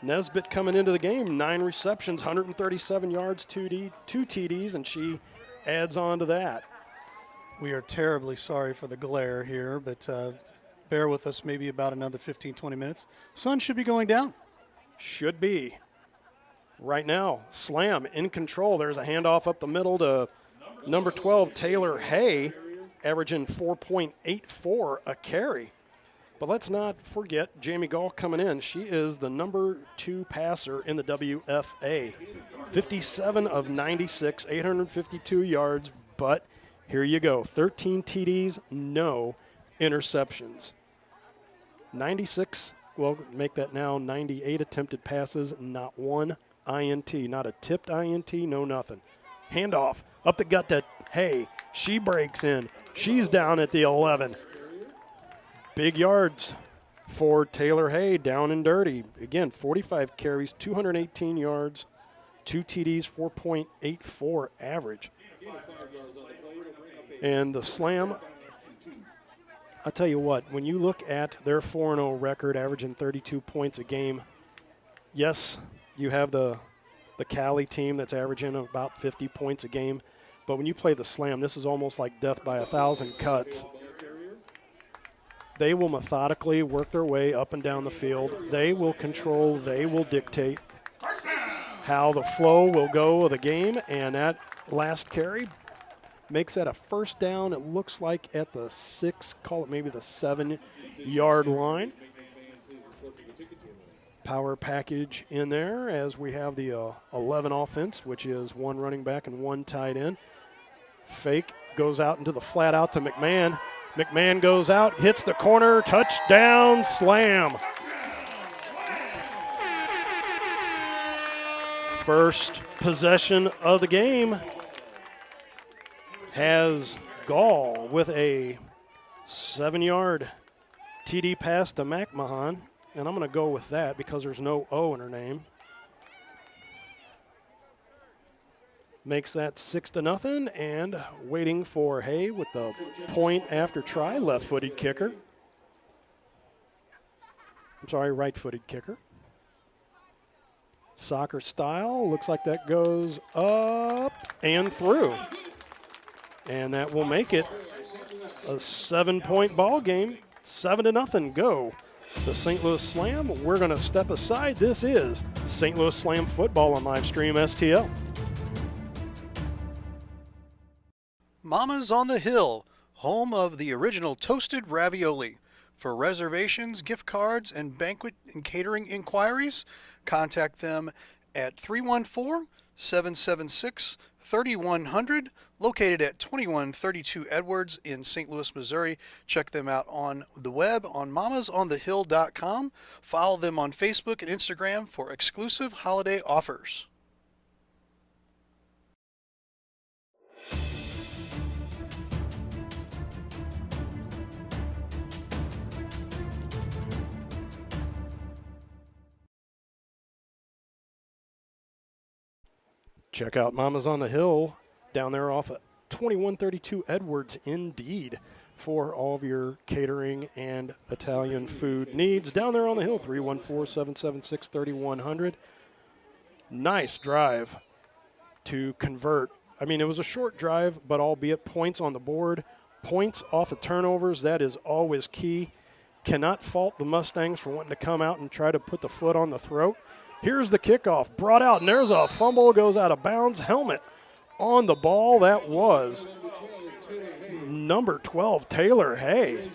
Nesbitt coming into the game, 9 receptions, 137 yards, 2 TDs, and she adds on to that. We are terribly sorry for the glare here, but bear with us maybe about another 15, 20 minutes. Sun should be going down. Should be. Right now, Slam in control. There's a handoff up the middle to Number 12, Taylor Hay, averaging 4.84 a carry. But let's not forget Jamie Gall coming in. She is the number 2 passer in the WFA. 57 of 96, 852 yards, but here you go. 13 TDs, no interceptions. 96, well, make that now 98 attempted passes, not one INT, not a tipped INT, no nothing. Handoff, up the gut to Hay. She breaks in. She's down at the 11. Big yards for Taylor Hay, down and dirty. Again, 45 carries, 218 yards, 2 TDs, 4.84 average. And the Slam, I'll tell you what, when you look at their 4-0 record, averaging 32 points a game, yes, you have the Cali team that's averaging about 50 points a game. But when you play the Slam, this is almost like death by 1,000 cuts. They will methodically work their way up and down the field. They will control, they will dictate how the flow will go of the game. And that last carry makes that a first down. It looks like at the 6, call it maybe the 7-yard line. Power package in there as we have the 11 offense, which is 1 running back and 1 tight end. Fake goes out into the flat out to McMahon. McMahon goes out, hits the corner, touchdown, Slam. First possession of the game has Gall with a 7-yard TD pass to McMahon, and I'm going to go with that because there's no O in her name. Makes that 6-0, and waiting for Hay with the point after try, left-footed kicker. I'm sorry, right-footed kicker. Soccer style, looks like that goes up and through. And that will make it a 7-point ball game, 7-0, go. The St. Louis Slam, we're going to step aside. This is St. Louis Slam football on Livestream STL. Mama's on the Hill, home of the original toasted ravioli. For reservations, gift cards, and banquet and catering inquiries, contact them at 314-776-3100, located at 2132 Edwards in St. Louis, Missouri. Check them out on the web on mamasonthehill.com. Follow them on Facebook and Instagram for exclusive holiday offers. Check out Mama's on the Hill down there off of 2132 Edwards, indeed, for all of your catering and Italian food needs. Down there on the hill, 314-776-3100. Nice drive to convert. I mean, it was a short drive, but albeit points on the board, points off of turnovers, that is always key. Cannot fault the Mustangs for wanting to come out and try to put the foot on the throat. Here's the kickoff, brought out, and there's a fumble, goes out of bounds. Helmet on the ball. That was number 12, Taylor Hay.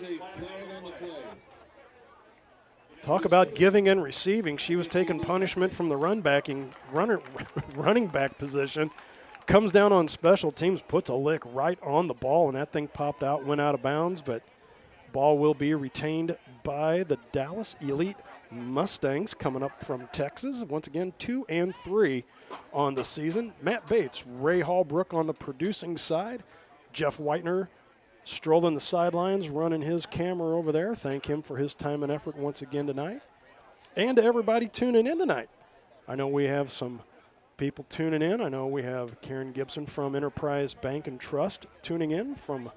Talk about giving and receiving. She was taking punishment from the running back position. Comes down on special teams, puts a lick right on the ball, and that thing popped out, went out of bounds, but ball will be retained by the Dallas Elite Mustangs coming up from Texas. Once again, 2-3 on the season. Matt Bates, Ray Hallbrook on the producing side. Jeff Whitener strolling the sidelines, running his camera over there. Thank him for his time and effort once again tonight. And to everybody tuning in tonight. I know we have some people tuning in. I know we have Karen Gibson from Enterprise Bank and Trust tuning in from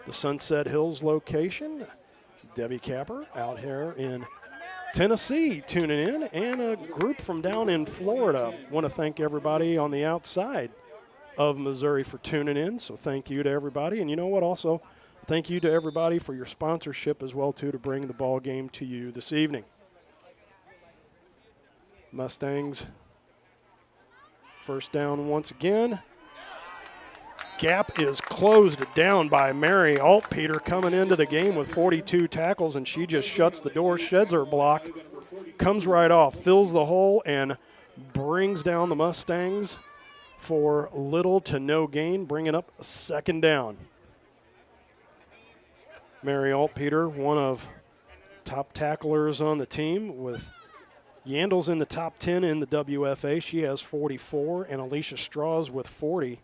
the Sunset Hills location. Debbie Capper out here in Tennessee tuning in, and a group from down in Florida. Want to thank everybody on the outside of Missouri for tuning in, so thank you to everybody. And you know what, also thank you to everybody for your sponsorship as well, too, to bring the ball game to you this evening. Mustangs first down once again. gap is closed down by Mary Altpeter, coming into the game with 42 tackles, and she just shuts the door, sheds her block, comes right off, fills the hole, and brings down the Mustangs for little to no gain, bringing up a second down. Mary Altpeter, one of top tacklers on the team, with Yandel's in the top 10 in the WFA. She has 44, and Alicia Strauss with 40.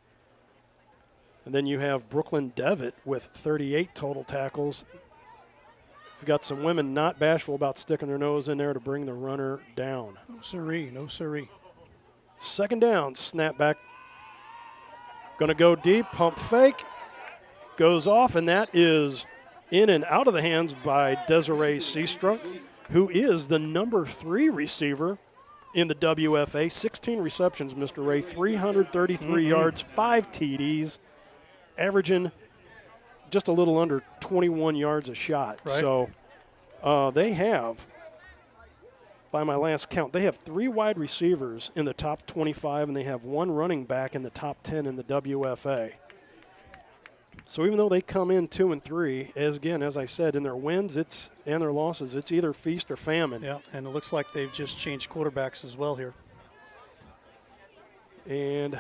And then you have Brooklyn Devitt with 38 total tackles. We've got some women not bashful about sticking their nose in there to bring the runner down. No siree, no siree. Second down, snap back. Going to go deep, pump fake. Goes off, and that is in and out of the hands by Desiree Seastrunk, who is the number 3 receiver in the WFA. 16 receptions, Mr. Ray, 333 yards, 5 TDs, averaging just a little under 21 yards a shot. Right. So they have, by my last count, they have 3 wide receivers in the top 25, and they have 1 running back in the top 10 in the WFA. So even though they come in 2 and 3, as I said, in their wins and their losses, it's either feast or famine. Yeah, and it looks like they've just changed quarterbacks as well here. And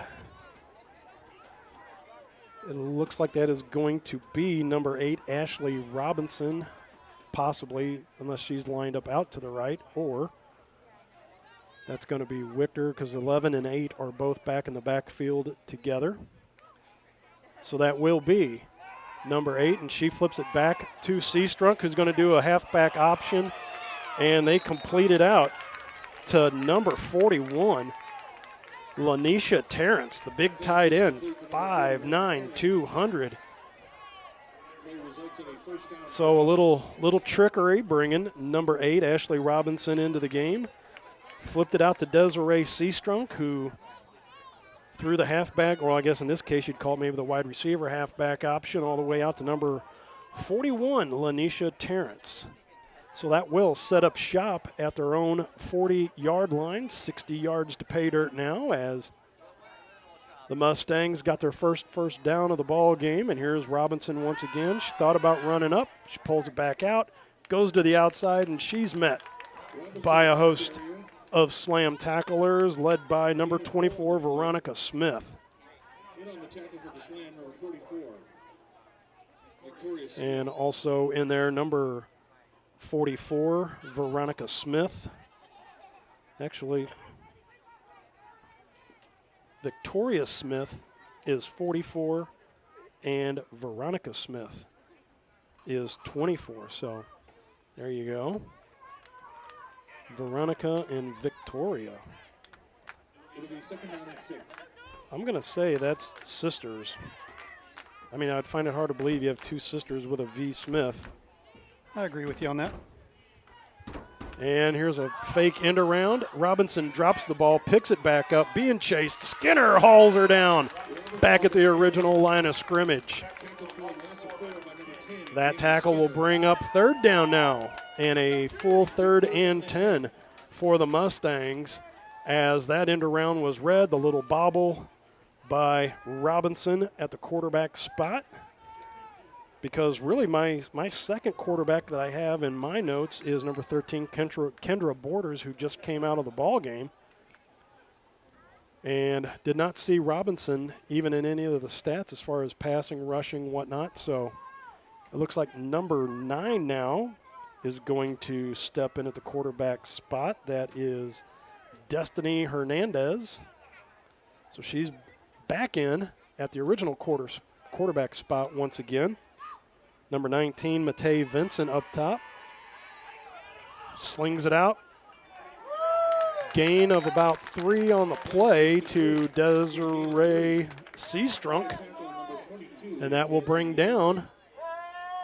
it looks like that is going to be number 8, Ashley Robinson, possibly, unless she's lined up out to the right, or that's going to be Wichter, because 11 and 8 are both back in the backfield together. So that will be number 8, and she flips it back to Seastrunk, who's going to do a halfback option, and they complete it out to number 41, Lanisha Terrence, the big tight end, 5'9", 200. So a little trickery, bringing number 8, Ashley Robinson, into the game. Flipped it out to Desiree Seastrunk, who threw the halfback, or I guess in this case you'd call it maybe the wide receiver halfback option, all the way out to number 41, Lanisha Terrence. So that will set up shop at their own 40-yard line, 60 yards to pay dirt now, as the Mustangs got their first down of the ball game. And here's Robinson once again. She thought about running up. She pulls it back out, goes to the outside, and she's met by a host of slam tacklers, led by number 24, Veronica Smith. And also in there, number 44, Veronica Smith. Actually, Victoria Smith is 44, and Veronica Smith is 24. So there you go. Veronica and Victoria. I'm going to say that's sisters. I mean, I'd find it hard to believe you have 2 sisters with a V. Smith. I agree with you on that. And here's a fake end around. Robinson drops the ball, picks it back up, being chased. Skinner hauls her down back at the original line of scrimmage. That tackle will bring up 3rd down now, and a full 3rd and 10 for the Mustangs, as that end around was read. The little bobble by Robinson at the quarterback spot. Because really my second quarterback that I have in my notes is number 13, Kendra Borders, who just came out of the ball game. And did not see Robinson even in any of the stats as far as passing, rushing, whatnot. So it looks like number 9 now is going to step in at the quarterback spot. That is Destiny Hernandez. So she's back in at the original quarterback spot once again. Number 19, Matei Vincent up top. Slings it out. Gain of about 3 on the play to Desiree Seastrunk. And that will bring down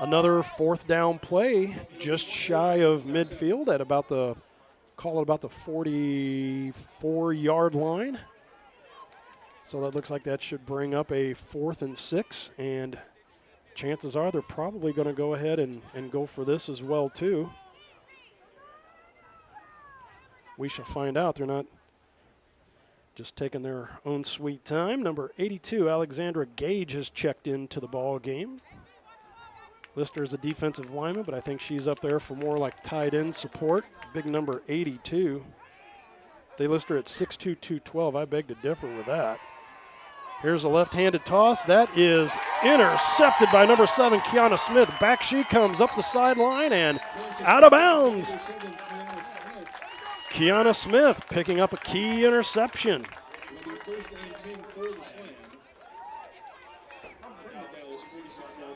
another 4th down play just shy of midfield at about the 44-yard line. So that looks like that should bring up a 4th and 6, and chances are they're probably going to go ahead and go for this as well, too. We shall find out. They're not just taking their own sweet time. Number 82, Alexandra Gage, has checked into the ball game. List her as a defensive lineman, but I think she's up there for more like tight end support. Big number 82. They list her at 6'2", 212. I beg to differ with that. Here's a left-handed toss. That is intercepted by number 7, Kiana Smith. Back she comes up the sideline and out of bounds. Kiana Smith picking up a key interception.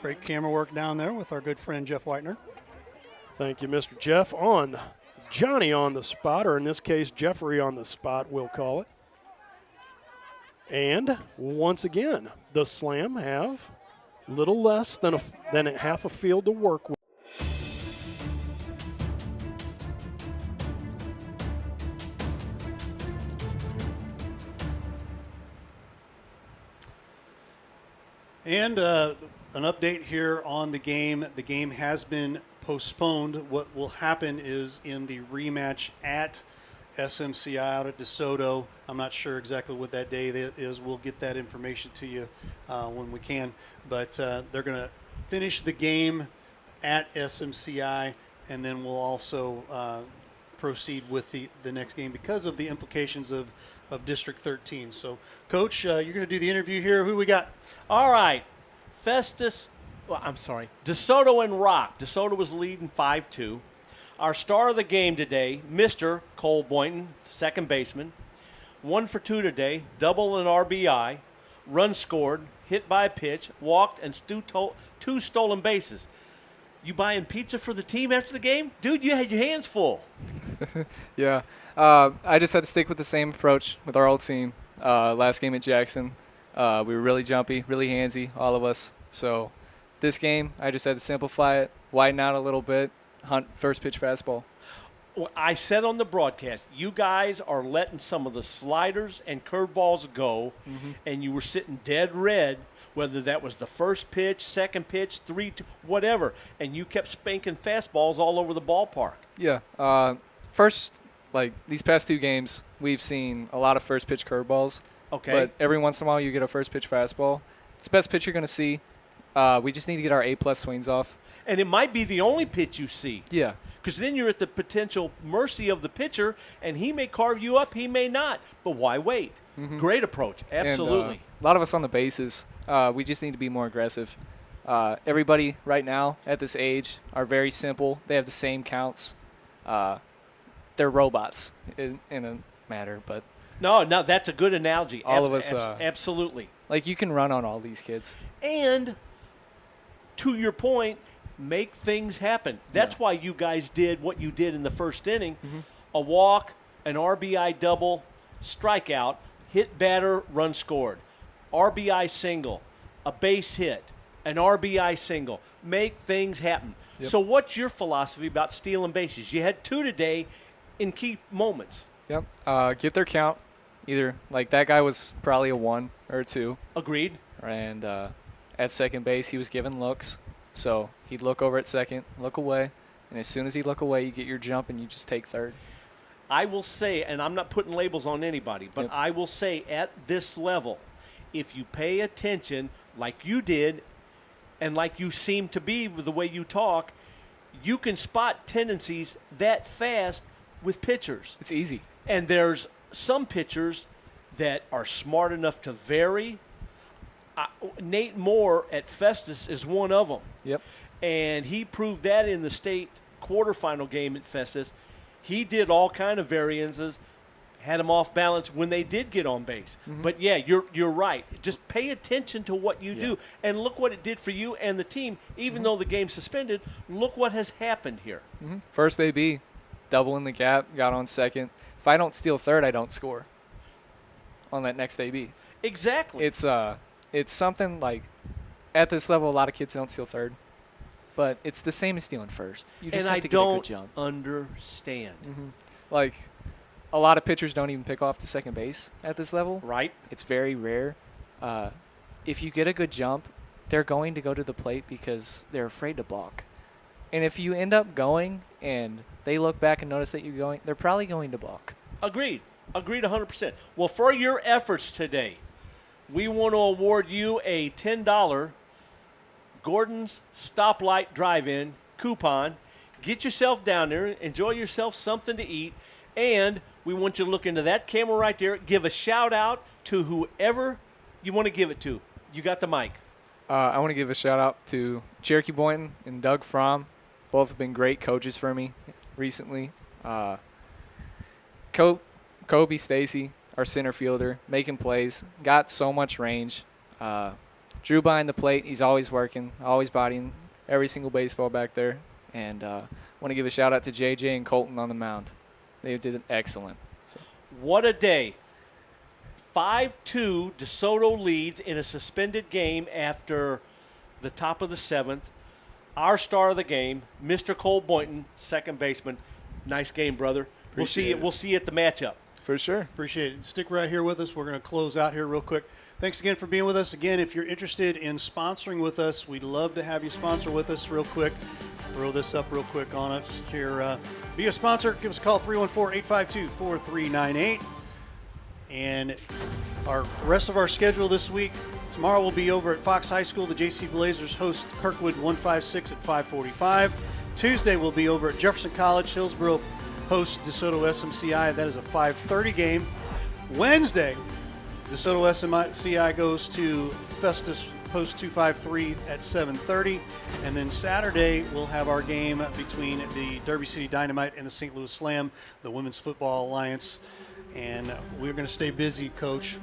Great camera work down there with our good friend Jeff Whitener. Thank you, Mr. Jeff. On Johnny on the spot, or in this case, Jeffrey on the spot, we'll call it. And once again, the Slam have little less than a half a field to work with. And an update here on the game. The game has been postponed. What will happen is in the rematch at SMCI out at DeSoto, I'm not sure exactly what that day is. We'll get that information to you when we can. But they're going to finish the game at SMCI, and then we'll also proceed with the next game because of the implications of District 13. So, Coach, you're going to do the interview here. Who we got? All right. DeSoto and Rock. DeSoto was leading 5-2. Our star of the game today, Mr. Cole Boynton, second baseman. 1 for 2 today, double and RBI, run scored, hit by a pitch, walked, and 2 stolen bases. You buying pizza for the team after the game? Dude, you had your hands full. Yeah. I just had to stick with the same approach with our old team. Last game at Jackson, we were really jumpy, really handsy, all of us. So this game, I just had to simplify it, widen out a little bit, hunt first pitch fastball. Well, I said on the broadcast, you guys are letting some of the sliders and curveballs go, and you were sitting dead red, whether that was the first pitch, second pitch, 3, 2, whatever, and you kept spanking fastballs all over the ballpark. Yeah. First, these past 2 games, we've seen a lot of first pitch curveballs. Okay. But every once in a while, you get a first pitch fastball. It's the best pitch you're going to see. We just need to get our A+ swings off. And it might be the only pitch you see. Yeah. Because then you're at the potential mercy of the pitcher, and he may carve you up, he may not. But why wait? Great approach. Absolutely. And, a lot of us on the bases, we just need to be more aggressive. Everybody right now at this age are very simple. They have the same counts. They're robots in a matter, but no, that's a good analogy. All of us, absolutely. You can run on all these kids. And to your point, make things happen. That's why you guys did what you did in the first inning. A walk, an RBI double, strikeout, hit batter, run scored. RBI single, a base hit, an RBI single. Make things happen. Yep. So what's your philosophy about stealing bases? You had 2 today in key moments. Yep. Get their count. Either, that guy was probably a 1 or a 2. Agreed. And at second base, he was given looks. So he'd look over at second, look away, and as soon as he'd look away, you get your jump and you just take third. I will say, and I'm not putting labels on anybody, but I will say at this level, if you pay attention like you did and like you seem to be with the way you talk, you can spot tendencies that fast with pitchers. It's easy. And there's some pitchers that are smart enough to vary. Nate Moore at Festus is one of them. Yep. And he proved that in the state quarterfinal game at Festus. He did all kind of variances, had them off balance when they did get on base. But, yeah, you're right. Just pay attention to what you do. And look what it did for you and the team. Even though the game's suspended, look what has happened here. First AB, double in the gap, got on second. If I don't steal third, I don't score on that next AB. Exactly. It's something at this level, a lot of kids don't steal third. But it's the same as stealing first. You just have to get a good jump. Understand. A lot of pitchers don't even pick off to second base at this level. Right. It's very rare. If you get a good jump, they're going to go to the plate because they're afraid to balk. And if you end up going and they look back and notice that you're going, they're probably going to balk. Agreed. Agreed 100%. Well, for your efforts today, we want to award you a $10 Gordon's Stoplight Drive-In coupon. Get yourself down there, enjoy yourself something to eat, and we want you to look into that camera right there. Give a shout-out to whoever you want to give it to. You got the mic. I want to give a shout-out to Cherokee Boynton and Doug Fromm. Both have been great coaches for me recently. Kobe Stacy, our center fielder, making plays, got so much range. Drew behind the plate, he's always working, always bodying every single baseball back there. And want to give a shout-out to JJ and Colton on the mound. They did excellent. So. What a day. 5-2, DeSoto leads in a suspended game after the top of the 7th. Our star of the game, Mr. Cole Boynton, second baseman. Nice game, brother. We'll see you at the matchup. For sure. Appreciate it. Stick right here with us. We're going to close out here real quick. Thanks again for being with us. Again, if you're interested in sponsoring with us, we'd love to have you sponsor with us real quick. Throw this up real quick on us here. Be a sponsor. Give us a call, 314-852-4398. And our rest of our schedule this week, tomorrow we'll be over at Fox High School. The JC Blazers host Kirkwood 156 at 5:45. Tuesday we'll be over at Jefferson College. Hillsborough hosts DeSoto SMCI. That is a 5:30 game. Wednesday, DeSoto SMCI goes to Festus Post 253 at 7:30. And then Saturday, we'll have our game between the Derby City Dynamite and the St. Louis Slam, the Women's Football Alliance. And we're going to stay busy, Coach.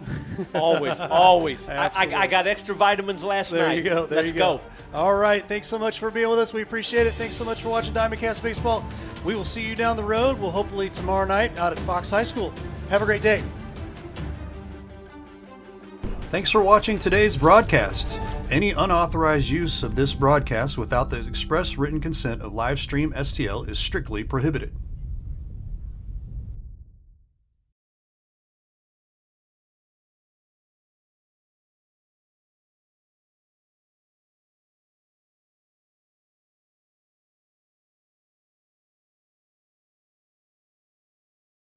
Always, always. I got extra vitamins last night. There you go. Let's go. All right. Thanks so much for being with us. We appreciate it. Thanks so much for watching DiamondCast Baseball. We will see you down the road. We'll hopefully tomorrow night out at Fox High School. Have a great day. Thanks for watching today's broadcast. Any unauthorized use of this broadcast without the express written consent of Livestream STL is strictly prohibited.